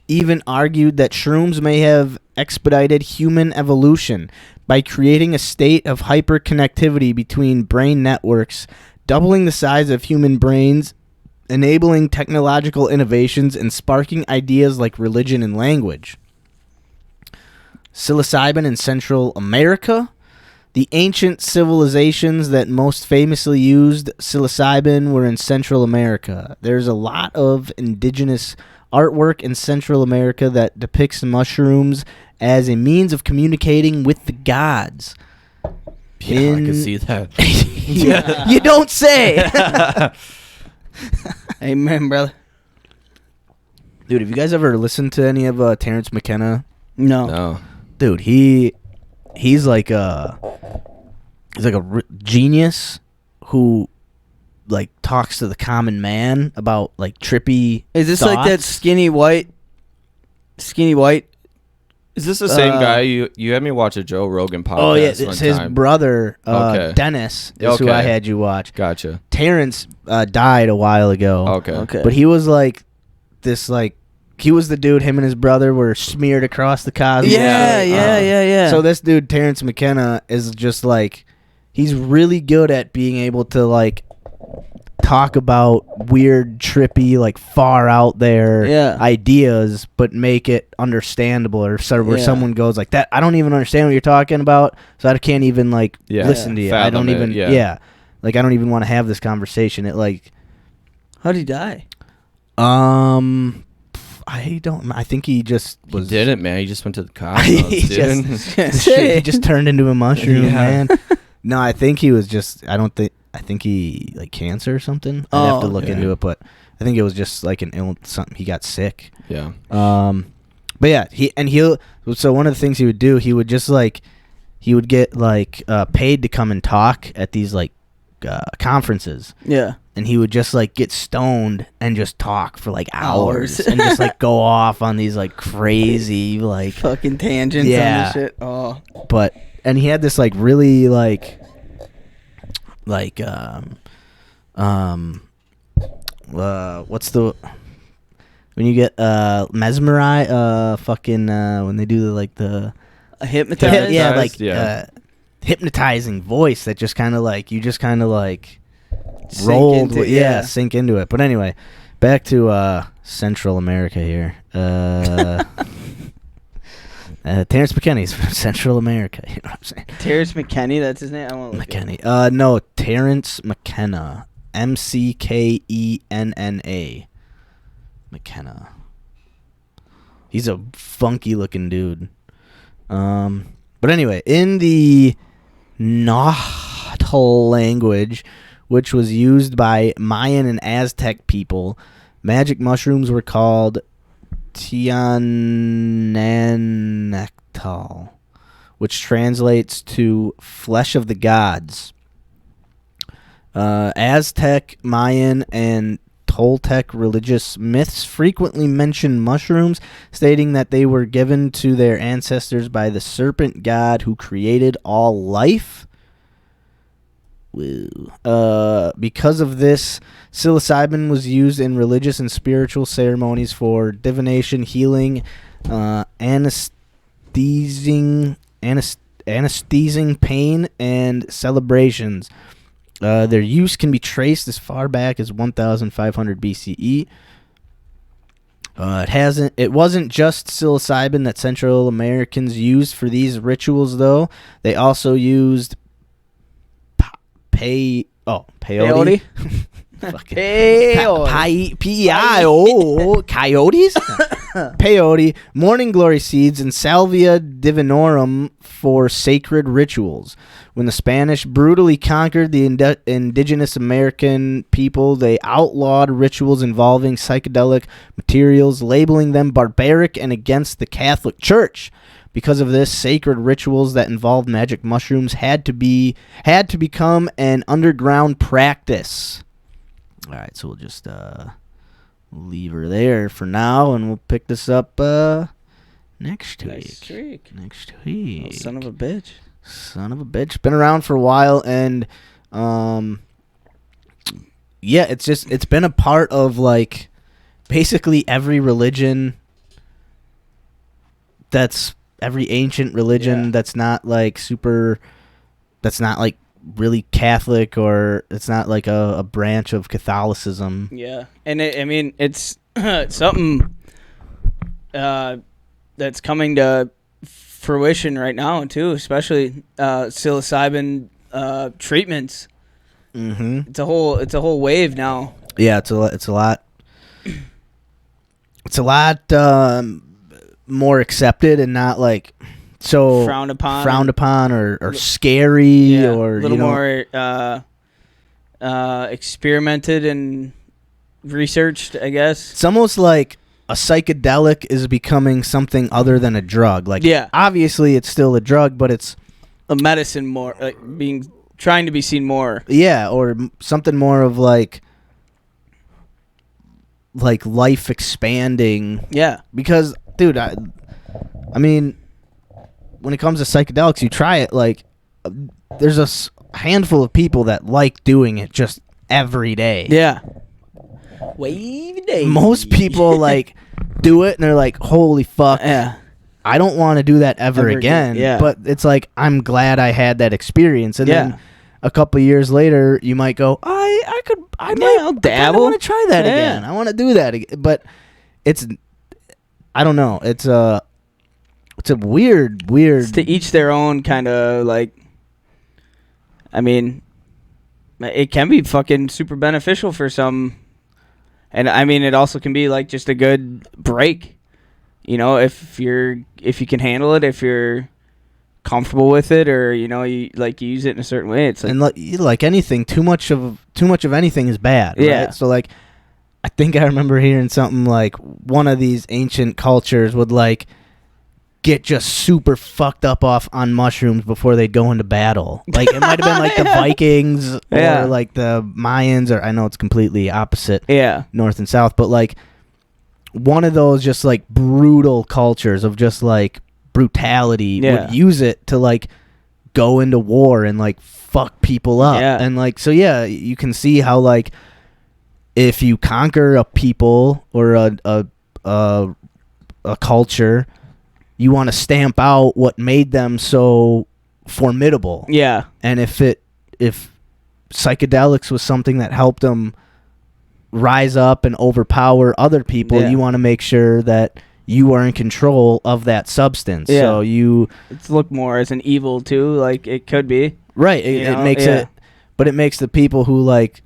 even argued that shrooms may have expedited human evolution by creating a state of hyperconnectivity between brain networks, doubling the size of human brains, enabling technological innovations, and sparking ideas like religion and language. Psilocybin in Central America. The ancient civilizations that most famously used psilocybin were in Central America. There's a lot of indigenous artwork in Central America that depicts mushrooms as a means of communicating with the gods. Yeah, I can see that. You don't say. Amen, brother. Dude, have you guys ever listened to any of Terence McKenna? No. Dude, he's like a genius who like talks to the common man about like trippy Is this thoughts. like that skinny white? Is this the same guy you had me watch a Joe Rogan podcast? Oh yeah, one it's his time. brother Okay. Dennis is who I had you watch. Gotcha. Terrence died a while ago. Okay. But he was like this like he was the dude. Him and his brother were smeared across the cosmos. Yeah. So this dude Terence McKenna is just like he's really good at being able to like talk about weird, trippy, like far out there ideas, but make it understandable or sort of where someone goes like that. I don't even understand what you're talking about, so I can't even like listen to you. I don't even like I don't even want to have this conversation. It like How'd he die? I don't. I think he just was. He didn't, man. He just went to the cosmos, he dude. he just turned into a mushroom, Yeah. man. No, I think he was just. I think he like cancer or something. I'd have to look into it, but I think it was just like an something. He got sick. Yeah. But yeah, he'll. So one of the things he would do, he would just like, he would get like paid to come and talk at these like conferences. Yeah. And he would just like get stoned and just talk for like hours and just like go off on these like crazy like fucking tangents on this shit. Oh. But and he had this like really like what's the when you get mesmerized fucking when they do the like the Hypnotized? Hypnotizing voice that just kind of like you just kind of like Sink rolled into it, with, sink into it. But anyway, back to Central America here. Terrence McKenna's from Central America. You know what I'm saying? Terrence McKenna, that's his name? I won't look McKenna. No, Terrence McKenna. McKenna. McKenna. He's a funky looking dude. But anyway, in the Nahuatl language, which was used by Mayan and Aztec people, magic mushrooms were called Tiananactal, which translates to flesh of the gods. Aztec, Mayan, and Toltec religious myths frequently mention mushrooms, stating that they were given to their ancestors by the serpent god who created all life. Because of this, psilocybin was used in religious and spiritual ceremonies for divination, healing, anesthesizing pain, and celebrations. Their use can be traced as far back as 1500 BCE. It wasn't just psilocybin that Central Americans used for these rituals, though. They also used peyote. Peyote? Peyote. P-E-I-O. Coyotes? Peyote, morning glory seeds, and salvia divinorum for sacred rituals. When the Spanish brutally conquered the indigenous American people, they outlawed rituals involving psychedelic materials, labeling them barbaric and against the Catholic Church. Because of this, sacred rituals that involved magic mushrooms had to become an underground practice. All right, so we'll just leave her there for now, and we'll pick this up next week. Next week. Oh, son of a bitch. Son of a bitch. Been around for a while, and yeah, it's been a part of like basically every religion. That's every ancient religion that's not like really Catholic, or it's not like a branch of Catholicism. Yeah, and it's something that's coming to fruition right now too, especially psilocybin treatments. Mm-hmm. It's a whole wave now. Yeah, it's a lot. It's a lot more accepted and not like so frowned upon or scary, or a little more experimented and researched, I guess. It's almost like a psychedelic is becoming something other than a drug. Like, obviously it's still a drug, but it's a medicine more, like trying to be seen more. Yeah, or something more of like life expanding. Yeah, because dude, I mean, when it comes to psychedelics, you try it, like there's a handful of people that like doing it just every day. Yeah. Wave day. Most people like do it and they're like, holy fuck. Yeah. I don't want to do that ever again. Yeah. But it's like, I'm glad I had that experience. And then a couple of years later, you might go, I'll dabble. I want to try that again. I want to do that again. But I don't know. It's a weird. It's to each their own, kind of like. I mean, it can be fucking super beneficial for some, and I mean, it also can be like just a good break. You know, if you can handle it, if you're comfortable with it, or you use it in a certain way. It's like, and like anything, too much of anything is bad. Yeah. Right? So like, I think I remember hearing something like one of these ancient cultures would like get just super fucked up off on mushrooms before they'd go into battle. Like it might have been like the Vikings or like the Mayans, or I know it's completely opposite. Yeah. North and South, but like one of those just like brutal cultures of just like brutality would use it to like go into war and like fuck people up. Yeah. And like, so yeah, you can see how like if you conquer a people or a culture, you want to stamp out what made them so formidable. Yeah. And if psychedelics was something that helped them rise up and overpower other people, you want to make sure that you are in control of that substance. Yeah. So it's looked more as an evil too, like it could be. Right. It makes it, but it makes the people who like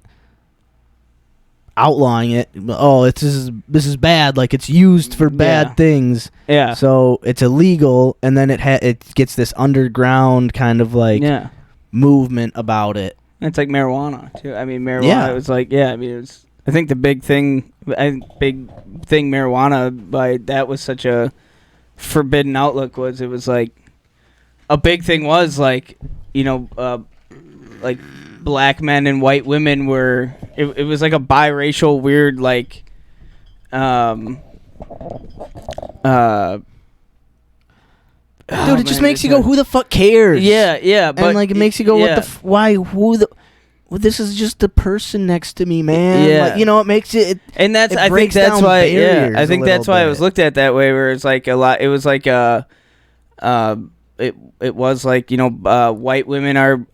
outlawing it, this is bad, like it's used for bad things, so it's illegal, and then it gets this underground kind of like movement about it. It's like marijuana too. I mean, marijuana was like, I mean, it was, I think the big thing marijuana, by that was such a forbidden outlook, was it was like a big thing was like, like black men and white women were, it was like a biracial weird like dude, it just makes you go, who the fuck cares? But and like it makes you go, what the why, who the, well, this is just the person next to me, man. Like, it makes it, and that's, it I think that's why, I think that's why it was bit. looked at that way, where it's like a lot, it was like it was like, white women are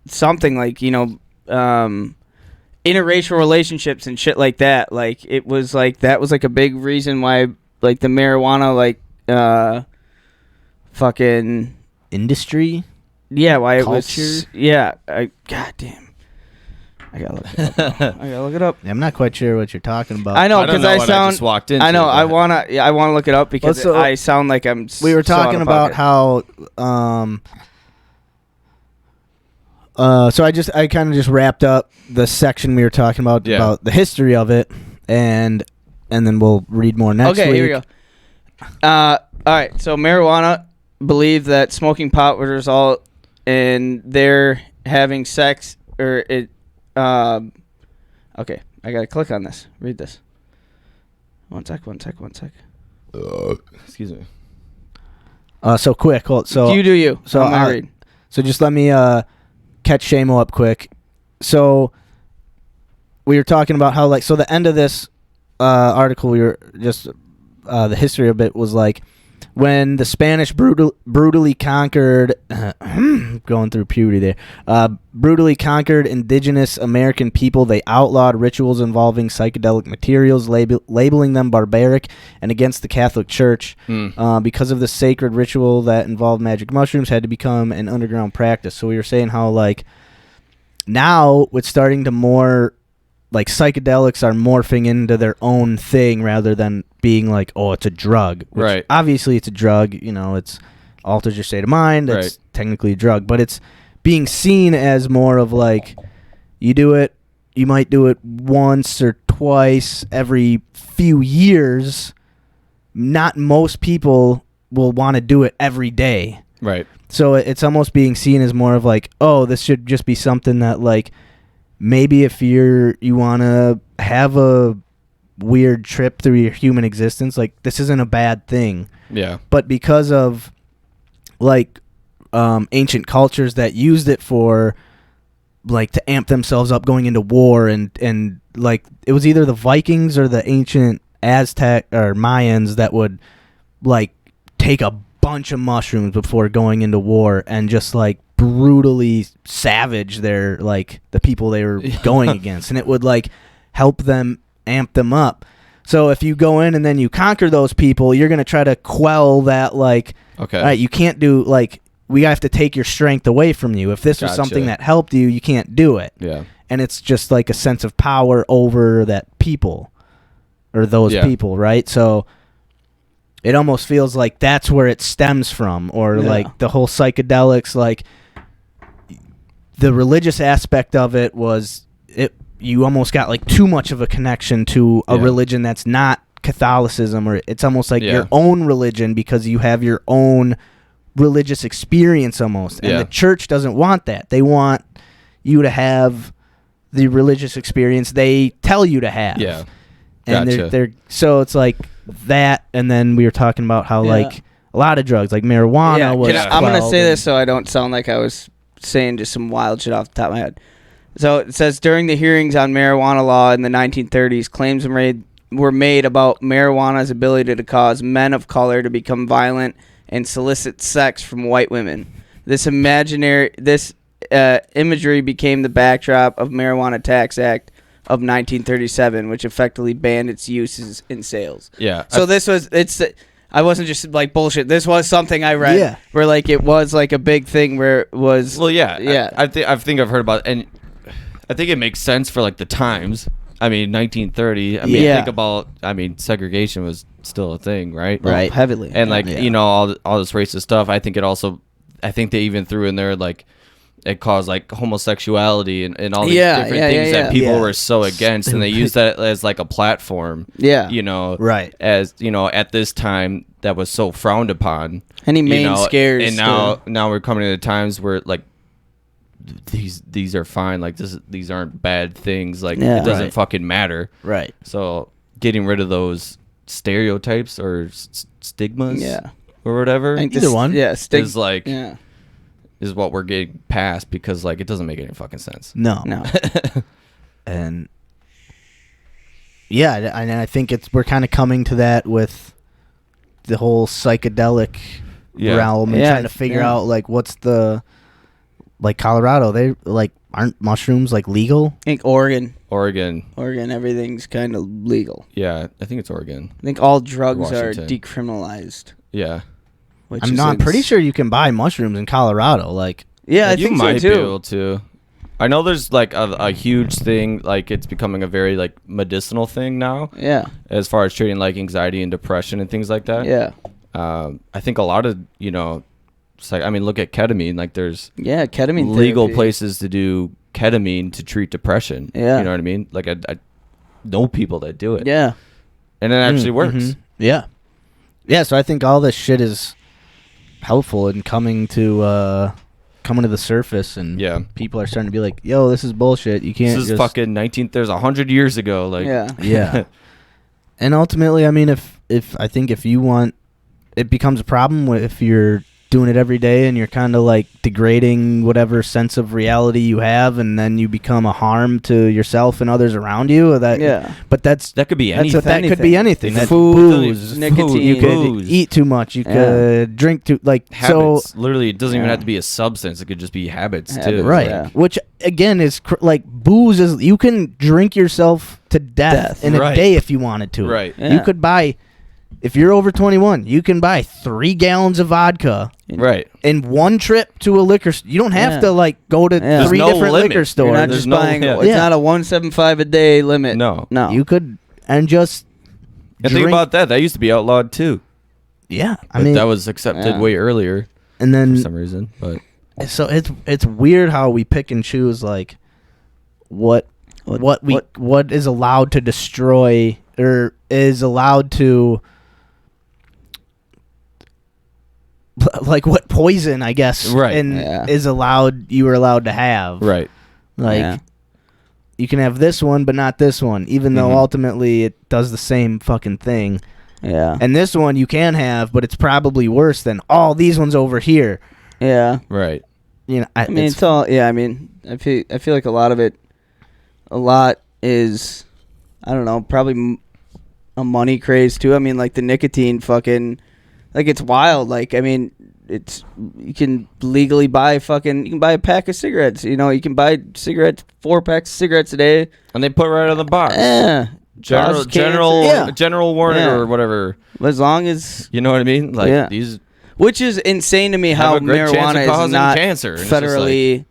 something like, interracial relationships and shit like that. Like it was like that was like a big reason why like the marijuana like fucking industry. Yeah, why it Culture? was. Yeah, God damn. I gotta look it up. I gotta look it up. I'm not quite sure what you're talking about. I know I don't because know I what I sound. just walked into, I know. I but- wanna look it up because Well, so I sound like I'm. We were so out talking of about pocket. how. So I kind of just wrapped up the section we were talking about the history of it, and then we'll read more next week. Okay, here we go. All right, so marijuana believed that smoking pot would result in their having sex or it. Okay, I gotta click on this. Read this. One sec. Excuse me. So quick. So you do you. So I'm gonna read. So just let me catch Seamo up quick. So we were talking about how so the end of this article we were just the history of it was like when the Spanish brutally conquered going through puberty there brutally conquered indigenous American people. They outlawed rituals involving psychedelic materials, labeling them barbaric and against the Catholic Church because of the sacred ritual that involved magic mushrooms had to become an underground practice. So we were saying how now it's starting to more psychedelics are morphing into their own thing rather than being it's a drug. Which Right. Obviously, it's a drug. It's alters your state of mind. It's Right. technically a drug, but it's being seen as more of you do it. You might do it once or twice every few years. Not most people will want to do it every day. Right. So it's almost being seen as more of this should just be something that maybe if you want to have a weird trip through your human existence, this isn't a bad thing. Yeah. But because of ancient cultures that used it for to amp themselves up going into war and it was either the Vikings or the ancient Aztec or Mayans that would take a bunch of mushrooms before going into war and just brutally savage their the people they were going against, and it would help them amp them up. So if you go in and then you conquer those people, you're going to try to quell that okay, all right, you can't do we have to take your strength away from you. If this was something that helped you, you can't do it. Yeah. And it's just a sense of power over that people or those people, right? So it almost feels like that's where it stems from, or the whole psychedelics, the religious aspect of it was you almost got too much of a connection to a religion that's not Catholicism, or it's almost your own religion because you have your own religious experience almost. And the church doesn't want that. They want you to have the religious experience they tell you to have. Yeah. And Gotcha. they're so it's that, and then we were talking about how a lot of drugs marijuana was I'm gonna quelled say and- this so I don't sound like I was saying just some wild shit off the top of my head. So it says during the hearings on marijuana law in the 1930s, claims were made about marijuana's ability to cause men of color to become violent and solicit sex from white women. This imagery became the backdrop of Marijuana Tax Act of 1937, which effectively banned its uses in sales. Yeah. So I wasn't just bullshit. This was something I read where it was a big thing where it was. Well, yeah. Yeah. I think I've heard about it, and I think it makes sense for the times. I mean, 1930. I mean, think about. I mean, segregation was still a thing, right? Right. Heavily. And all this racist stuff. I think they even threw in there it caused homosexuality and all these different things that people were so against, and they used that as a platform. Yeah. Right. As at this time that was so frowned upon. Any main scares. And now we're coming to the times where these are fine. These aren't bad things. It doesn't fucking matter. Right. So getting rid of those stereotypes or stigmas. Yeah. Or whatever. Either one. Yeah. Is is what we're getting past because it doesn't make any fucking sense. No. And I think we're kind of coming to that with the whole psychedelic realm and trying to figure out what's the Colorado. They aren't mushrooms like legal? I think Oregon, Oregon, everything's kind of legal. yeah, I think it's Oregon. I think all drugs are Washington. decriminalized. Yeah, Which I'm is not pretty sure you can buy mushrooms in Colorado. Like, Yeah, I you think might so be too. able to. I know there's like a huge thing, like it's becoming a very like medicinal thing now, Yeah, as far as treating like anxiety and depression and things like that. yeah, I think a lot of it's like, I mean, look at ketamine. Like there's yeah. Ketamine legal therapy. places to do ketamine to treat depression. Yeah. You know what I mean? Like I know people that do it. Yeah, And it actually works. mhm. Yeah. Yeah, so I think all this shit is helpful in coming to the surface, and Yeah. people are starting to be like, yo, this is bullshit. You can't This is just fucking 19th. There's 100 years ago. Like, yeah, Yeah. And ultimately, I mean, if you want, it becomes a problem if you're doing it every day and you're kind of like degrading whatever sense of reality you have, and then you become a harm to yourself and others around you. yeah. But that that could be that's anything. that could be anything. That Food, booze, nicotine. you could booze. eat too much. You Yeah. could drink too like Habits. so. Literally, it doesn't even Yeah. have to be a substance. It could just be habits Habits, too. Right, Yeah. which again is like booze is you can drink yourself to death in a Right. day if you wanted to. Right. Yeah. You could buy, if you're over 21, you can buy 3 gallons of vodka Right. in one trip to a liquor. You don't have Yeah. to like go to Yeah. 3 There's no different limit. liquor You're stores. not There's just no- buying. yeah. It's Yeah. not a 175 a day limit. No. no. You could and just And think drink- about that. That used to be outlawed too. Yeah, I But mean, that was accepted Yeah. way earlier and for then some reason. But so it's weird how we pick and choose like what is allowed to destroy or is allowed to like what poison, I guess, Right. and Yeah. is allowed you are allowed to have. right. Like Yeah. you can have this one but not this one, even though Mhm. ultimately it does the same fucking thing. Yeah, And this one you can have, but it's probably worse than all these ones over here. yeah. Right. You know, I mean, it's all. Yeah, I mean, I feel like a lot of it, a lot is, I don't know, probably a money craze too. I mean, like the nicotine, fucking, like it's wild. Like, I mean, it's you can legally buy you can buy a pack of cigarettes. You know, you can buy cigarettes, 4 packs of cigarettes a day. And they put right on the box. Yeah, causes cancer. Yeah. General warning Yeah. or whatever. As long as, You know what I mean? Like Yeah. these which is insane to me, have how a great chance of marijuana is causing not cancer. And it's just federally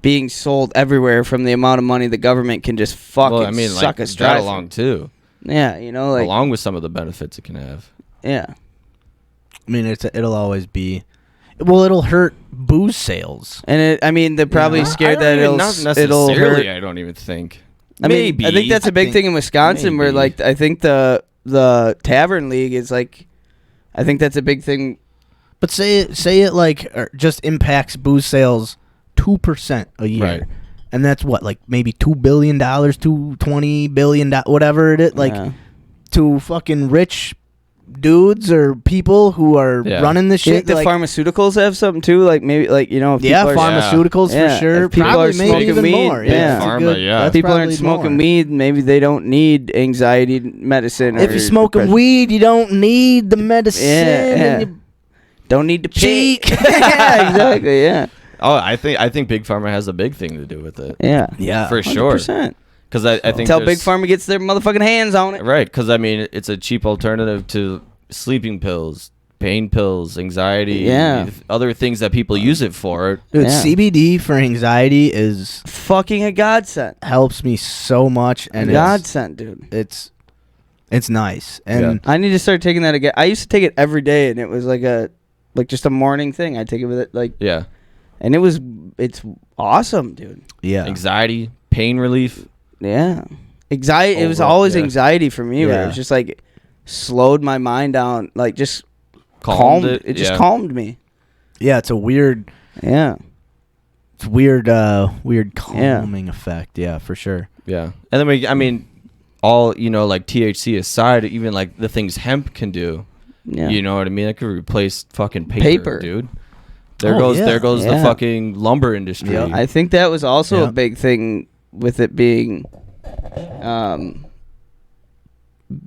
being sold everywhere from the amount of money the government can just fucking well, I mean, suck like us that dry. along too, Yeah, you know, like along with some of the benefits it can have. yeah, I mean, it'll always be. Well, it'll hurt booze sales. and I mean, they're probably scared that not it'll necessarily. hurt. I don't even think. I mean, Maybe. I think that's a big think- thing in Wisconsin, where maybe. like I think the Tavern League is like, I think that's a big thing. But say it like just impacts booze sales 2% a year. Right. And that's what, like maybe $2 billion, $220 billion, whatever it is, like Yeah. to fucking rich dudes or people who are Yeah. running this You shit. think the like, pharmaceuticals have something too? Like maybe like you know, if yeah, people are, pharmaceuticals Yeah. for sure. If people Probably are maybe smoking even weed, more. yeah. Yeah, it's a Pharma, good- yeah. that's people aren't probably smoking more. weed, maybe they don't need anxiety medicine. If or you're smoking depression. weed, you don't need the medicine. Yeah, and yeah. you don't need to cheek. pick. Yeah, exactly. Yeah, Oh, I think Big Pharma has a big thing to do with it. yeah, Yeah. For sure. 100%. Because I think Until Big there's- Pharma gets their motherfucking hands on it. Right, because I mean, it's a cheap alternative to sleeping pills, pain pills, anxiety, Yeah. other things that people use it for. Dude, Yeah. CBD for anxiety is Fucking a godsend. helps me so much, A and godsend, dude. it's nice. And I need to start taking that again. I used to take it every day, and it was like just a morning thing. I take it with it like, Yeah, and it's awesome, dude. yeah, anxiety, pain relief. Yeah, anxiety. It was Overall, always yeah. anxiety for me. Where it Yeah. was just like slowed my mind down, like just Calmed calmed. It just yeah. calmed me. yeah. It's a weird, Yeah, weird calming effect. Yeah, for sure. Yeah, and then I mean, all like THC aside, even like the things hemp can do. yeah. You know what I mean? It could replace fucking Paper. dude. There Oh, goes yeah. there goes the Yeah. fucking lumber industry. Yeah. I think that was also Yeah. a big thing with it being,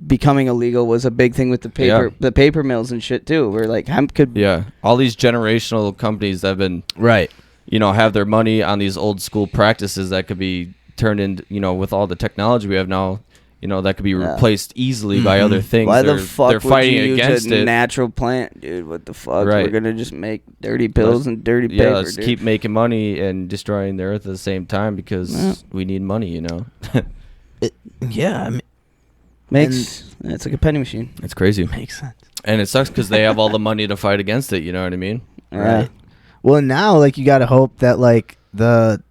becoming illegal was a big thing with the paper mills and shit too. Where like hemp could, Yeah, all these generational companies that have been, Right. have their money on these old school practices that could be turned into, with all the technology we have now, that could be replaced easily by other things. Why the fuck they're fighting would you against use a it. natural plant, dude? What the fuck? Right. We're gonna just make dirty pills and dirty paper. Let's dude. keep making money and destroying the earth at the same time because we need money, Yeah, I mean, It's like a penny machine. It's crazy. makes sense. And it sucks because they have all the money to fight against it, you know what I mean? Right. Well, now like you got to hope that like the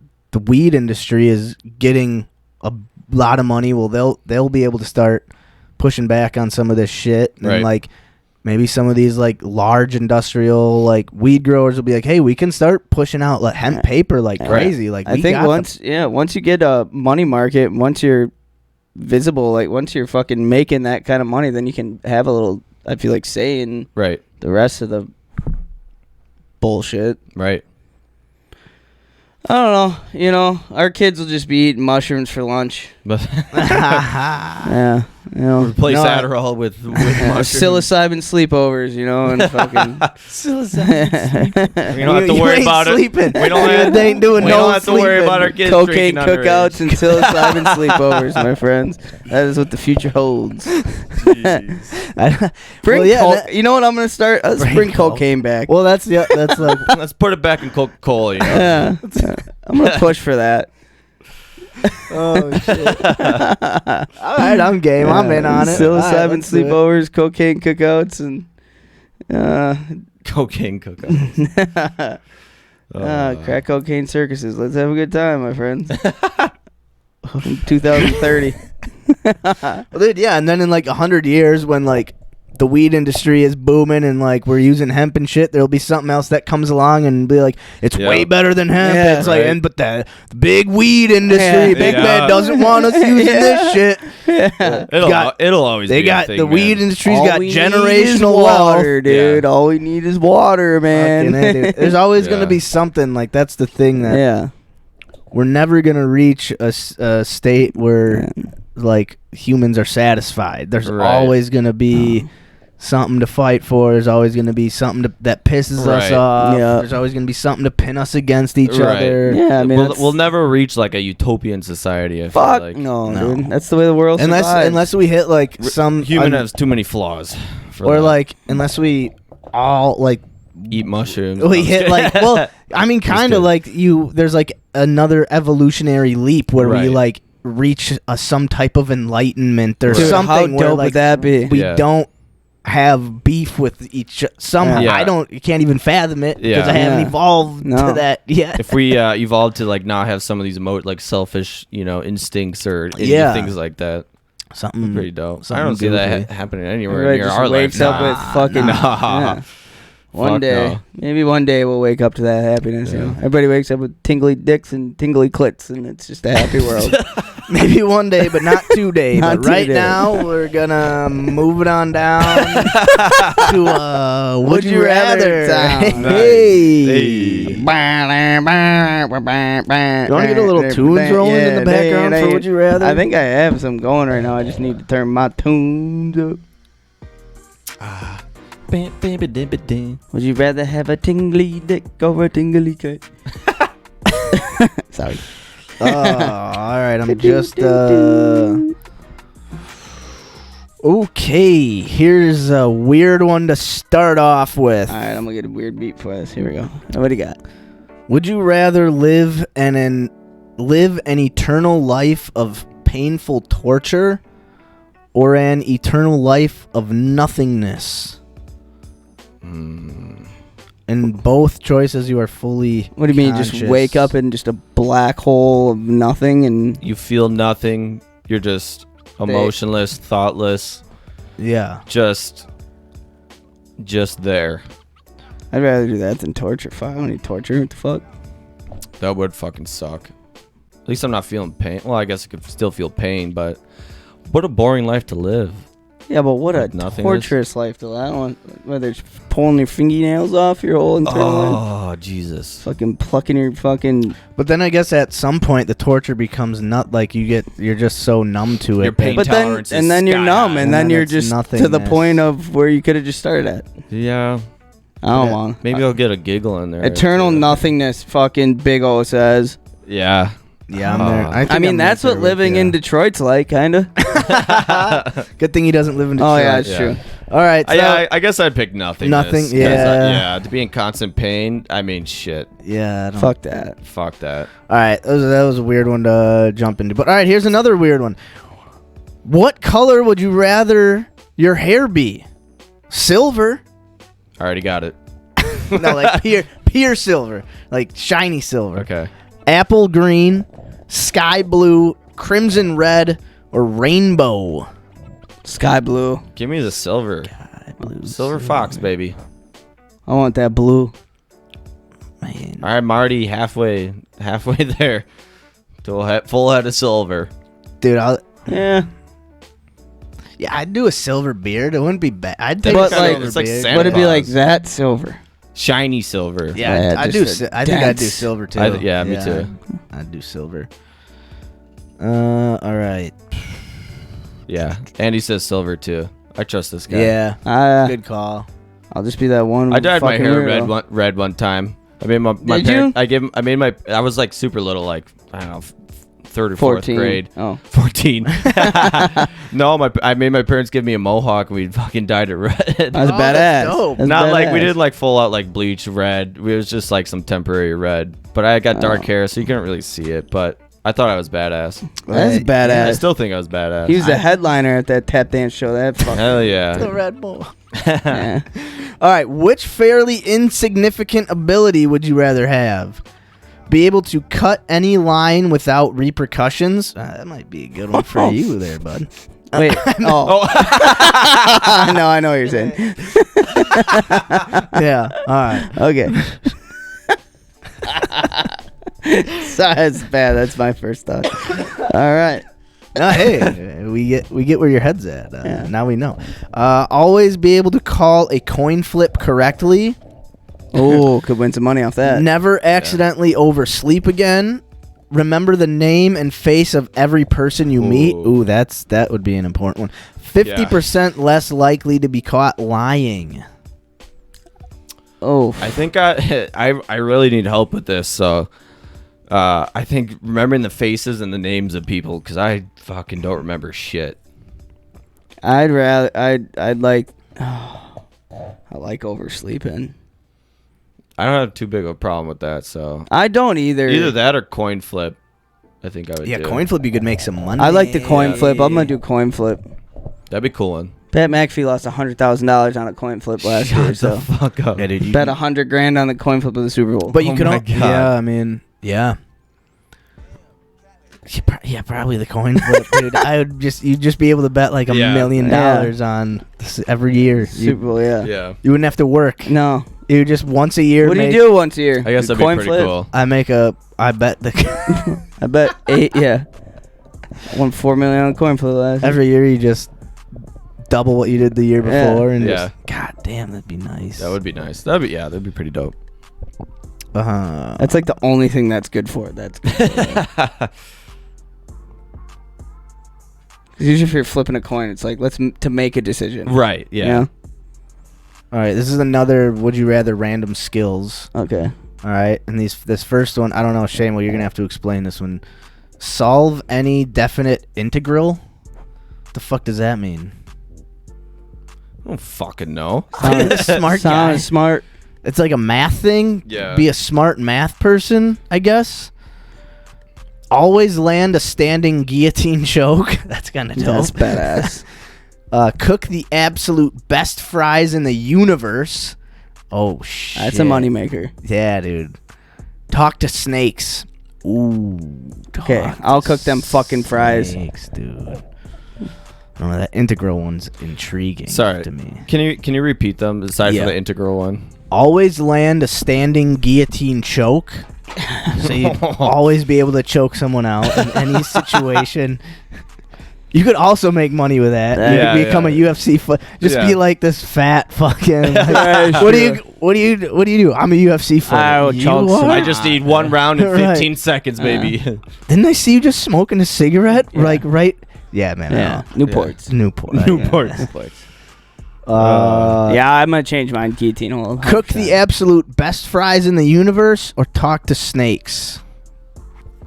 weed industry is getting a lot of money. Well, they'll be able to start pushing back on some of this shit, and like maybe some of these like large industrial like weed growers will be like, hey, we can start pushing out like hemp paper like crazy. Like I think once you get a money market, once you're visible, like once you're fucking making that kind of money, then you can have a little, I feel like, say in the rest of the bullshit. Right. I don't know. Our kids will just be eating mushrooms for lunch. But Yeah. replace Adderall with mushrooms. Psilocybin sleepovers, and fucking We don't have to worry about sleeping. it. We don't have to worry about our kids cocaine drinking underage. cookouts and psilocybin sleepovers, my friends. That is what the future holds. Bring you know what I'm gonna start? Let's bring cocaine back. Well, that's like Let's put it back in Coca-Cola. Yeah. I'm gonna push for that. oh shit. All right, I'm game. I'm in on it. Psilocybin sleepovers, cocaine cookouts, and Cocaine cookouts. crack cocaine circuses. Let's have a good time, my friends. 2030. Well, dude, yeah, and then in like 100 years, when like the weed industry is booming and like we're using hemp and shit, there'll be something else that comes along and be like, it's way better than hemp. Yeah, it's like, but the big weed industry, big man doesn't want us using this shit. It'll always. They be got a thing, the man. weed industry's All got we need is generational water, wealth, dude. All we need is water, man. Fucking A, dude. There's always gonna be something like that's the thing that we're never gonna reach a state where like humans are satisfied. There's always gonna be something to fight for. There's always gonna be something that pisses us off. There's always gonna be something to pin us against each other. Yeah, I mean, we'll never reach like a utopian society. I fuck feel like. no, dude. That's the way the world survives. Unless we hit like some human has too many flaws. Or like unless we all like eat mushrooms. We hit like I mean kind of like there's like another evolutionary leap where we like reach some type of enlightenment or something. How where dope like would that be? we don't have beef with each somehow. I can't even fathom it because I haven't evolved to that yet. If we evolved to like not have some of these like selfish, instincts or things like that. Something pretty dope. Something I don't see goofy. that happening anywhere Everybody near just our wakes life. up with fucking One day, maybe one day we'll wake up to that happiness. Everybody wakes up with tingly dicks and tingly clits, and it's just a happy world. Maybe one day, but not today. Not but right today. now, we're gonna move it on down to Would You Rather time. Hey. You want to get a little tunes rolling in the background for Would You Rather? I think I have some going right now. I just need to turn my tunes up. Would you rather have a tingly dick or a tingly cut? Sorry. All right, I'm just okay. Here's a weird one to start off with. All right, I'm gonna get a weird beat for us. Here we go. What do you got? Would you rather live an eternal life of painful torture or an eternal life of nothingness? In both choices, you are fully What do you mean? conscious. Just wake up in just a black hole of nothing and You feel nothing. You're just emotionless, thoughtless. Yeah. Just there. I'd rather do that than torture. Fuck, I don't need torture. What the fuck? That would fucking suck. At least I'm not feeling pain. Well, I guess I could still feel pain, but what a boring life to live. Yeah, but what a Nothingness. torturous life to live. I don't want whether it's pulling your fingernails off your whole internal life. Oh, Jesus. Fucking plucking your fucking. But then I guess at some point the torture becomes not like you're just so numb to it. Your pain But then tolerance is and then you're sky numb high. and then you're it's just to the nothingness. point of where you could have just started at. Yeah. I don't want. Maybe I'll get a giggle in there. Eternal nothingness. Fucking Big O says. Yeah. Yeah, I'm there. I mean, that's what living in Detroit's like, kind of. Good thing he doesn't live in Detroit. Oh, yeah, it's true. All right. So I guess I'd pick nothing. Nothing, yeah. To be in constant pain, I mean, shit. Yeah. I don't- Fuck that. Fuck that. All right. That was a weird one to jump into. But all right, here's another weird one. What color would you rather your hair be? Silver? I already got it. No, like pure silver. Like shiny silver. Okay. Apple green, sky blue, crimson red, or rainbow? Sky blue. Give me the silver. Silver fox, baby. I want that blue. Man. I'm already halfway there. To a full head of silver. Dude, Yeah. yeah, I'd do a silver beard. It wouldn't be bad. I'd take But, a like, silver it's like beard. Santa Would it be like Claus. that silver? Shiny silver. Yeah, Yeah, I'd just do. a I think I'd do dense- silver too. Me too. I'd do silver. All right. Yeah. Andy says silver too. I trust this guy. Yeah. Good call. I'll just be that one. I dyed my fucking hair weirdo. red one time. I made my Did parent, you? I was like super little, like I don't know, third or fourth 14. grade. Oh. 14. No, I made my parents give me a mohawk and we fucking dyed it red. That's Oh, badass. that's dope. That's Not like we badass. did like full out like bleach red. It was just like some temporary red. But I got dark hair, so you couldn't really see it. But I thought I was badass. That's Right. badass. I still think I was badass. He was the headliner at that tap dance show. That fucking. Hell yeah. The Red Bull. Yeah. All right. Which fairly insignificant ability would you rather have? Be able to cut any line without repercussions? That might be a good one for you there, bud. Wait. Oh. I know what you're saying. Yeah. All right. Okay. Sorry, that's bad. That's my first thought. All right. Hey, we get where your head's at. Yeah. Now we know. Always be able to call a coin flip correctly. Oh, could win some money off that. Never accidentally oversleep again. Remember the name and face of every person you meet. Ooh, that would be an important one. 50% less likely to be caught lying. Oh, I think I really need help with this. So I think remembering the faces and the names of people, because I fucking don't remember shit. I'd like. I like oversleeping. I don't have too big of a problem with that. So I don't either. either that or coin flip. I think I would. Yeah, do. coin flip, you could make some money. I like the coin flip. I'm gonna do coin flip. That'd be a cool one. Pat McAfee lost $100,000 on a coin flip last year. So Fuck up. Yeah, dude, you bet $100,000 on the coin flip of the Super Bowl. But you Oh can. my al- God. Yeah, I mean, yeah. Yeah, probably the coin flip, dude. You'd just be able to bet like $1 million on this every year. Super Bowl, yeah. Yeah. You wouldn't have to work. No. You just once a year. What do you make- do once a year? I guess Do that'd be coin pretty flip? cool. I bet the I bet 8. Yeah. Won $4 million on coin flip last year. every year you just double what you did the year Yeah. before, and Yeah. just, God damn, that'd be nice. That would be nice. That'd be pretty dope. That's like the only thing that's good for it. That's good for it. 'Cause usually if you're flipping a coin, it's like to make a decision. Right. Yeah. You know? All right, this is another would you rather random skills. Okay. All right, and this first one, I don't know, Shane. Well, you're gonna have to explain this one. Solve any definite integral. What the fuck does that mean? I don't fucking know. Smart guy. Sounds smart. It's like a math thing. Yeah. Be a smart math person, I guess. Always land a standing guillotine choke. That's kind of dope. That's badass. Cook the absolute best fries in the universe. Oh shit. That's a moneymaker. Yeah, dude. Talk to snakes. Ooh. Okay, talk I'll to cook them fucking fries. Snakes, dude. I don't know, that integral one's intriguing Sorry. to me. Can you repeat them aside Yeah. from the integral one? Always land a standing guillotine choke. So you always be able to choke someone out in any situation. You could also make money with that. You Yeah, could become a yeah. UFC just Yeah. be like this fat fucking Yeah, what sure. do you do? I'm a UFC fighter. I will You choke are? I just need one round in Right. 15 seconds, baby. Didn't I see you just smoking a cigarette? Yeah. Like right Yeah, man. Yeah. Newports. Newport. Newport. Newports. Yeah, I'm gonna change mine. Guillotine hold. Cook the absolute best fries in the universe or talk to snakes.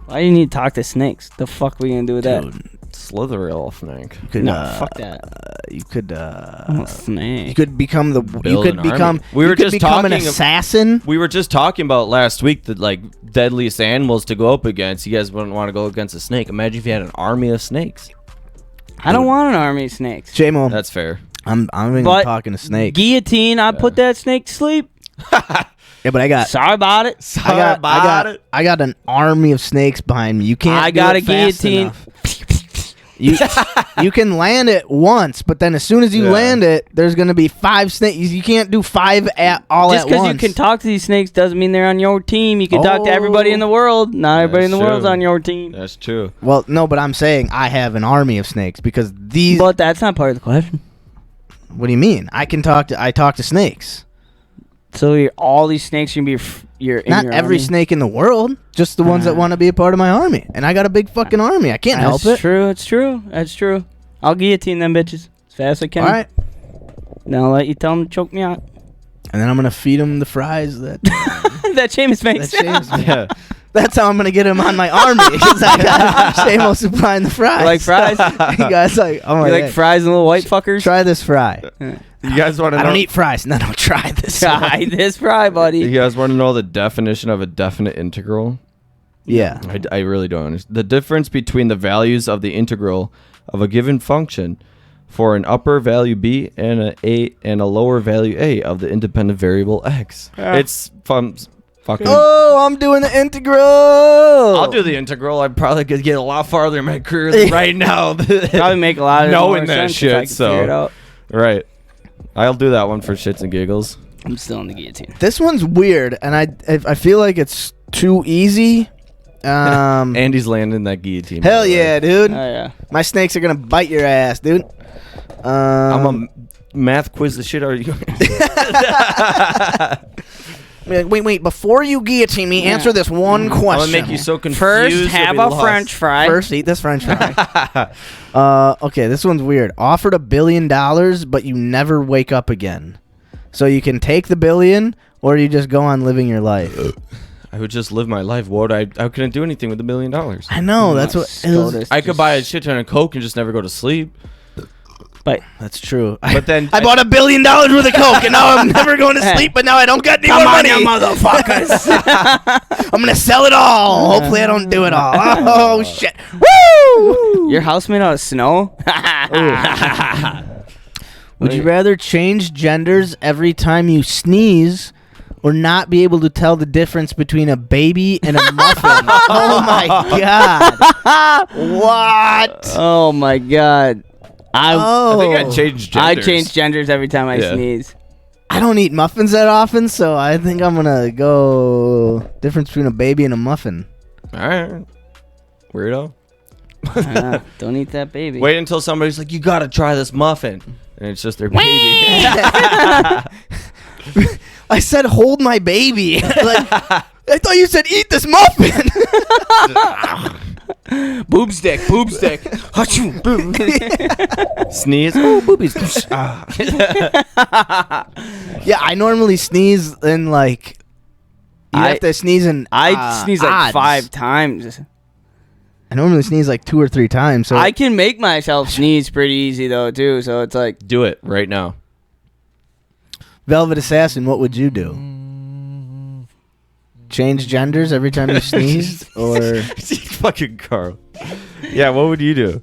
Why do you need to talk to snakes? The fuck we gonna do with that? Slitherell snake. You could, No, fuck that. You could. Snake. You could become the. You Build could an become. army. We you were could just become an talking assassin. We were just talking about last week that like deadliest animals to go up against. You guys wouldn't want to go against a snake. Imagine if you had an army of snakes. I don't want an army of snakes. J-Mo, That's fair. I'm even But talking to snakes. Guillotine, I put that snake to sleep. Yeah, but I got. Sorry about it. I got an army of snakes behind me. You can't. I do got it a fast guillotine. enough. You can land it once, but then as soon as you land it, there's gonna be 5 snakes. You can't do 5 Just at once. because you can talk to these snakes doesn't mean they're on your team. You can talk to everybody in the world. Not everybody in the That's world's true. on your team. That's true. Well, no, but I'm saying I have an army of snakes because these. But that's not part of the question. What do you mean? I talk to snakes. So all these snakes can be you're in Not your every army? snake in the world, just the ones that want to be a part of my army. And I got a big fucking army. I can't help That's it. true. It's true. That's true. I'll guillotine them bitches as fast as I can. All right. Then I'll let you tell them to choke me out. And then I'm gonna feed him the fries that. That Seamus makes. Yeah. That's how I'm gonna get him on my army because I got Seamo supplying the fries. You like fries? You guys like? Oh my You like God. fries and little white fuckers? Try this fry. You guys want to know? I don't eat fries. No, try this. Try this fry, buddy. You guys want to know the definition of a definite integral? Yeah. I really don't understand. The difference between the values of the integral of a given function for an upper value b and a lower value a of the independent variable x. It's fun. Fucking. Oh, I'm doing the integral. I'll do the integral. I probably could get a lot farther in my career than right now. Probably make a lot of knowing more that sense if I shit. could figure it So out. right, I'll do that one for shits and giggles. I'm still in the guillotine. This one's weird, and I feel like it's too easy. Andy's landing that guillotine. Hell yeah, dude. Oh yeah. My snakes are gonna bite your ass, dude. I'm a math quiz the shit out of you. Wait. Before you guillotine me, answer this one question. I'm gonna make you so confused. First, you'll have be a lost. French fry. First, eat this French fry. Okay, this one's weird. Offered $1 billion, but you never wake up again. So you can take the billion, or you just go on living your life. I would just live my life. I couldn't do anything with $1 billion. I know that's what. SCOTUS. I could buy a shit ton of coke and just never go to sleep. But That's true. But then I bought $1 billion worth of coke, and now I'm never going to sleep. But now I don't got any more money, motherfuckers. I'm gonna sell it all. Hopefully, I don't do it all. Oh shit! Woo! Your house made out of snow? Would you rather change genders every time you sneeze, or not be able to tell the difference between a baby and a muffin? Oh my god! What? Oh my god. I think I'd change genders. I change genders every time I sneeze. I don't eat muffins that often, so I think I'm gonna go difference between a baby and a muffin. All right. Weirdo. Don't eat that baby. Wait until somebody's like, you gotta try this muffin. And it's just their baby. I said hold my baby. Like, I thought you said eat this muffin. Boob stick. Sneeze. Oh, boobies. Yeah, I normally sneeze in like. You I- have to sneeze in. I sneeze like odds. 5 times. I normally sneeze like 2 or 3 times. So I can make myself sneeze pretty easy though too. So it's like Do it right now. Velvet Assassin, what would you do? Change genders every time you sneeze, or Fucking Carl. Yeah, what would you do?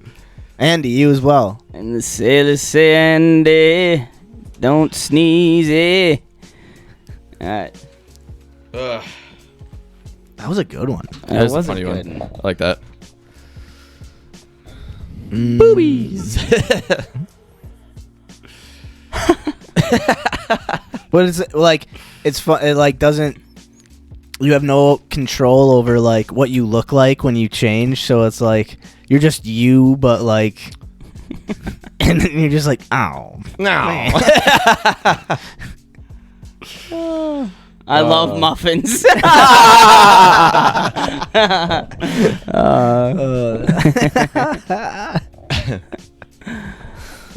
Andy, you as well. and the sailors say Andy, don't sneeze. All right. Ugh. That was a good one. That was a was funny good one. I like that. Boobies. But it's like it's fun. It like doesn't. You have no control over like what you look like when you change. So it's like you're just you, but like, and then you're just like, ow. No. I love muffins.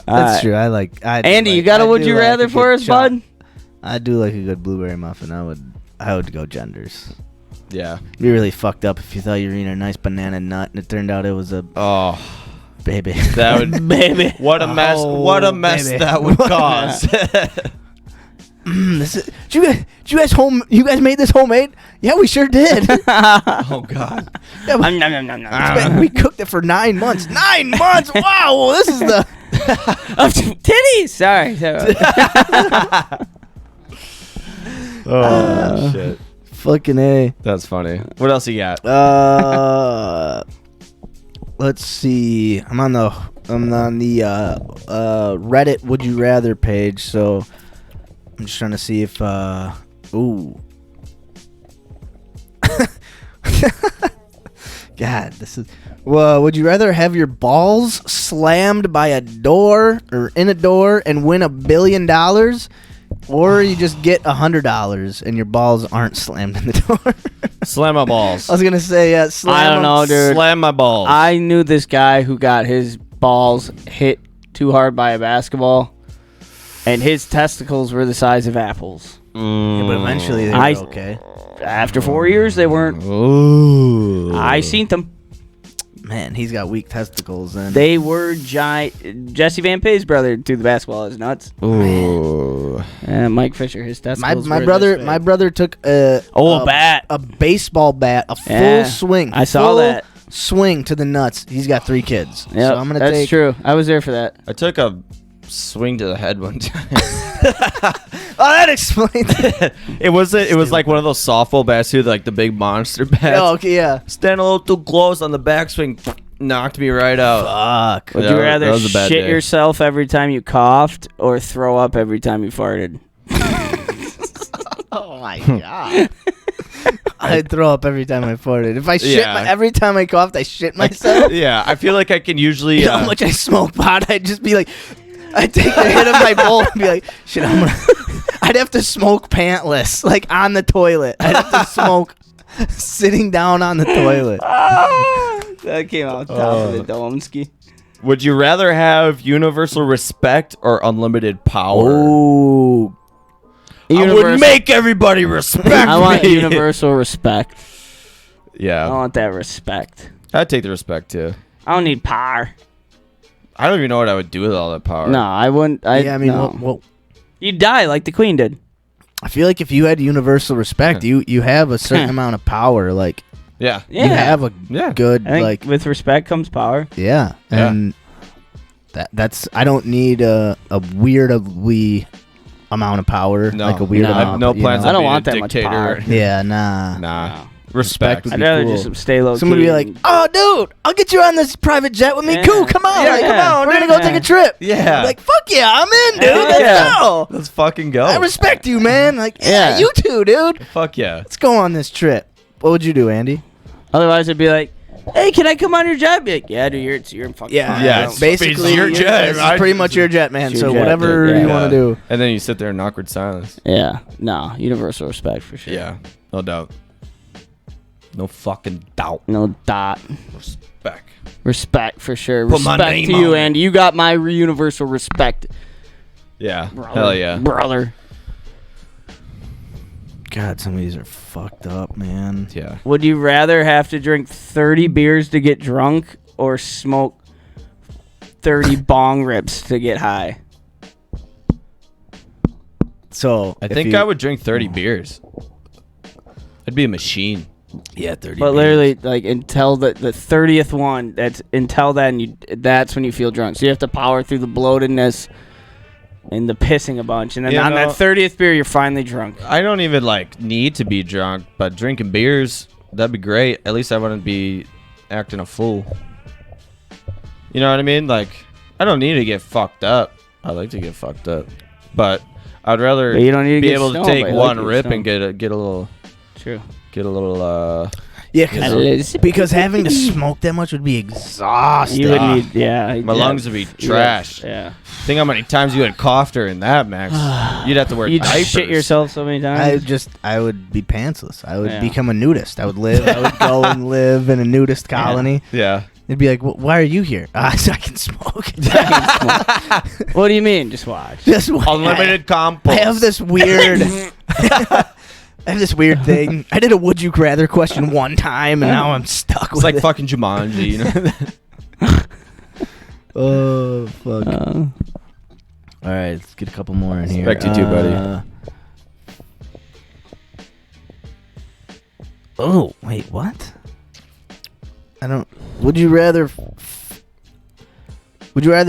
That's true. I do Andy, like- you got a I would do you like rather a for good us, chop. bud? I do like a good blueberry muffin. I would go genders. Yeah. It'd be really fucked up if you thought you were eating a nice banana nut and it turned out it was a Oh, baby. that would Baby. what a mess! Oh, What a mess baby. that would cause. You guys made this homemade? Yeah, we sure did. Oh God. Yeah, we cooked it for 9 months. 9 months? Wow, this is the Titties. Sorry. Oh shit. fucking A. That's funny. What else you got? Let's see. I'm on the Reddit Would You Rather page, so I'm just trying to see if ooh. God, this is. Well, would you rather have your balls slammed by a door or in a door and win $1 billion, or you just get $100 and your balls aren't slammed in the door? Slam my balls. I was gonna say slam. I don't know, dude. Slam my balls. I knew this guy who got his balls hit too hard by a basketball, and his testicles were the size of apples. Yeah, but eventually they were I- okay. After 4 years, they weren't. Ooh. I seen them. Man, he's got weak testicles. And They were giant. Jesse Van Pay's brother threw the basketball. Is nuts. Ooh. Mike Fisher, his testicles. my were brother this my big. brother took a bat. a baseball bat, a full Yeah, swing. I saw full that. swing to the nuts. He's got 3 kids. Yeah, So I'm gonna that's take. true. I was there for that. I took a swing to the head one time. Oh, that explains it. It was like one of those softball bats too, like the big monster bats. Oh, okay, yeah. Stand a little too close on the backswing, knocked me right out. Fuck. Would Yeah, you that rather was a bad shit day. yourself every time you coughed or throw up every time you farted? Oh my god. I'd throw up every time I farted. If I shit Yeah. every time I coughed, I shit myself. Yeah, I feel like I can usually. You know how much I smoke pot? I'd just be like, I'd take a hit of my bowl and be like, shit, I'm gonna. I'd have to smoke pantless, like on the toilet. I'd have to smoke sitting down on the toilet. That came out top of the Domsky. Would you rather have universal respect or unlimited power? Oh, I would make everybody respect I want me. universal respect. I Yeah, want that respect. I'd take the respect too. I don't need power. I don't even know what I would do with all that power. No, I wouldn't. yeah. I mean, no. well, You'd die like the Queen did. I feel like if you had universal respect, you have a certain amount of power. Like Yeah. Yeah. you have a Yeah. good I think like with respect comes power. yeah, Yeah. and that's I don't need a weirdly amount of power, No. like a weird No. I amount. have no but, you plans know. I don't on being want a that much dictator. power. Yeah, nah. Nah. Respect Respect. would I'd be rather cool. just stay low Somebody key. be like, "Oh, dude, I'll get you on this private jet with me. Yeah. Cool, come on, Yeah, like, yeah. come on, we're gonna go Yeah. take a trip." Yeah. I'm like, fuck yeah, I'm in, dude. Yeah. Let's go. Let's fucking go. I respect you, man. Like, yeah, Yeah. you too, dude. Fuck yeah. Let's go on this trip. What would you do, Andy? Otherwise, it'd be like, hey, can I come on your jet? Be like, yeah, dude, you're fucking fine. Yeah, it's basically it's your jet. It's I- pretty much your jet, man. It's So your jet, whatever dude. you Yeah. want to do. And then you sit there in awkward silence. Yeah, no, universal respect for sure. Yeah. No doubt. No fucking doubt. No dot. Respect. Respect for sure. Put my Respect name to you, on it. Andy. You got my universal respect. Yeah. Brother. Hell yeah. Brother. God, some of these are fucked up, man. Yeah. Would you rather have to drink 30 beers to get drunk or smoke 30 bong rips to get high? So I think I would drink 30 beers. I'd be a machine. Yeah, 30. But literally, like, until the 30th one, until then, that's when you feel drunk. So you have to power through the bloatedness and the pissing a bunch. And then Yeah, on no. that 30th beer, you're finally drunk. I don't even like need to be drunk, but drinking beers, that'd be great. At least I wouldn't be acting a fool. You know what I mean? Like, I don't need to get fucked up. I like to get fucked up, but I'd rather But you don't need to be get able stoned, to take but I one like rip getting and get a little True. Yeah, Liz. because having to smoke that much would be exhausting. You would need, yeah. My lungs would be trash. Yeah. Think how many times you had coughed during that, Max. You'd have to wear You'd diapers. shit yourself so many times. I would be pantsless. I would Yeah. become a nudist. I would go and live in a nudist colony. Yeah. It'd be like, why are you here? So I can smoke. What do you mean? Just watch. Just Unlimited compost. I have this weird. I have this weird thing. I did a would you rather question one time, and now I'm stuck It's with like it. fucking Jumanji, you know? Oh, fuck. All right, let's get a couple more in here. Respect you too, buddy. Oh, wait, what? I don't... Would you rather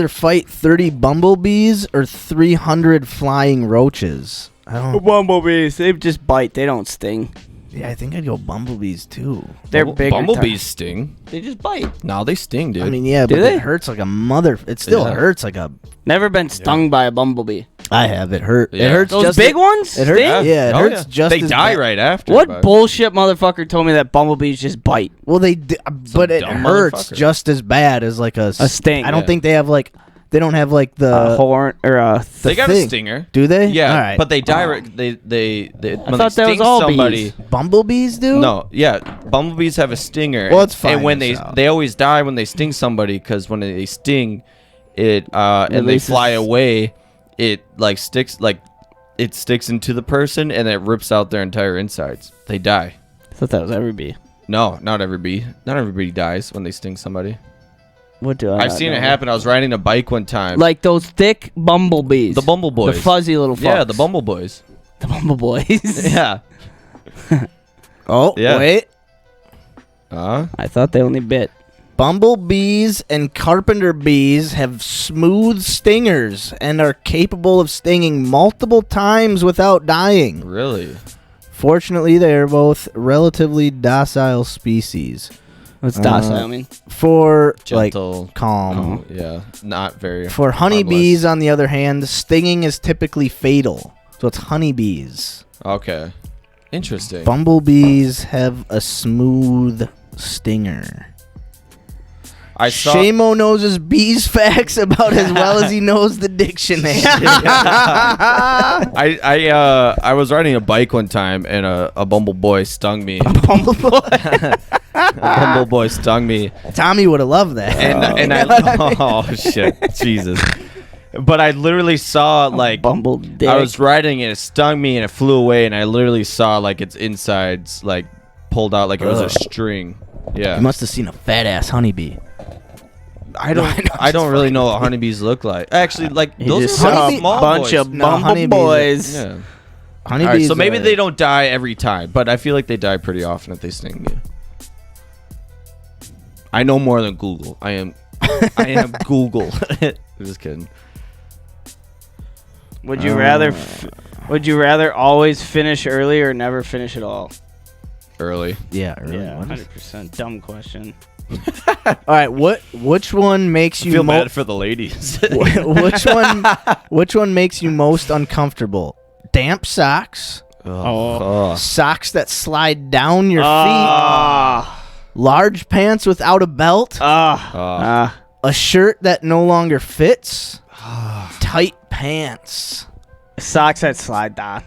fight 30 bumblebees or 300 flying roaches? I don't... Bumblebees, they just bite. They don't sting. Yeah, I think I'd go bumblebees, too. They're bigger. Bumblebees sting. They just bite. No, they sting, dude. I mean, yeah, Do but they? it hurts like a mother... It still Yeah. hurts like a... Never been stung by a bumblebee. I have. It hurt. Yeah. It hurts Those just... big ones? It hurts. Sting? Yeah, it Oh, hurts yeah. just They as die bad. right after. What but- bullshit motherfucker told me that bumblebees just bite? Well, but it dumb hurts motherfucker. just as bad as like a sting. I don't Yeah. think they have like they don't have like the Horn or They got a thing. stinger. Do they? Yeah, All right. but they die. They when they thought that sting was all somebody. bees. bumblebees do. No, yeah, bumblebees have a stinger. Well, it's fine, And when it's out. they always die when they sting somebody, because when they sting, and they Releases- fly away, it like sticks into the person and it rips out their entire insides. They die. I thought that was every bee. No, not every bee. Not everybody dies when they sting somebody. What do I I've not seen know? it happen. I was riding a bike one time. Like those thick bumblebees. the Bumble Boys. The fuzzy little fucks. Yeah, the Bumble Boys. The bumbleboys. Yeah. Oh Yeah. wait, I thought they only bit. bumblebees and carpenter bees have smooth stingers and are capable of stinging multiple times without dying. Really? Fortunately, they are both relatively docile species. What's docile mean? For Gentle. like calm. Yeah. Not very. For honeybees, harmless. on the other hand, stinging is typically fatal. So it's honeybees. Okay. Interesting. Bumblebees have a smooth stinger. I saw. Seamo knows his bees facts about as well as he knows the dictionary. I was riding a bike one time and a Bumble Boy stung me. Bumbleboy. A Bumble Boy stung me. Tommy would have loved that. And I oh shit, Jesus. But I literally saw like Bumble dick. I was riding and it stung me and it flew away and I literally saw like its insides like pulled out like it was a Ugh. string. Yeah. You must have seen a fat ass honeybee. I don't really know what honeybees look like. Actually, like You those just are saw some a small bunch boys. of No, honeybees bumbleboys. Yeah. Honeybees. All right, so maybe are- they don't die every time, but I feel like they die pretty often if they sting you. I know more than Google. I am Google. Just kidding. Would you rather? Would you rather always finish early or never finish at all? Early. Yeah. Really, Yeah, what is- 100%. Dumb question. All right. Which one makes I you feel bad for the ladies. which one makes you most uncomfortable? Damp socks, Oh. socks that slide down your feet, Ah, large pants without a belt, a shirt that no longer fits, tight pants, socks that slide down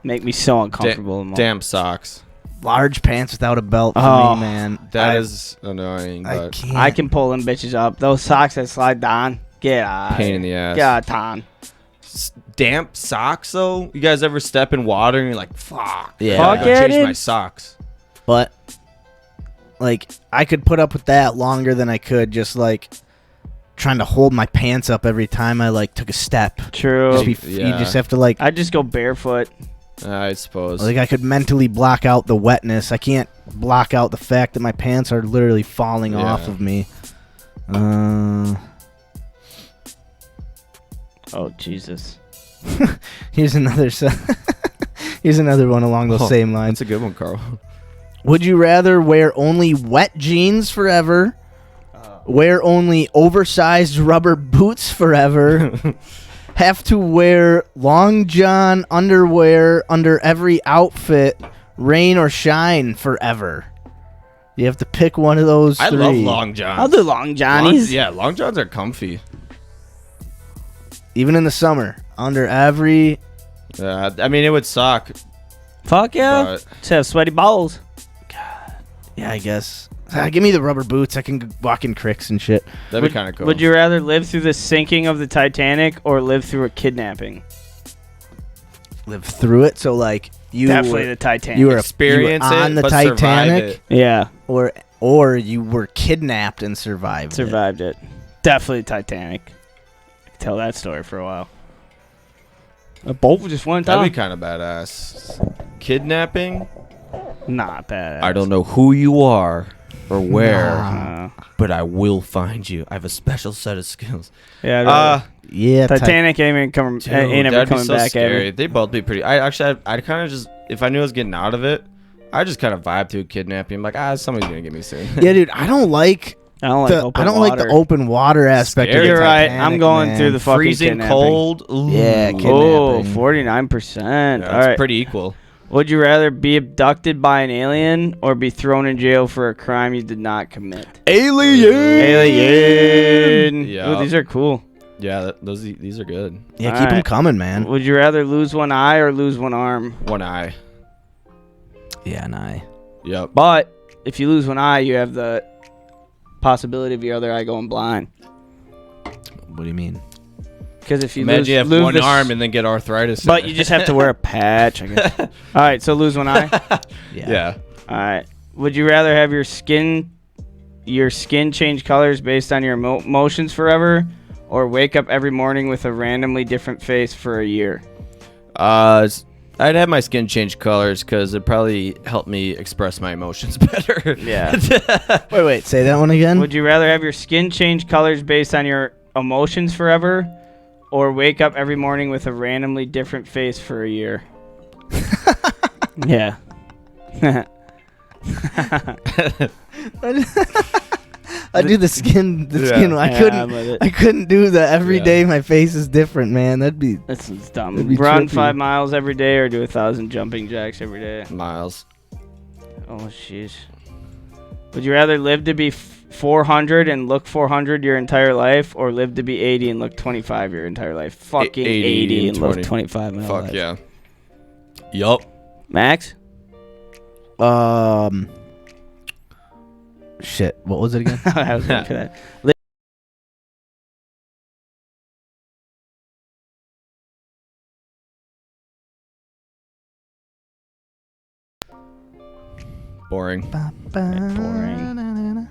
make me so uncomfortable. Damp socks. large pants without a belt for Oh, me, man. That is annoying, I but can't. I can pull them bitches up. Those socks that slide down, get out. pain in the ass. Get out of town. Damp socks though. You guys ever step in water and you're like, fuck. Yeah. I gotta Fuck yeah, change dude. my socks. But like I could put up with that longer than I could just like trying to hold my pants up every time I like took a step. True. Just You Yeah. just have to like I just go barefoot. I suppose. like I could mentally block out the wetness. I can't block out the fact that my pants are literally falling off Yeah. of me. Oh Jesus. Here's another here's another one along those same lines. That's a good one, Carl. Would you rather wear only wet jeans forever? Wear only oversized rubber boots forever? Have to wear long john underwear under every outfit, rain or shine forever? You have to pick one of those I three. love long johns. I'll do long johnnies. Yeah, long johns are comfy. Even in the summer, under every... I mean, it would suck. Fuck yeah. But Just have sweaty balls. Yeah, I guess. Give me the rubber boots. I can walk in cricks and shit. That'd be kind of cool. Would you rather live through the sinking of the Titanic or live through a kidnapping? Live through it. So like you Definitely were, the Titanic. you were experience on it, the but survive Titanic, it. Yeah, or you were kidnapped and survived. survived it. Definitely Titanic. I could tell that story for a while. A boat just went down. That'd be kind of badass. Kidnapping? Not bad. I don't know who you are or where, Nah. but I will find you. I have a special set of skills. Yeah. Yeah, Titanic ain't ever Dude, ain't ever that'd be coming so back scary. ever. They'd both be pretty. I kind of just, if I knew I was getting out of it, I just kind of vibe to kidnapping. I'm like, somebody's gonna get me soon. Yeah, dude. I don't like I don't like open like the open water aspect. Scary. Of You're the right. Titanic, I'm going man. through the fucking Freezing kidnapping. cold. Ooh. Yeah, Oh, kidnapping. 49%. Yeah, All that's right. pretty equal. Would you rather be abducted by an alien or be thrown in jail for a crime you did not commit? Alien. Yeah. Ooh, these are cool. Yeah, these are good. Yeah, All keep them right. coming, man. Would you rather lose one eye or lose one arm? One eye. Yeah, nah. Yep. But if you lose one eye, you have the possibility of your other eye going blind. What do you mean? Because if you Imagine lose, you have lose one this- arm and then get arthritis. but you just have to wear a patch, I guess. All right, so lose one eye. Yeah. All right. Would you rather have your skin change colors based on your emotions forever, or wake up every morning with a randomly different face for a year? I'd have my skin change colors because it probably helped me express my emotions better. Yeah. Wait. Say that one again. Would you rather have your skin change colors based on your emotions forever, or wake up every morning with a randomly different face for a year? Yeah. I do the skin. The Yeah. skin. I Yeah, couldn't. I'm with it. I couldn't do the every Yeah. day. My face is different, man. That'd be. This is dumb. That'd be Run trippy. 5 miles every day or do 1,000 jumping jacks every day. Miles. Oh, jeez. Would you rather live to be 400 and look 400 your entire life, or live to be 80 and look 25 your entire life? Fucking 80 and look 25 my Fuck life. yeah. Yup. Max? Shit. What was it again? I was waiting for that. Boring. Boring.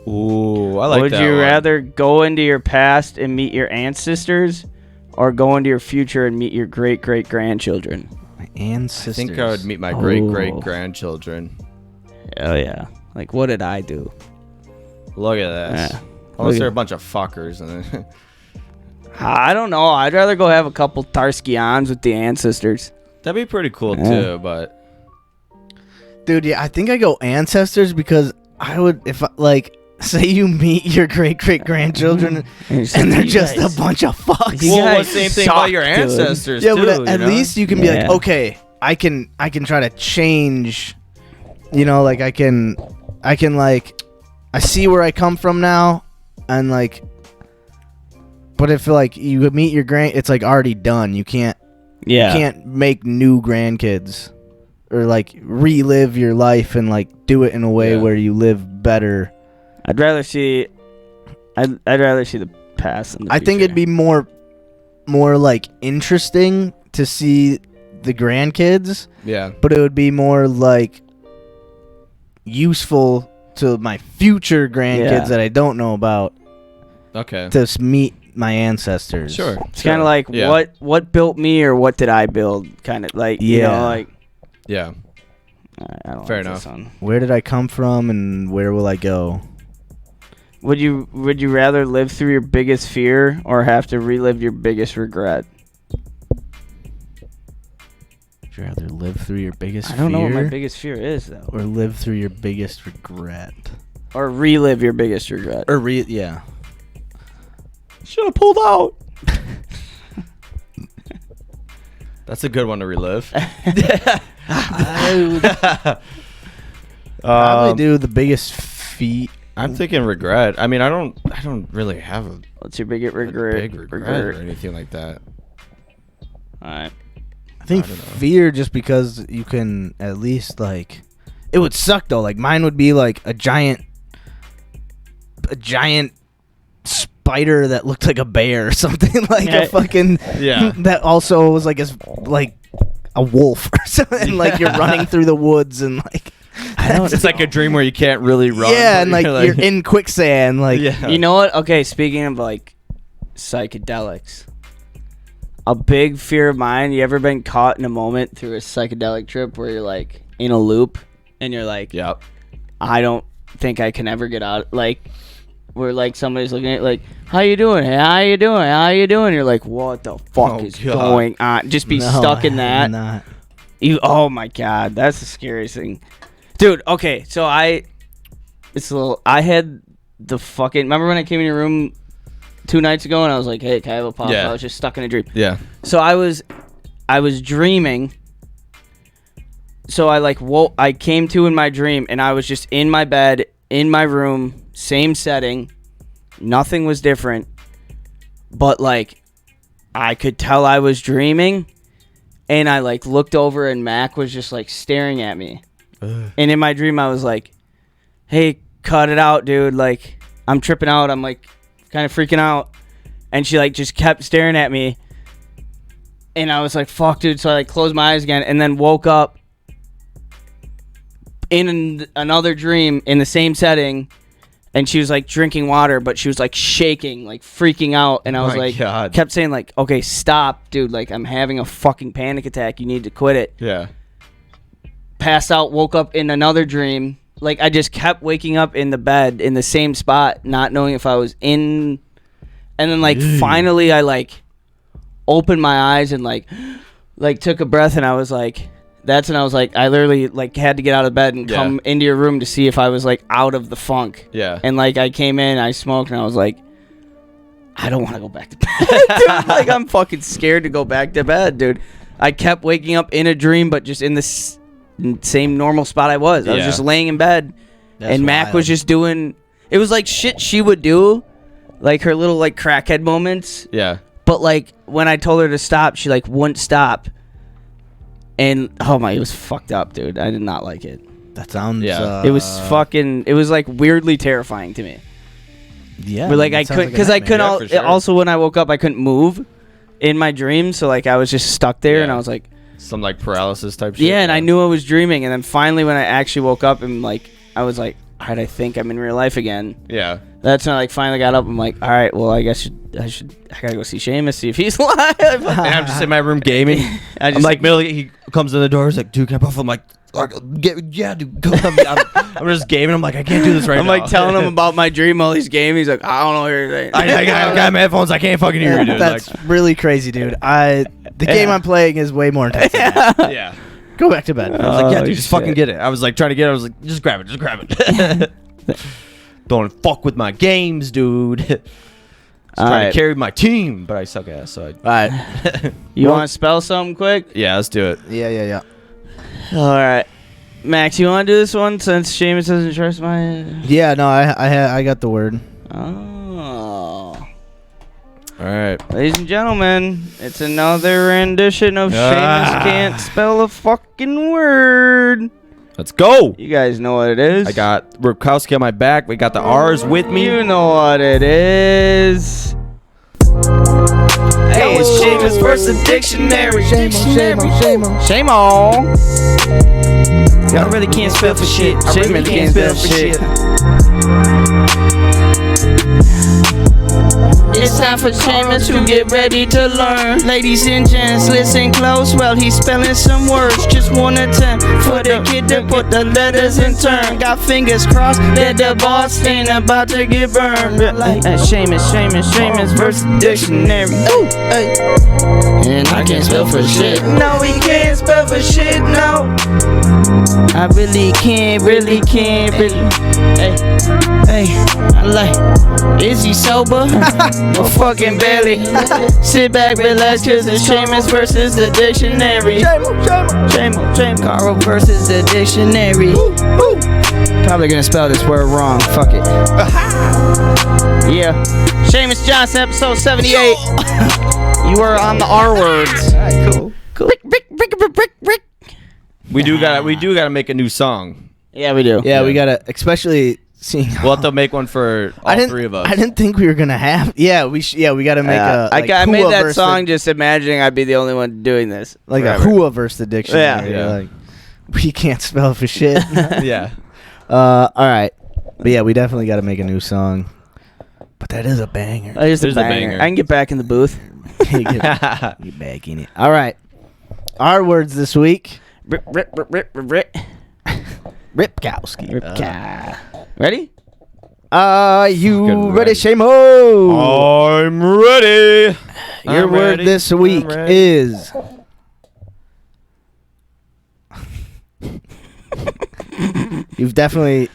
Ooh, I like Would that you one. rather go into your past and meet your ancestors, or go into your future and meet your great-great-grandchildren? My ancestors. I think I would meet my great-great-grandchildren. Oh, yeah. Like, what did I do? Look at this. Yeah. Unless Look they're at- a bunch of fuckers. And then I don't know. I'd rather go have a couple Tarskians with the ancestors. that'd be pretty cool Yeah. too, but Dude, yeah, I think I go ancestors because I would, if I, like, say you meet your great great grandchildren and they're just a bunch of fucks. You well, guys the same thing suck, about your dude. ancestors Yeah, too. but at you know? least you can be like, Yeah. okay, I can try to change. You know, like I can like, I see where I come from now, and like, but if like you meet your it's like already done. You can't make new grandkids or like relive your life and like do it in a way Yeah. where you live better. I'd rather see the past than the I think it'd future. be more like interesting to see the grandkids, yeah, but it would be more like useful to my future grandkids Yeah. that I don't know about okay, to mean my ancestors. sure. It's kind of like Yeah. what built me or what did I build? Kind of like you know, Yeah. like Yeah, I don't Fair like enough. This one. Where did I come from and where will I go? Would you rather live through your biggest fear or have to relive your biggest regret? Would you rather live through your biggest I don't know what my fear biggest fear is though. or live through your biggest regret? Or relive your biggest regret. Or yeah. Should have pulled out. that's a good one to relive. I would probably do the biggest feat. I'm thinking regret. I mean, I don't really have a What's your biggest big regret? regret or anything like that. All right. I think fear, just because you can at least like, it would suck though. Like mine would be like a giant spider that looked like a bear or something, like a fucking that also was like a wolf or something. Like you're running through the woods and like it's like a dream where you can't really run. Yeah, and like you're in quicksand. Like you know what? Okay, speaking of like psychedelics, a big fear of mine. You ever been caught in a moment through a psychedelic trip where you're like in a loop and you're like, yep, I don't think I can ever get out. Like where like somebody's looking at like, how you doing? Hey, how you doing? How you doing? You're like, what the fuck is going on? Just be stuck in that. Not. Oh my god, that's the scariest thing. Dude, okay, so I had the fucking, remember when I came in your room 2 nights ago and I was like, hey, can I have a pop? Yeah. I was just stuck in a dream. Yeah. So I was dreaming. So I came to in my dream and I was just in my bed, in my room, same setting. Nothing was different. But like, I could tell I was dreaming and I like looked over and Mac was just like staring at me. And in my dream, I was like, hey, cut it out, dude. Like, I'm tripping out. I'm, like, kind of freaking out. And she, like, just kept staring at me. And I was like, fuck, dude. So I, like, closed my eyes again and then woke up in another dream in the same setting. And she was, like, drinking water, but she was, like, shaking, like, freaking out. And I was like, kept saying, like, okay, stop, dude. Like, I'm having a fucking panic attack. You need to quit it. Yeah. Passed out, woke up in another dream. Like I just kept waking up in the bed in the same spot, not knowing if I was in. And then like finally I like opened my eyes and like took a breath and I was like, that's when I was like, I literally like had to get out of bed and come into your room to see if I was like out of the funk. Yeah. And like I came in, I smoked and I was like, I don't want to go back to bed. Dude, like I'm fucking scared to go back to bed, dude. I kept waking up in a dream, but just in this same normal spot I was. I was just laying in bed. And Mac was just doing, it was like shit she would do, like her little like crackhead moments. Yeah. But like when I told her to stop, she like wouldn't stop. And oh my, it was fucked up, dude. I did not like it. That sounds. It was fucking. It was like weirdly terrifying to me. Yeah. But like I couldn't, because I couldn't. sure. Also, when I woke up, I couldn't move in my dream, so like I was just stuck there, and I was like, some like paralysis type shit. yeah, and I knew I was dreaming, and then finally when I actually woke up and like I was like, all right, I think I'm in real life again. Yeah. That's when I like finally got up. I'm like, all right, well I guess I gotta go see Seamus, see if he's alive. And I'm just in my room gaming. I'm like, he comes in the door. He's like, dude, can I puff? I'm like, yeah, dude. Go. I'm just gaming. I'm like, I can't do this right now. I'm like telling him about my dream while he's gaming. He's like, I don't know anything. I got my headphones. I can't fucking hear you, dude. That's really crazy, dude. The game I'm playing is way more intense. Yeah. Go back to bed. I was like, yeah, dude, just fucking get it. I was like trying to get it. I was like, just grab it. Don't fuck with my games, dude. Just trying to carry my team, but I suck ass. So All right. You want to spell something quick? yeah, let's do it. Yeah. All right. Max, you want to do this one since Seamus doesn't trust my... Yeah, no, I got the word. Oh. All right. Ladies and gentlemen, it's another rendition of Seamus Can't Spell a Fucking Word. Let's go. You guys know what it is. I got Rukowski on my back. We got the R's with me. You know what it is. Hey, it's Seamus versus dictionary. Seamo. Y'all really can't spell for shit. I really can't spell for shit. It's time for Seamus to get ready to learn. Ladies and gents, listen close while he's spelling some words. Just one attempt for the kid to put the letters in turn. Got fingers crossed that the boss ain't about to get burned. Like Seamus versus dictionary. Ooh, hey. And I can't spell for shit. No, he can't spell for shit, no. I really can't. Hey, I like, is he sober? Or fucking barely? Sit back, relax, cause it's Seamus versus the dictionary. Shame. Carl versus the dictionary. Probably gonna spell this word wrong, fuck it. Yeah. Seamus Johnson, episode 78. You are on the R words. Alright, cool. Brick. We do gotta make a new song. Yeah, we do. Yeah, we gotta, especially seeing. We'll have to make one for all three of us. I didn't think we were gonna have. Yeah, we gotta make a. Like, I made HUA that versus song just imagining I'd be the only one doing this. like forever. a HUA versus the dictionary. Yeah. Like, we can't spell for shit. Yeah. All right, but yeah, we definitely gotta make a new song. But that is a banger. There's There's a a banger. banger. I can get back in the booth. Get back in it. All right, our words this week. Ripkowski. Ready? You Fucking ready, ready. Seamo? I'm ready. Your I'm word ready. this I'm week ready. is. You've definitely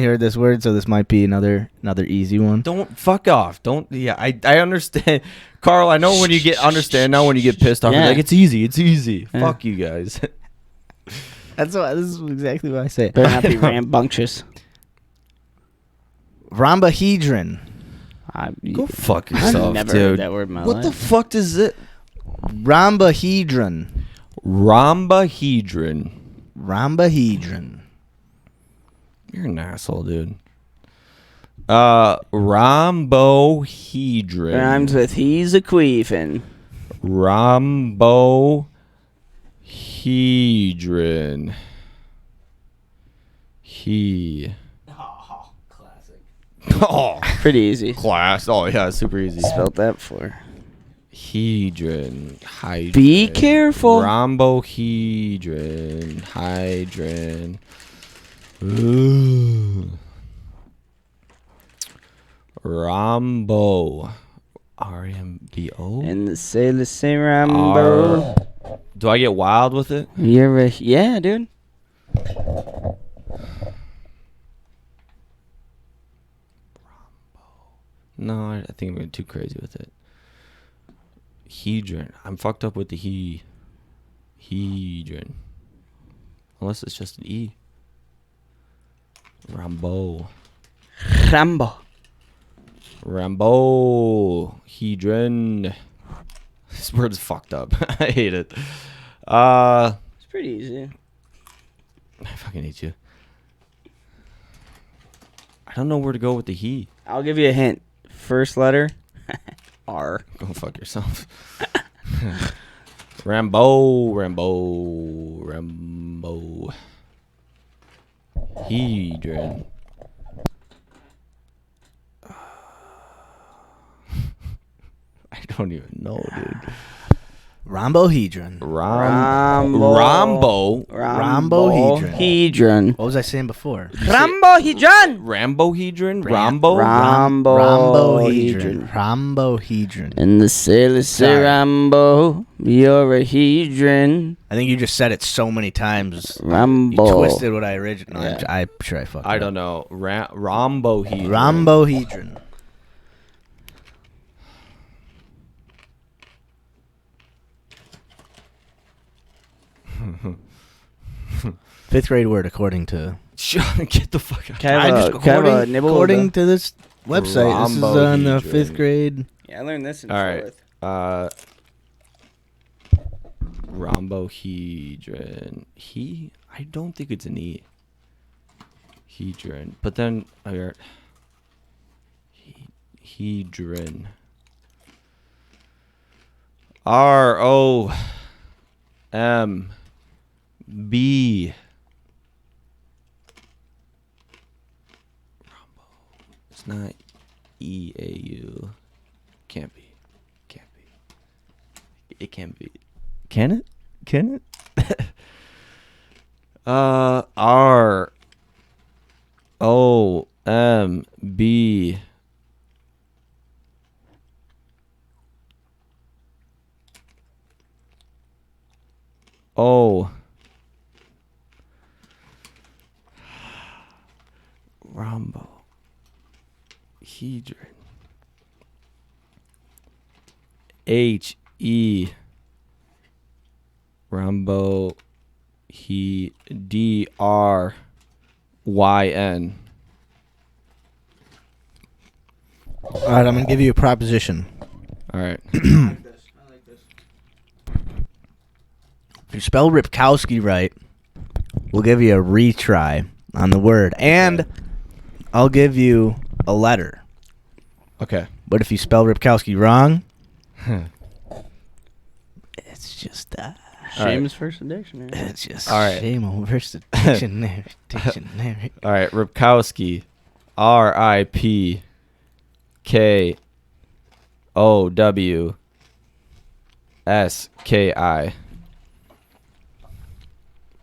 heard this word, so this might be another easy one. Don't fuck off. Don't. Yeah, I understand, Carl. I know when you get understand now when you get pissed off. You're Yeah. like, it's easy. It's easy. Yeah. Fuck you guys. This is exactly what I say. Better not be rambunctious. Rhombohedron. Go fuck I've yourself, never dude. heard that word in my What the life. fuck does it? Rhombohedron. Rhombohedron. Rhombohedron. You're an asshole, dude. Rhombohedron. Rhymes with he's a queefin'. Rhombohedron. He. Oh, Pretty easy. class. Oh yeah, super easy. Spelled that before. Hedron. Hydron. Be careful. Rhombohedron. Hydron. Ooh. Rhombo. R-M-B-O? And the sailor say Rambo. Do I get wild with it? You're a, yeah, dude. No, I think I'm going too crazy with it. Hedron. I'm fucked up with the he. Hedron. Unless it's just an E. Rambo. Rambo. Rambo. Hedron. This word is fucked up. I hate it. It's pretty easy. I fucking hate you. I don't know where to go with the he. I'll give you a hint. First letter, R. Go fuck yourself. Rambo. Rambo. Rambo. Hedron. I don't even know, dude. Rhombohedron. Rambo. Rhombohedron. Hedron. What was I saying before? Rambohedron. Rambohedron? Rambo? Rhombohedron. Rhombohedron. And the sailor say Sorry. Rambo. You're a hedron. I think you just said it so many times. You Rambo. twisted what I originally. Yeah. I'm sure I fucked I it don't up. know. Rhombohedron. Rhombohedron. Fifth grade word according to. Get the fuck out. Can I have a nibble? according to this website. This is on the Rhombohedron. fifth grade. Yeah, I learned this in All right. fourth. Rhombohedron. He? I don't think it's an E. Hedron. But then I heard hedron. R-O-M-B. Rombo. It's not E-A-U. Can't be. Can't be. It can't be. Can it? Can it? R-O-M-B. Oh. Rombo. Hedron. H-E. Rombo. He. D-R-Y-N. All right, I'm gonna give you a proposition. All right. If you spell Ripkowski right, we'll give you a retry on the word, and I'll give you a letter. Okay. But if you spell Ripkowski wrong, it's just Seamus versus dictionary. it's just All right. Seamo versus dictionary. Dictionary. All right. Ripkowski. RIPKOWSKI.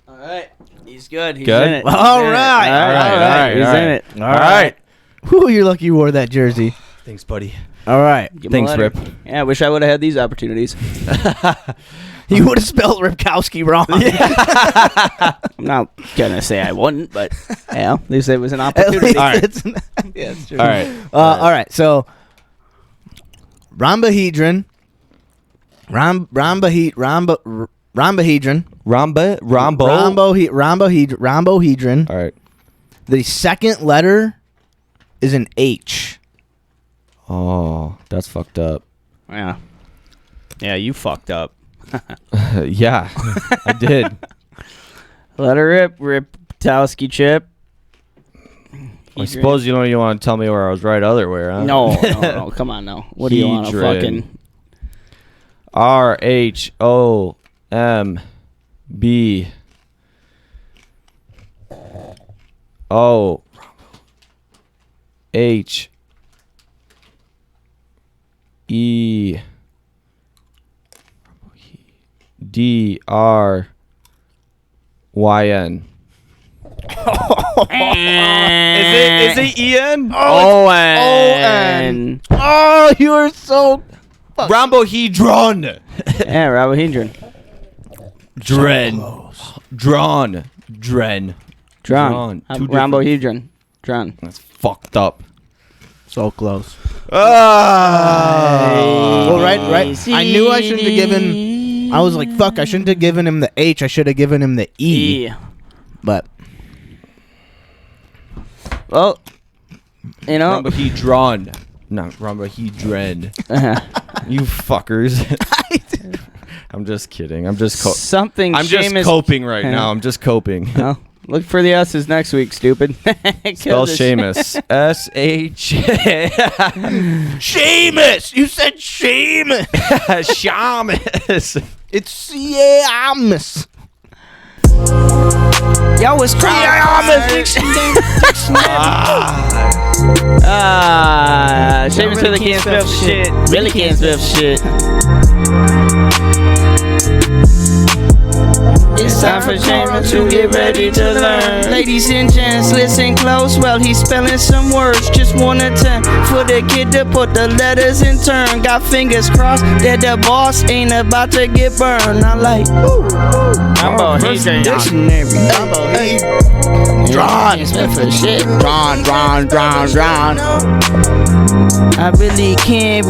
All right. He's good. He's Good? in it. All He's in it. right. All right. He's in it. All right. Whew, you're lucky you wore that jersey. Thanks, buddy. All right. Give him a Thanks, letter. Rip. Yeah, I wish I would have had these opportunities. You would have spelled Ripkowski wrong. I'm not gonna say I wouldn't, but yeah, at least it was an At opportunity. least All right. it's yeah, it's true. All right. All right. So, rhombohedron. Rhombohedron. Rhombohedron. All right. The second letter is an H. Oh, that's fucked up. Yeah. Yeah, you fucked up. Yeah, I did. Let her rip Towski chip. I suppose you want to tell me where I was right other way, huh? No, come on now. What do you want to Hedron. fucking... RHOMBHEDRYN. Is it EN? O-N. Oh, you are so. Rhombohedron. Yeah, Rhombohedron. Drawn. Drawn. Two Rhombohedron. Drawn. That's fucked up. So close. Ah. Well, right. I knew I shouldn't have given. I was like, fuck. I shouldn't have given him the H. I should have given him the E. But. Well, you know. Rhombohedron. Not rhombohedron. You fuckers. I'm just kidding. I'm just Something I'm just Seamus- coping right now. I'm just coping. Well, look for the S's next week, stupid. Spell Seamus. S-H. Seamus! You said Seamus! Seamus. It's Seamus! Yo, it's Seamus really can't spell shit. Really can't spell shit. It's time for Seamus to get ready to learn. Ladies and gents, listen close while he's spelling some words. Just one attempt for the kid to put the letters in turn. Got fingers crossed that the boss ain't about to get burned. I like, dictionary. Drawn. I really can't.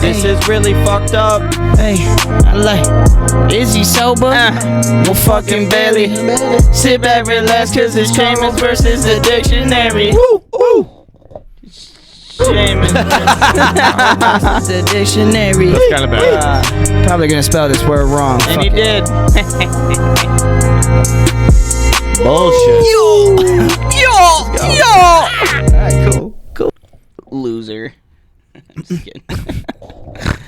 This is really fucked up. Hey, I like, is he sober? Well, fucking barely. Sit back, relax, cause it's Seamus versus the dictionary. Seamus versus the dictionary. That's kind of bad. Probably gonna spell this word wrong. And he did. Bullshit. Yo! Alright, cool. Loser. I'm just kidding.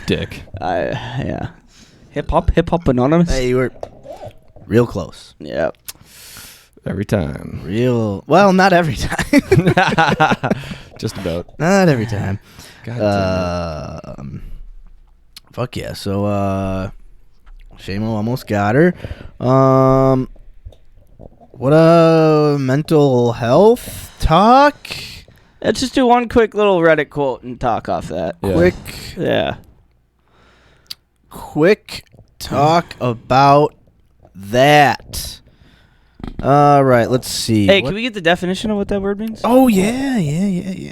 Dick. Yeah. Hip hop anonymous. Hey, you were real close. Yeah. Every time. Well, not every time. Just about. Not every time. God Fuck yeah. So, Seamo almost got her. What a mental health talk. Let's just do one quick little Reddit quote and talk off that. Yeah. Quick talk about that. All right, let's see. Hey, can we get the definition of what that word means? Oh yeah.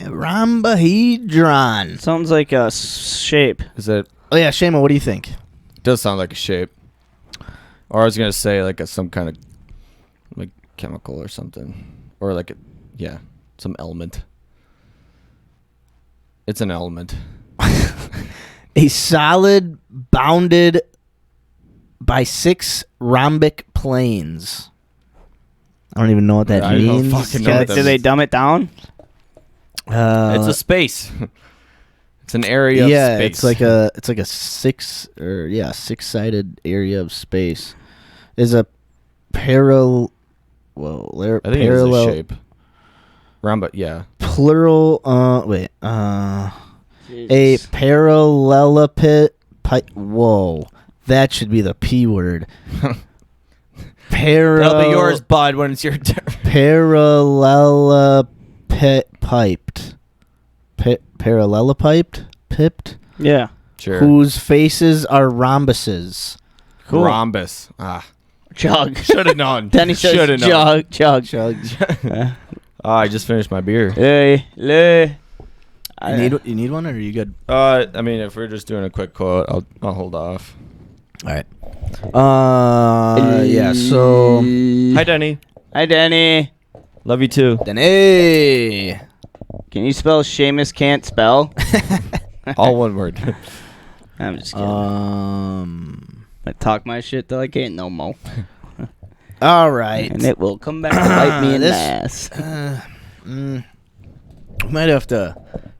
Rhombohedron. Sounds like a shape. Is it? Oh yeah, Seamo, what do you think? Does sound like a shape. Or I was gonna say like some kind of like chemical or something, or like some element. It's an element. A solid bounded by 6 rhombic planes. I don't even know what that I don't means. fucking know what that Do they dumb it down? It's a space. It's an area of space. it's like a six-sided area of space. Is a parallel. Well, I think parallel it is a shape. Round, yeah. Plural. A parallelepiped. Whoa, that should be the P word. That'll be yours, bud, when it's your turn. Parallelepiped. Parallelepiped? Pipped? Yeah. Sure. Whose faces are rhombuses. Cool. Rhombus. Chug. Should have known. Then he says Shoulda known. chug. I just finished my beer. Hey. You need one, or are you good? I mean, if we're just doing a quick quote, I'll hold off. All right. Yeah. So. Hi, Denny. Hi, Danny. Love you too. Then hey. Can you spell Seamus can't spell? All one word. I'm just kidding. I talk my shit till I can't no more. All right. And it will come back to bite me in the ass. We might have to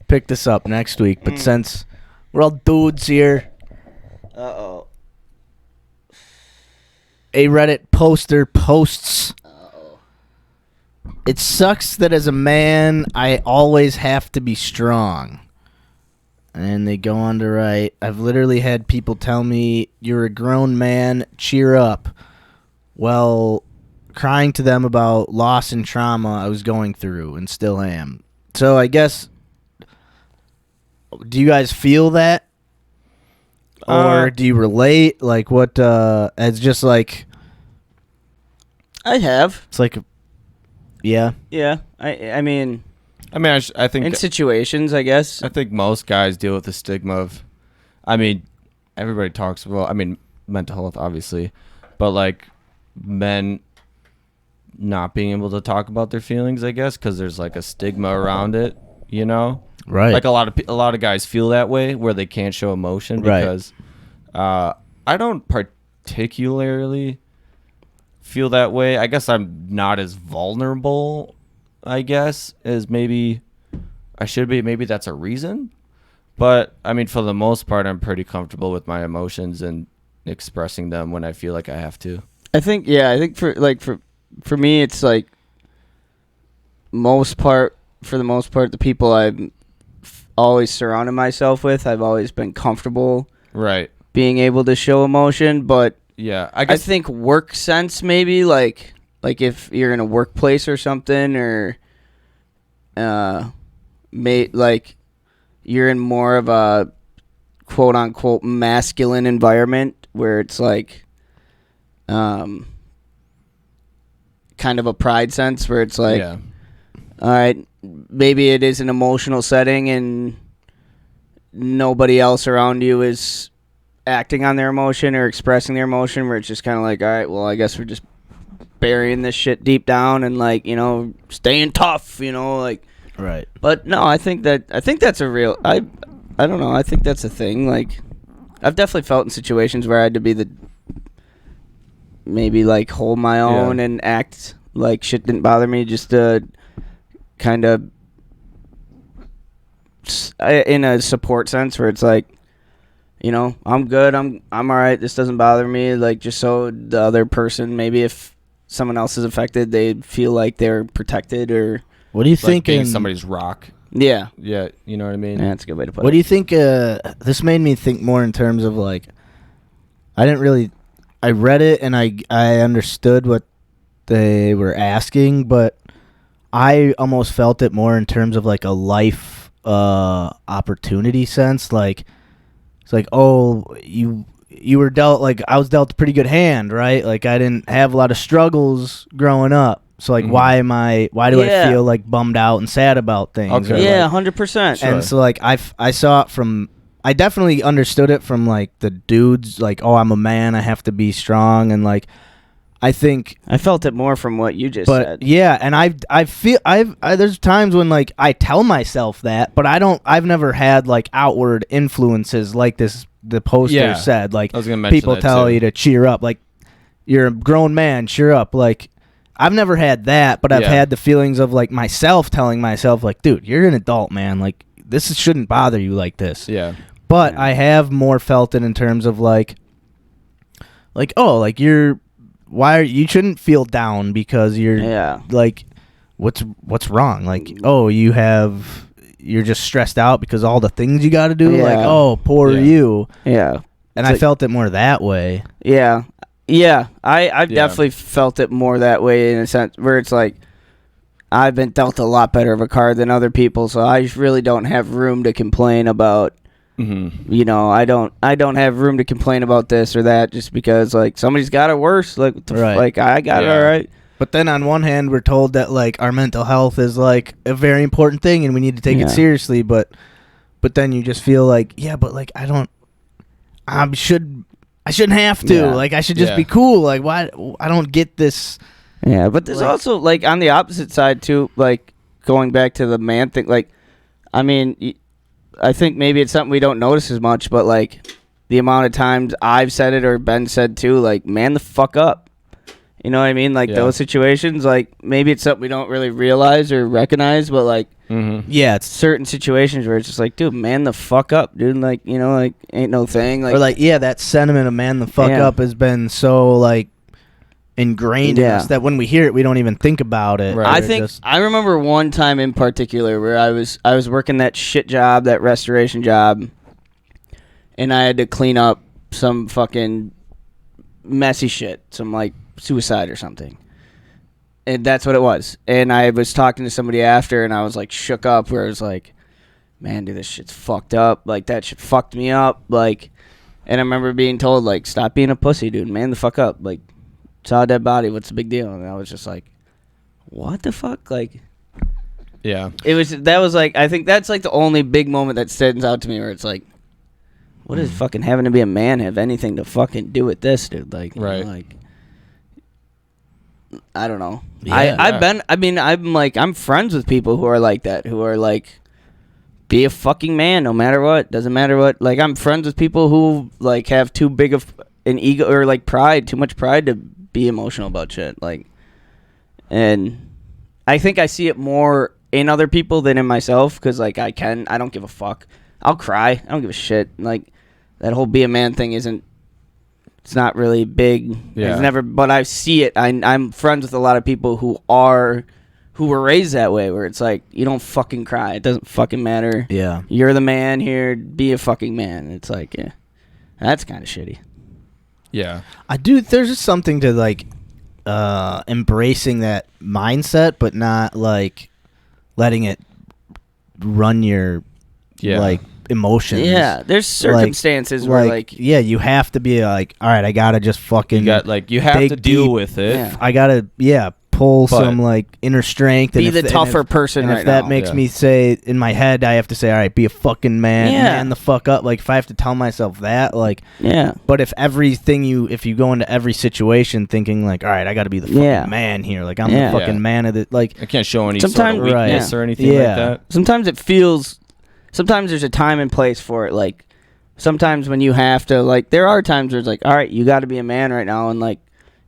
pick this up next week, but since we're all dudes here, Uh-oh. a Reddit poster posts. It sucks that as a man, I always have to be strong. And they go on to write, I've literally had people tell me, you're a grown man, cheer up. Well, crying to them about loss and trauma I was going through and still am. So I guess, do you guys feel that? Or do you relate? Like what, it's just like, I have. it's like, yeah. Yeah. I mean, I think in situations, I guess. I think most guys deal with the stigma of, I mean, everybody talks about, I mean, mental health, obviously, but like men not being able to talk about their feelings, I guess, because there's like a stigma around it, you know? Right. Like a lot of guys feel that way where they can't show emotion because I don't particularly feel that way. I guess I'm not as vulnerable, I guess, as maybe I should be. Maybe that's a reason. But I mean, for the most part, I'm pretty comfortable with my emotions and expressing them when I feel like I have to. I think for me, it's like for the most part, the people I've always surrounded myself with, I've always been comfortable Right. being able to show emotion. But Yeah, I think work sense, maybe like if you're in a workplace or something, or like you're in more of a quote unquote masculine environment where it's like kind of a pride sense where it's like, yeah. all right, maybe it is an emotional setting and nobody else around you is acting on their emotion or expressing their emotion, where it's just kind of like, all right, well, I guess we're just burying this shit deep down and like, you know, staying tough, you know, like. Right. But no, I think that's a real, I don't know, I think that's a thing. Like, I've definitely felt in situations where I had to be maybe like hold my own and act like shit didn't bother me, just to kind of in a support sense where it's like, you know, I'm good, I'm all right, this doesn't bother me, like, just so the other person, maybe if someone else is affected, they feel like they're protected. Or what do you Like think being somebody's rock. yeah, Yeah, you know what I mean? yeah, that's a good way to put it. What do you think? This made me think more in terms of like, I read it and I understood what they were asking, but I almost felt it more in terms of like a life opportunity sense. Like, it's like, oh, you were dealt, like, I was dealt a pretty good hand, right? Like, I didn't have a lot of struggles growing up. So like, why do I feel like bummed out and sad about things? Okay. Or, Yeah, like, 100%. Sure. and so like I saw it from, I definitely understood it from like the dudes, like, oh, I'm a man, I have to be strong, and like I think, I felt it more from what you just but said. yeah, and I feel there's times when like I tell myself that, but I've never had like outward influences like this. The poster said, like, I was gonna mention people that tell too. you to cheer up, like, you're a grown man, cheer up, like. I've never had that, but I've had the feelings of like myself telling myself like, dude, you're an adult, man. Like this shouldn't bother you like this. Yeah. But I have more felt it in terms of like oh, like you shouldn't feel down because you're like what's wrong? Like, oh, you're just stressed out because all the things you got to do. Like, oh, poor you. Yeah. And I felt it more that way. Yeah. Yeah. I've definitely felt it more that way in a sense where it's like I've been dealt a lot better of a card than other people, so I really don't have room to complain about. You know, I don't have room to complain about this or that just because like somebody's got it worse. Like, like I got it all right. But then on one hand, we're told that like our mental health is like a very important thing and we need to take it seriously. But then you just feel like, but like I shouldn't have to. Yeah. Like I should just be cool. Like why I don't get this. Yeah, but there's also like on the opposite side too. Like going back to the man thing. Like, I mean, I think maybe it's something we don't notice as much, but like the amount of times I've said it or Ben said too, like man the fuck up. You know what I mean? Like those situations, like maybe it's something we don't really realize or recognize, but like, it's certain situations where it's just like, dude, man the fuck up, dude. Like, you know, like ain't no thing. Like, or like, that sentiment of man the fuck up has been so like ingrained in us that when we hear it, we don't even think about it. Right. I remember one time in particular where I was working that shit job, that restoration job, and I had to clean up some fucking messy shit, some like suicide or something, and that's what it was. And I was talking to somebody after, and I was like shook up, where I was like, man, dude, this shit's fucked up. Like that shit fucked me up. Like, and I remember being told like, stop being a pussy, dude. Man the fuck up. Like, saw a dead body. What's the big deal? And I was just like, what the fuck? Like, that was like, I think that's like the only big moment that stands out to me where it's like, what does fucking having to be a man have anything to fucking do with this, dude? Like, you know, like, I don't know. I'm friends with people who are like that, who are like, be a fucking man no matter what. Doesn't matter what. Like, I'm friends with people who like have too big of an ego or like pride, too much pride to be emotional about shit. Like, and I think I see it more in other people than in myself because like I don't give a fuck. I'll cry. I don't give a shit. Like, that whole be a man thing it's not really big. Yeah. It's never, but I see it. I'm friends with a lot of people who were raised that way, where it's like, you don't fucking cry. It doesn't fucking matter. Yeah. You're the man here. Be a fucking man. It's like, that's kind of shitty. Yeah. I do. There's just something to like embracing that mindset, but not like letting it run your like emotions. Yeah, there's circumstances where like you have to be like, all right, I gotta just fucking you have to deal with it. Yeah. I gotta pull some like inner strength. Be the tougher person. And if that makes me say in my head, I have to say, all right, be a fucking man, man the fuck up. Like if I have to tell myself that, like But if you go into every situation thinking like, all right, I got to be the fucking man here. Like I'm the fucking man of it. Like I can't show any sort of weakness or anything like that. Sometimes there's a time and place for it. Like sometimes when you have to, like there are times where it's like, all right, you got to be a man right now, and like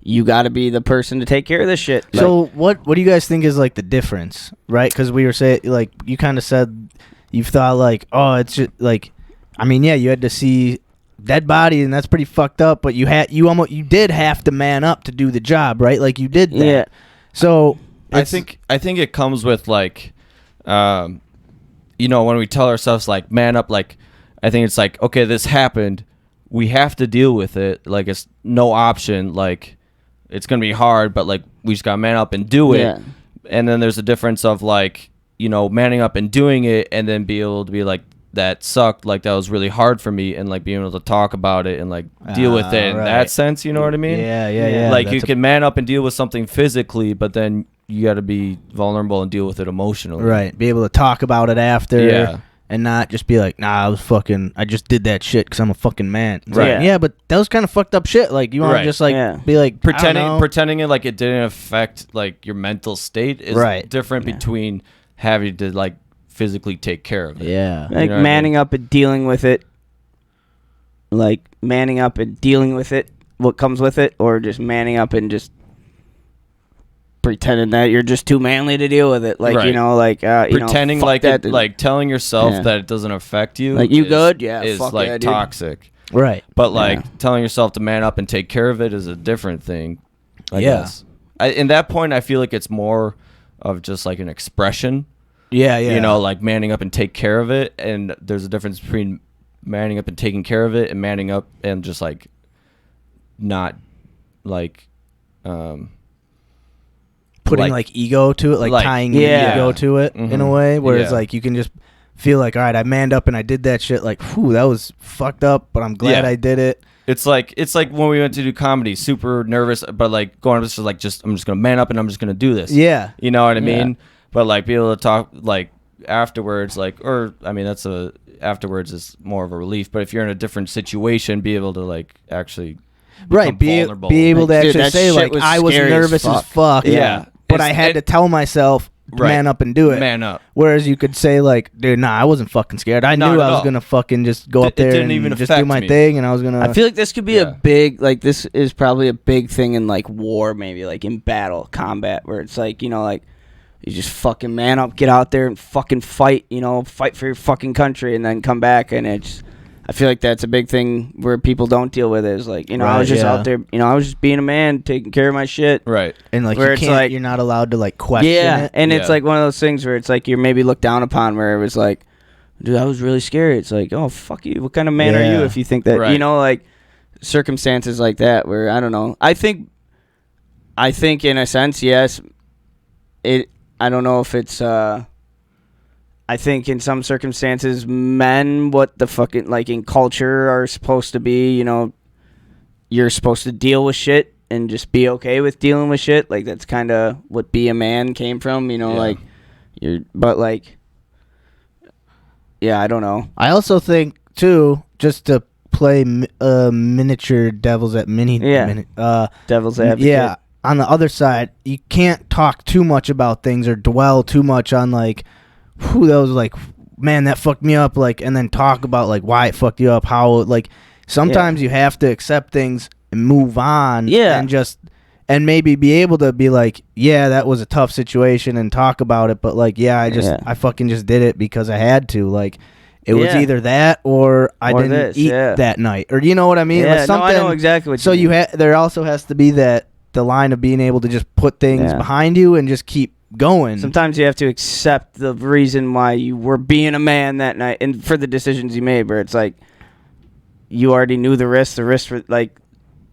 you got to be the person to take care of this shit. So what do you guys think is like the difference, right? Because we were saying, like you kind of said, you thought like, oh, it's just like, I mean, you had to see dead body, and that's pretty fucked up. But you did have to man up to do the job, right? Like you did that. Yeah. So I think it comes with like, you know, when we tell ourselves like man up, like I think it's like, okay, this happened, we have to deal with it. Like it's no option. Like it's gonna be hard, but like we just gotta man up and do it. Yeah. And then there's a difference of like, you know, manning up and doing it, and then be able to be like, that sucked, like that was really hard for me, and like being able to talk about it and like deal with it in that sense. You know what I mean? Yeah. Like you can man up and deal with something physically, but then you got to be vulnerable and deal with it emotionally. Right. Be able to talk about it after. And not just be like, nah, I just did that shit because I'm a fucking man. It's right. Like, but that was kind of fucked up shit. Like, you want to just like be like pretending it like it didn't affect like your mental state is different between having to like physically take care of it. Yeah. Like manning up and dealing with it. Like manning up and dealing with it, what comes with it, or just manning up and just pretending that you're just too manly to deal with it. Like, Right. you know, like, Pretending fuck like that. like telling yourself Yeah. that it doesn't affect you. Like, you is, good? Yeah, is fuck like yeah, dude. toxic. Right. But like telling yourself to man up and take care of it is a different thing. I guess. In that point, I feel like it's more of just like an expression. Yeah. You know, like manning up and take care of it. And there's a difference between manning up and taking care of it and manning up and just like not like putting like ego to it, like tying your ego to it in a way, whereas like you can just feel like, all right, I manned up and I did that shit. Like, whew, that was fucked up, but I'm glad I did it. It's like when we went to do comedy, super nervous, but like going up, I'm just gonna man up and I'm just gonna do this. Yeah, you know what I mean. But like be able to talk like afterwards, like, or I mean afterwards is more of a relief. But if you're in a different situation, be able to like actually be able to actually say like I was nervous as fuck. Yeah. But I had to tell myself to man up and do it. Man up. Whereas you could say like, dude, nah, I wasn't fucking scared. I knew I was gonna fucking just go up there and just do my thing, and I was gonna. I feel like this could be a big, like, this is probably a big thing in like war, maybe like in battle, combat, where it's like, you know, like you just fucking man up, get out there and fucking fight, you know, fight for your fucking country, and then come back, and it's. I feel like that's a big thing where people don't deal with it. Is like, you know, I was just out there, you know, I was just being a man, taking care of my shit. Right. And like, where you it's can't, like, you're not allowed to like question it. And it's like one of those things where it's like you're maybe looked down upon, where it was like, dude, I was really scared. It's like, oh, fuck you. What kind of man are you if you think that, you know, like circumstances like that where, I don't know. I think in a sense, yes, I don't know if it's, I think in some circumstances, men, what the fucking, like in culture, are supposed to be, you know, you're supposed to deal with shit and just be okay with dealing with shit. Like, that's kind of what be a man came from, you know, like, but like, yeah, I don't know. I also think, too, just to play miniature devil's advocate. Devil's advocate. Yeah, on the other side, you can't talk too much about things or dwell too much on, like, whew, that was like, man, that fucked me up, like, and then talk about like why it fucked you up, how, like, sometimes you have to accept things and move on, and maybe be able to be like, yeah, that was a tough situation, and talk about it, but like, I fucking just did it because I had to, like, it was either that or I didn't eat that night, or you know what I mean? Yeah, like something, no, I know exactly what so you mean. There also has to be the line of being able to just put things behind you and just keep going. Sometimes you have to accept the reason why you were being a man that night and for the decisions you made, where it's like you already knew the risk for like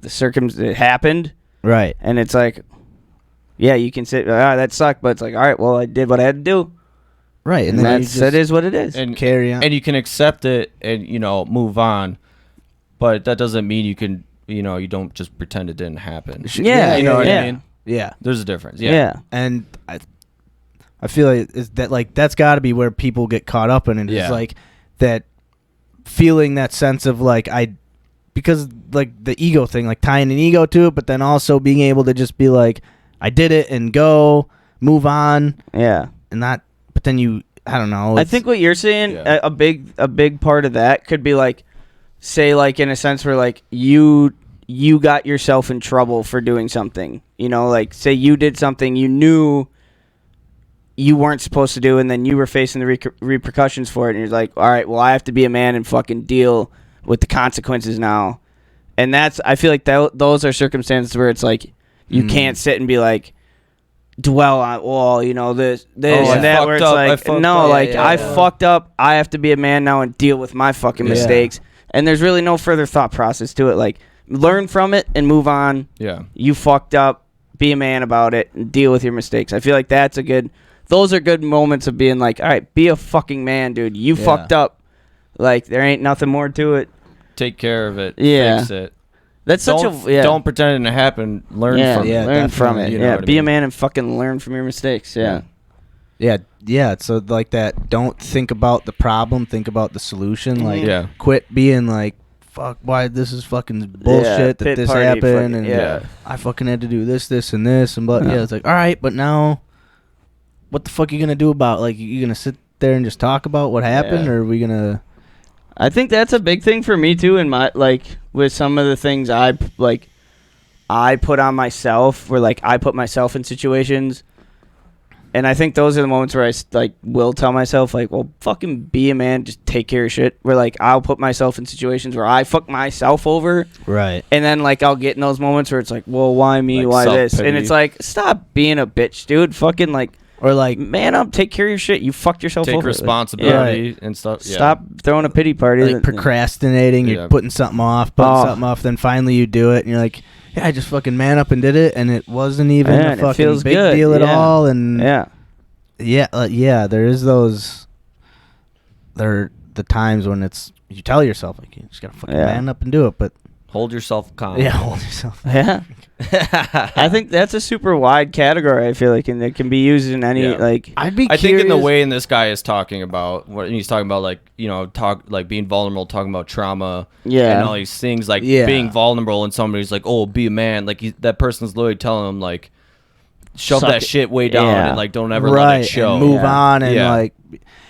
it happened, right? And it's like, yeah, you can say, that sucked, but it's like, all right, well, I did what I had to do, right? And then that is what it is, and carry on, and you can accept it and, you know, move on, but that doesn't mean you can, you know, you don't just pretend it didn't happen. you know what I mean? Yeah, there's a difference. And I feel like that's got to be where people get caught up in it. It's like that feeling, that sense of like because like the ego thing, like tying an ego to it, but then also being able to just be like, I did it and go move on. Yeah, and not. But then I don't know. I think what you're saying, a big part of that could be like, say like in a sense where like you got yourself in trouble for doing something, you know, like say you did something you knew you weren't supposed to do, and then you were facing the repercussions for it, and you're like, all right, well, I have to be a man and fucking deal with the consequences now. And I feel like those are circumstances where it's like you can't sit and be like, dwell on, well, you know, this and that, where it's like, no, like, I fucked up, I have to be a man now and deal with my fucking mistakes, and there's really no further thought process to it. Like, learn from it and move on. Yeah, you fucked up, be a man about it and deal with your mistakes. I feel like those are good moments of being like, all right, be a fucking man, dude. You fucked up. Like, there ain't nothing more to it. Take care of it. Fix it. That's don't pretend it didn't happen. Learn from it. Learn from it. You know be a man and fucking learn from your mistakes. Yeah. So like that. Don't think about the problem. Think about the solution. Like, quit being like, fuck, why this is fucking bullshit that this happened, and I fucking had to do this, and this, and but it's like, all right, but now, what the fuck are you gonna do about, like, you gonna sit there and just talk about what happened, or are we gonna? I think that's a big thing for me too, in my, like, with some of the things I like I put on myself, where like I put myself in situations. And I think those are the moments where I like will tell myself like, well, fucking be a man, just take care of shit. Where like I'll put myself in situations where I fuck myself over, Right. and then like I'll get in those moments where it's like, well, why me, Like why this, self-pity. and it's like, stop being a bitch, dude. Fucking like, Or like, man up, take care of your shit. You fucked yourself Take over. responsibility and stuff. Yeah. Stop throwing a pity party. like procrastinating. Yeah. You're putting something off, then finally you do it, and you're like, yeah, I just fucking man up and did it, and it wasn't even Yeah, a and it fucking feels big good. deal at Yeah. all. And Yeah. there is those. There are the times when it's you tell yourself like you just gotta fucking man up and do it, but Hold yourself calm. yeah, hold yourself. Yeah. I think that's a super wide category. I feel like, and it can be used in any Yeah. like. I'd be I think in the curious- way in this guy is talking about what he's talking about, like, you know, being vulnerable, talking about trauma, Yeah. and all these things, like Yeah. being vulnerable, and somebody's like, "Oh, be a man," like that person's literally telling him like, shove Suck that it. shit way down Yeah. and like don't ever right, let it show. and move Yeah. on, and Yeah. like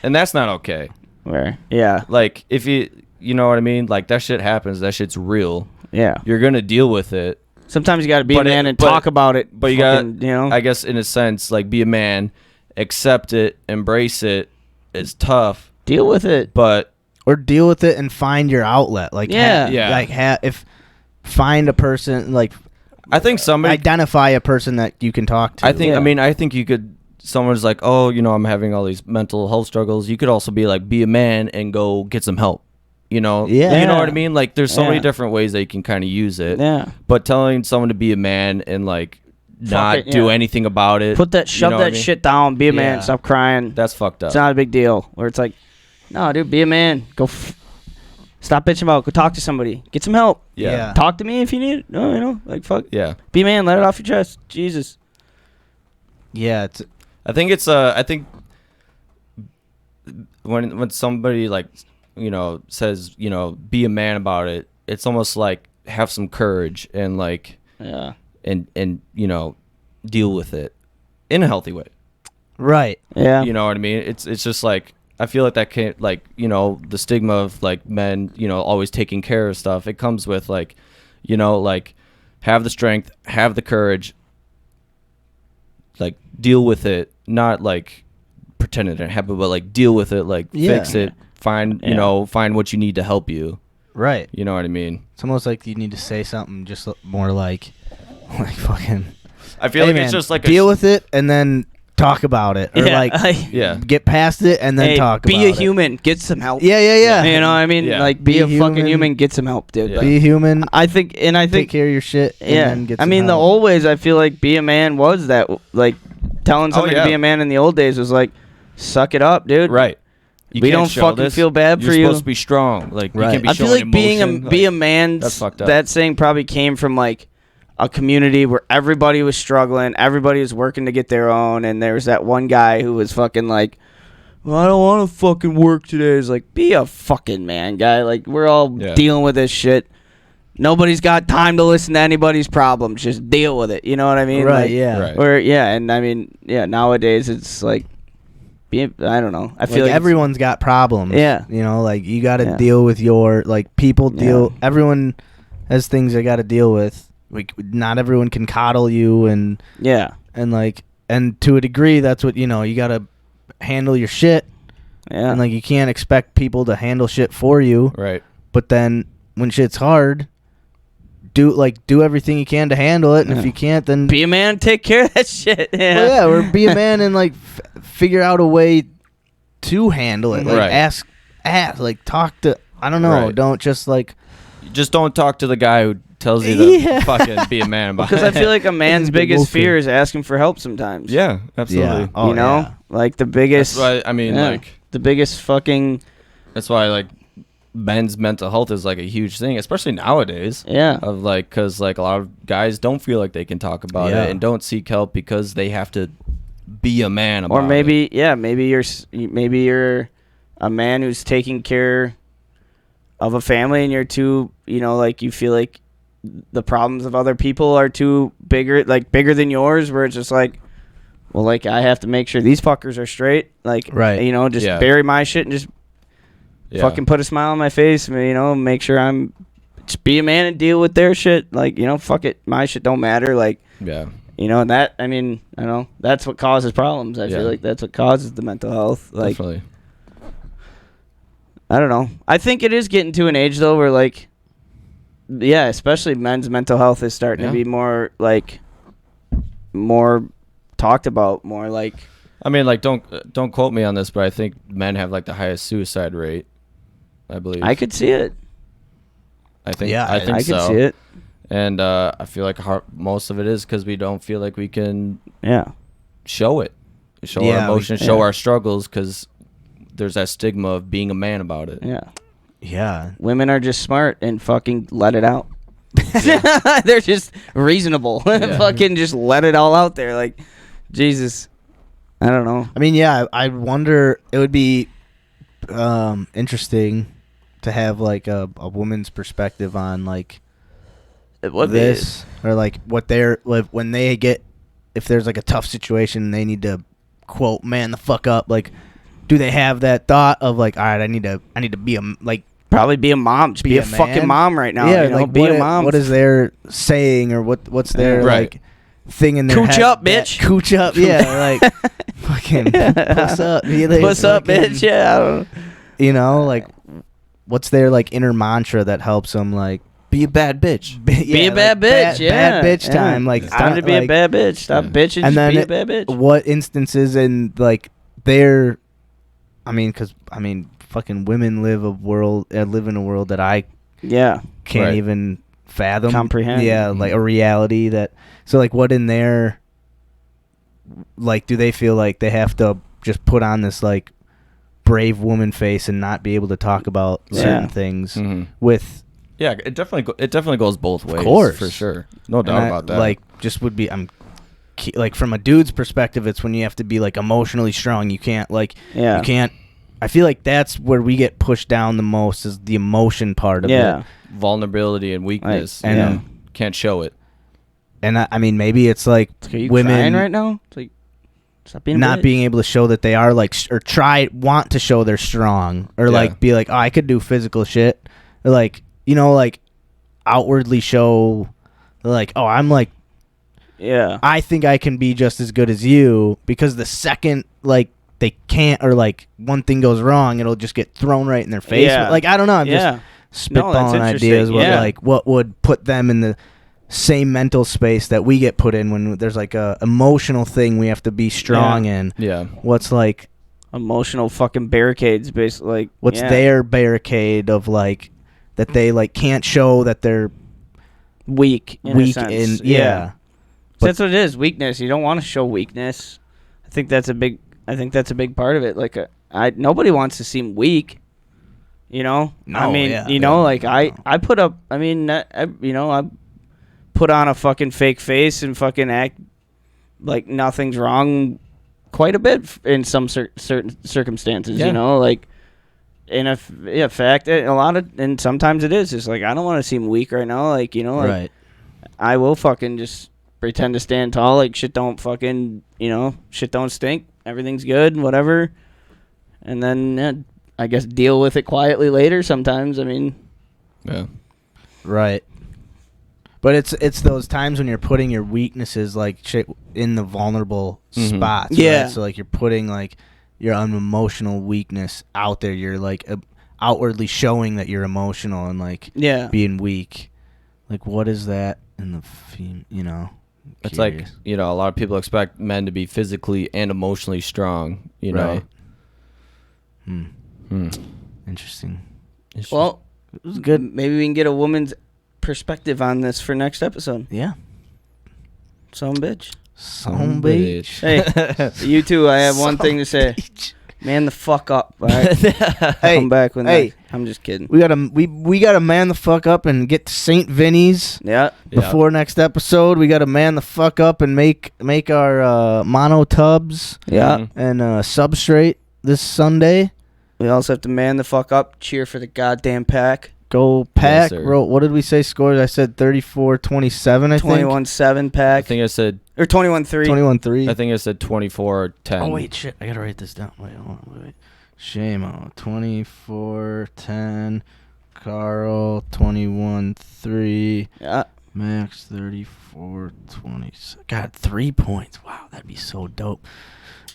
And that's not okay. Where? Yeah. Like if you know what I mean, like that shit happens, that shit's real. Yeah. You're gonna deal with it. Sometimes you got to be a But man it- and but- talk about it. But you got, fucking, you know. I guess in a sense, like be a man, accept it, embrace it. It's tough, deal with it. but or deal with it and find your outlet. Like Yeah. Yeah. like if find a person like I think somebody. identify a person that you can talk to. I think. Yeah. I mean, I think you could. Someone's like, oh, you know, I'm having all these mental health struggles. You could also be like, be a man and go get some help. You know. Yeah. You know Yeah. what I mean? Like, there's so many Yeah. different ways that you can kind of use it. Yeah. But telling someone to be a man and like not it, do yeah. anything about it. Put that, you shove know that what I mean? shit down. Be a man. Yeah. Stop crying. That's fucked up. It's not a big deal. Where it's like, no, dude, be a man. Go. Stop bitching about it. Go talk to somebody. Get some help. Yeah. Yeah. Talk to me if you need it. No, you know, like fuck. Yeah. Be a man. Let it off your chest. Jesus. yeah, it's I think it's I think when somebody like, you know, says, you know, be a man about it, it's almost like have some courage and like Yeah. and you know, deal with it in a healthy way. right. Yeah. You know what I mean? It's just like I feel like that can't, like, you know, the stigma of like men, you know, always taking care of stuff. It comes with like, you know, like have the strength, have the courage, like deal with it, not like pretend it didn't happen, but like deal with it, like Yeah. fix it, find, you Yeah. know, find what you need to help you. Right. You know what I mean? It's almost like you need to say something just more like fucking. I feel Hey, like man, it's just like deal with it and then talk about it, or Yeah. like yeah. get past it and then Hey, talk. be about a it. human. Get some help. Yeah, yeah, yeah. You know what I mean? Yeah. Like, be Be a fucking human. human. Get some help, dude. Yeah. Like, Be human. I think Take care of your shit. And Yeah, then get I some mean, the help. old ways, I feel like be a man was that, like, telling somebody yeah. to be a man in the old days was like, suck it up, dude. Right. You We can't don't show fucking this. feel bad You're for you. supposed to be strong. Like you Right. can't be I feel showing like being emotion. be a Like, man. that's fucked up. That saying probably came from like a community where everybody was struggling, everybody was working to get their own, and there was that one guy who was fucking like, well, I don't want to fucking work today. It's like, be a fucking man, guy. Like, we're all Yeah. dealing with this shit. Nobody's got time to listen to anybody's problems. Just deal with it. You know what I mean? Right. Like, Yeah. Right. Or yeah, and I mean, yeah. Nowadays, it's like, I don't know. I feel like everyone's got problems. Yeah. You know, like you got to Yeah. deal with your like people deal. Yeah. Everyone has things they got to deal with. Like not everyone can coddle you and yeah, like and to a degree that's what you know. You got to handle your shit yeah. and like you can't expect people to handle shit for you. Right. But then when shit's hard, do everything you can to handle it. And Yeah. if you can't, then Be a man. Take care of that shit. Yeah. well, yeah, or be a man and like figure out a way to handle it. Like Right. ask, like talk to. I don't know. Right. Don't just like. Just don't talk to the guy who tells you to Yeah. fucking be a man about Because I feel like a man's Big biggest wolfie. fear is asking for help sometimes. Yeah, absolutely. Yeah. Oh, you know, yeah. like the biggest. That's why I mean, yeah, like the biggest fucking that's why like men's mental health is like a huge thing, especially nowadays. yeah. Of like, because like a lot of guys don't feel like they can talk about Yeah. it and don't seek help because they have to be a man about Or maybe it. yeah, maybe you're a man who's taking care of a family and you're too, you know, like you feel like the problems of other people are too bigger than yours, where it's just like, well, like I have to make sure these fuckers are straight, like Right. you know, just Yeah. bury my shit and just Yeah. fucking put a smile on my face, you know, make sure I'm just be a man and deal with their shit. Like, you know, fuck it, my shit don't matter. Like, Yeah. you know, that, I mean, I don't know, that's what causes problems. I feel like that's what causes the mental health. Like, Definitely. I don't know. I think it is getting to an age though where like, yeah, especially men's mental health is starting to be more like, more talked about, more like. I mean, like, don't quote me on this, but I think men have like the highest suicide rate. I believe. I could see it. I think. Yeah, I think I so. could see it. And I feel like most of it is because we don't feel like we can show it, show our emotions, show our struggles, because there's that stigma of being a man about it. Yeah. Yeah. Women are just smart and fucking let it out. They're just reasonable. Fucking just let it all out there. Like, Jesus. I don't know. I mean, yeah, I wonder, it would be interesting to have like a woman's perspective on like this, or like what they're like when they get, if there's like a tough situation, they need to quote man the fuck up. Like, do they have that thought of like, all right, I need to be a like probably be a mom, just be a fucking mom right now. Yeah, you know? like be a mom. What is their saying, or what's their like thing in their cooch head? Up, bitch. Cooch up, yeah, like fucking puss up, puss up, bitch. Yeah, I don't know. You know, like what's their like inner mantra that helps them like be a bad bitch. Be a bad bitch. Bad bitch time. Like time to be a bad bitch. Stop bitching. And then be a bad bitch. What instances in like their, I mean, because fucking women live in a world that I can't even fathom, comprehend. Yeah, like a reality that. So like, what in their, like, do they feel like they have to just put on this like brave woman face and not be able to talk about certain things with? Yeah, it definitely goes both ways. Of course, for sure, no doubt about that. Like, just would be like from a dude's perspective, it's when you have to be like emotionally strong. You can't like you can't. I feel like that's where we get pushed down the most, is the emotion part of it. Vulnerability and weakness, and can't show it. And I mean, maybe it's like Are you women crying right now? It's like, stop being not being able to show that they are like, or want to show they're strong, or like be like, oh, I could do physical shit, or like, you know, like outwardly show like, oh, I'm like, I think I can be just as good as you, because the second like they can't, or like one thing goes wrong, it'll just get thrown right in their face. Like, I don't know, I'm just spitballing ideas. What would put them in the same mental space that we get put in when there's like a emotional thing we have to be strong in. What's like emotional fucking barricades, basically. Like, what's their barricade of like that they like can't show that they're weak in a sense. But that's what it is, weakness. You don't want to show weakness. I think that's a big part of it. Like, nobody wants to seem weak. You know, I mean, you know, like I put up. I mean, I put on a fucking fake face and fucking act like nothing's wrong quite a bit in some certain circumstances. You know, like in a fact, and sometimes it is just like, I don't want to seem weak right now. Like, you know, like, I will fucking just pretend to stand tall. Like, shit don't fucking, you know, shit don't stink. Everything's good, whatever. And then I guess deal with it quietly later sometimes. I mean, right. But it's those times when you're putting your weaknesses like shit in the vulnerable spots. Yeah. Right? So like you're putting like your emotional weakness out there. You're like outwardly showing that you're emotional and like being weak. Like, what is that in the you know? It's like, you know, a lot of people expect men to be physically and emotionally strong. You know. Interesting. Well, it was good. Maybe we can get a woman's perspective on this for next episode. Yeah. Some bitch. Hey, you two, I have one thing to say. Man the fuck up. All right? Come back when I'm just kidding. We gotta man the fuck up and get to St. Vinny's. Before next episode, we gotta man the fuck up and make our mono tubs. And substrate this Sunday. We also have to man the fuck up. Cheer for the goddamn pack. Go pack. Yes, what did we say scores? I said 34-27, I think. 21-7 pack. I think I said... Or 21-3. 21-3. I think I said 24-10. Oh, wait, shit. I gotta write this down. Wait. Seamo, 24-10. Carl 21-3. Yeah. Max 34-20. Got 3 points. Wow, that'd be so dope.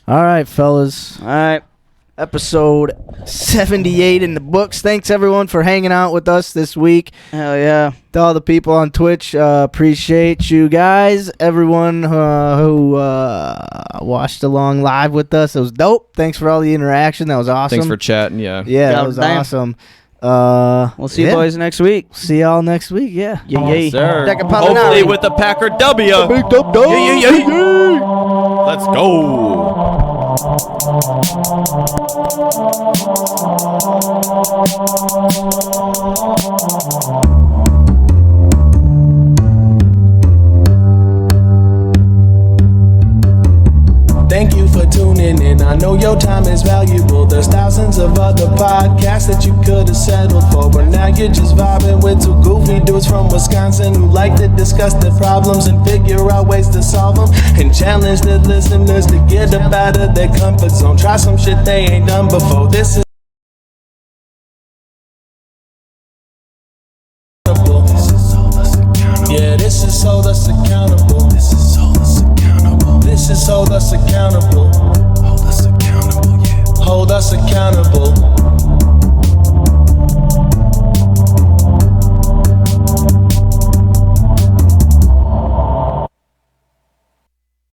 All right, fellas. All right. Episode 78 in the books. Thanks, everyone, for hanging out with us this week. Hell yeah. To all the people on Twitch, appreciate you guys. Everyone who watched along live with us, it was dope. Thanks for all the interaction. That was awesome. Thanks for chatting. Yeah. Yeah, that God was damn. awesome. We'll see you boys next week. See y'all next week. Yeah. Yeah. Sir. Deck of Pop Hopefully Nine. with the Packer W. Big dope dog. Let's go. Thank you for tuning in. I know your time is valuable. There's thousands of other podcasts that you could have settled for, but now you're just vibing with two goofy dudes from Wisconsin who like to discuss their problems and figure out ways to solve them, and challenge the listeners to get up out of their comfort zone. Try some shit they ain't done before. This is yeah, this is Hold Us Accountable. This is Hold Us Accountable. This is Hold Us Accountable. Hold Us Accountable, yeah. Hold Us Accountable.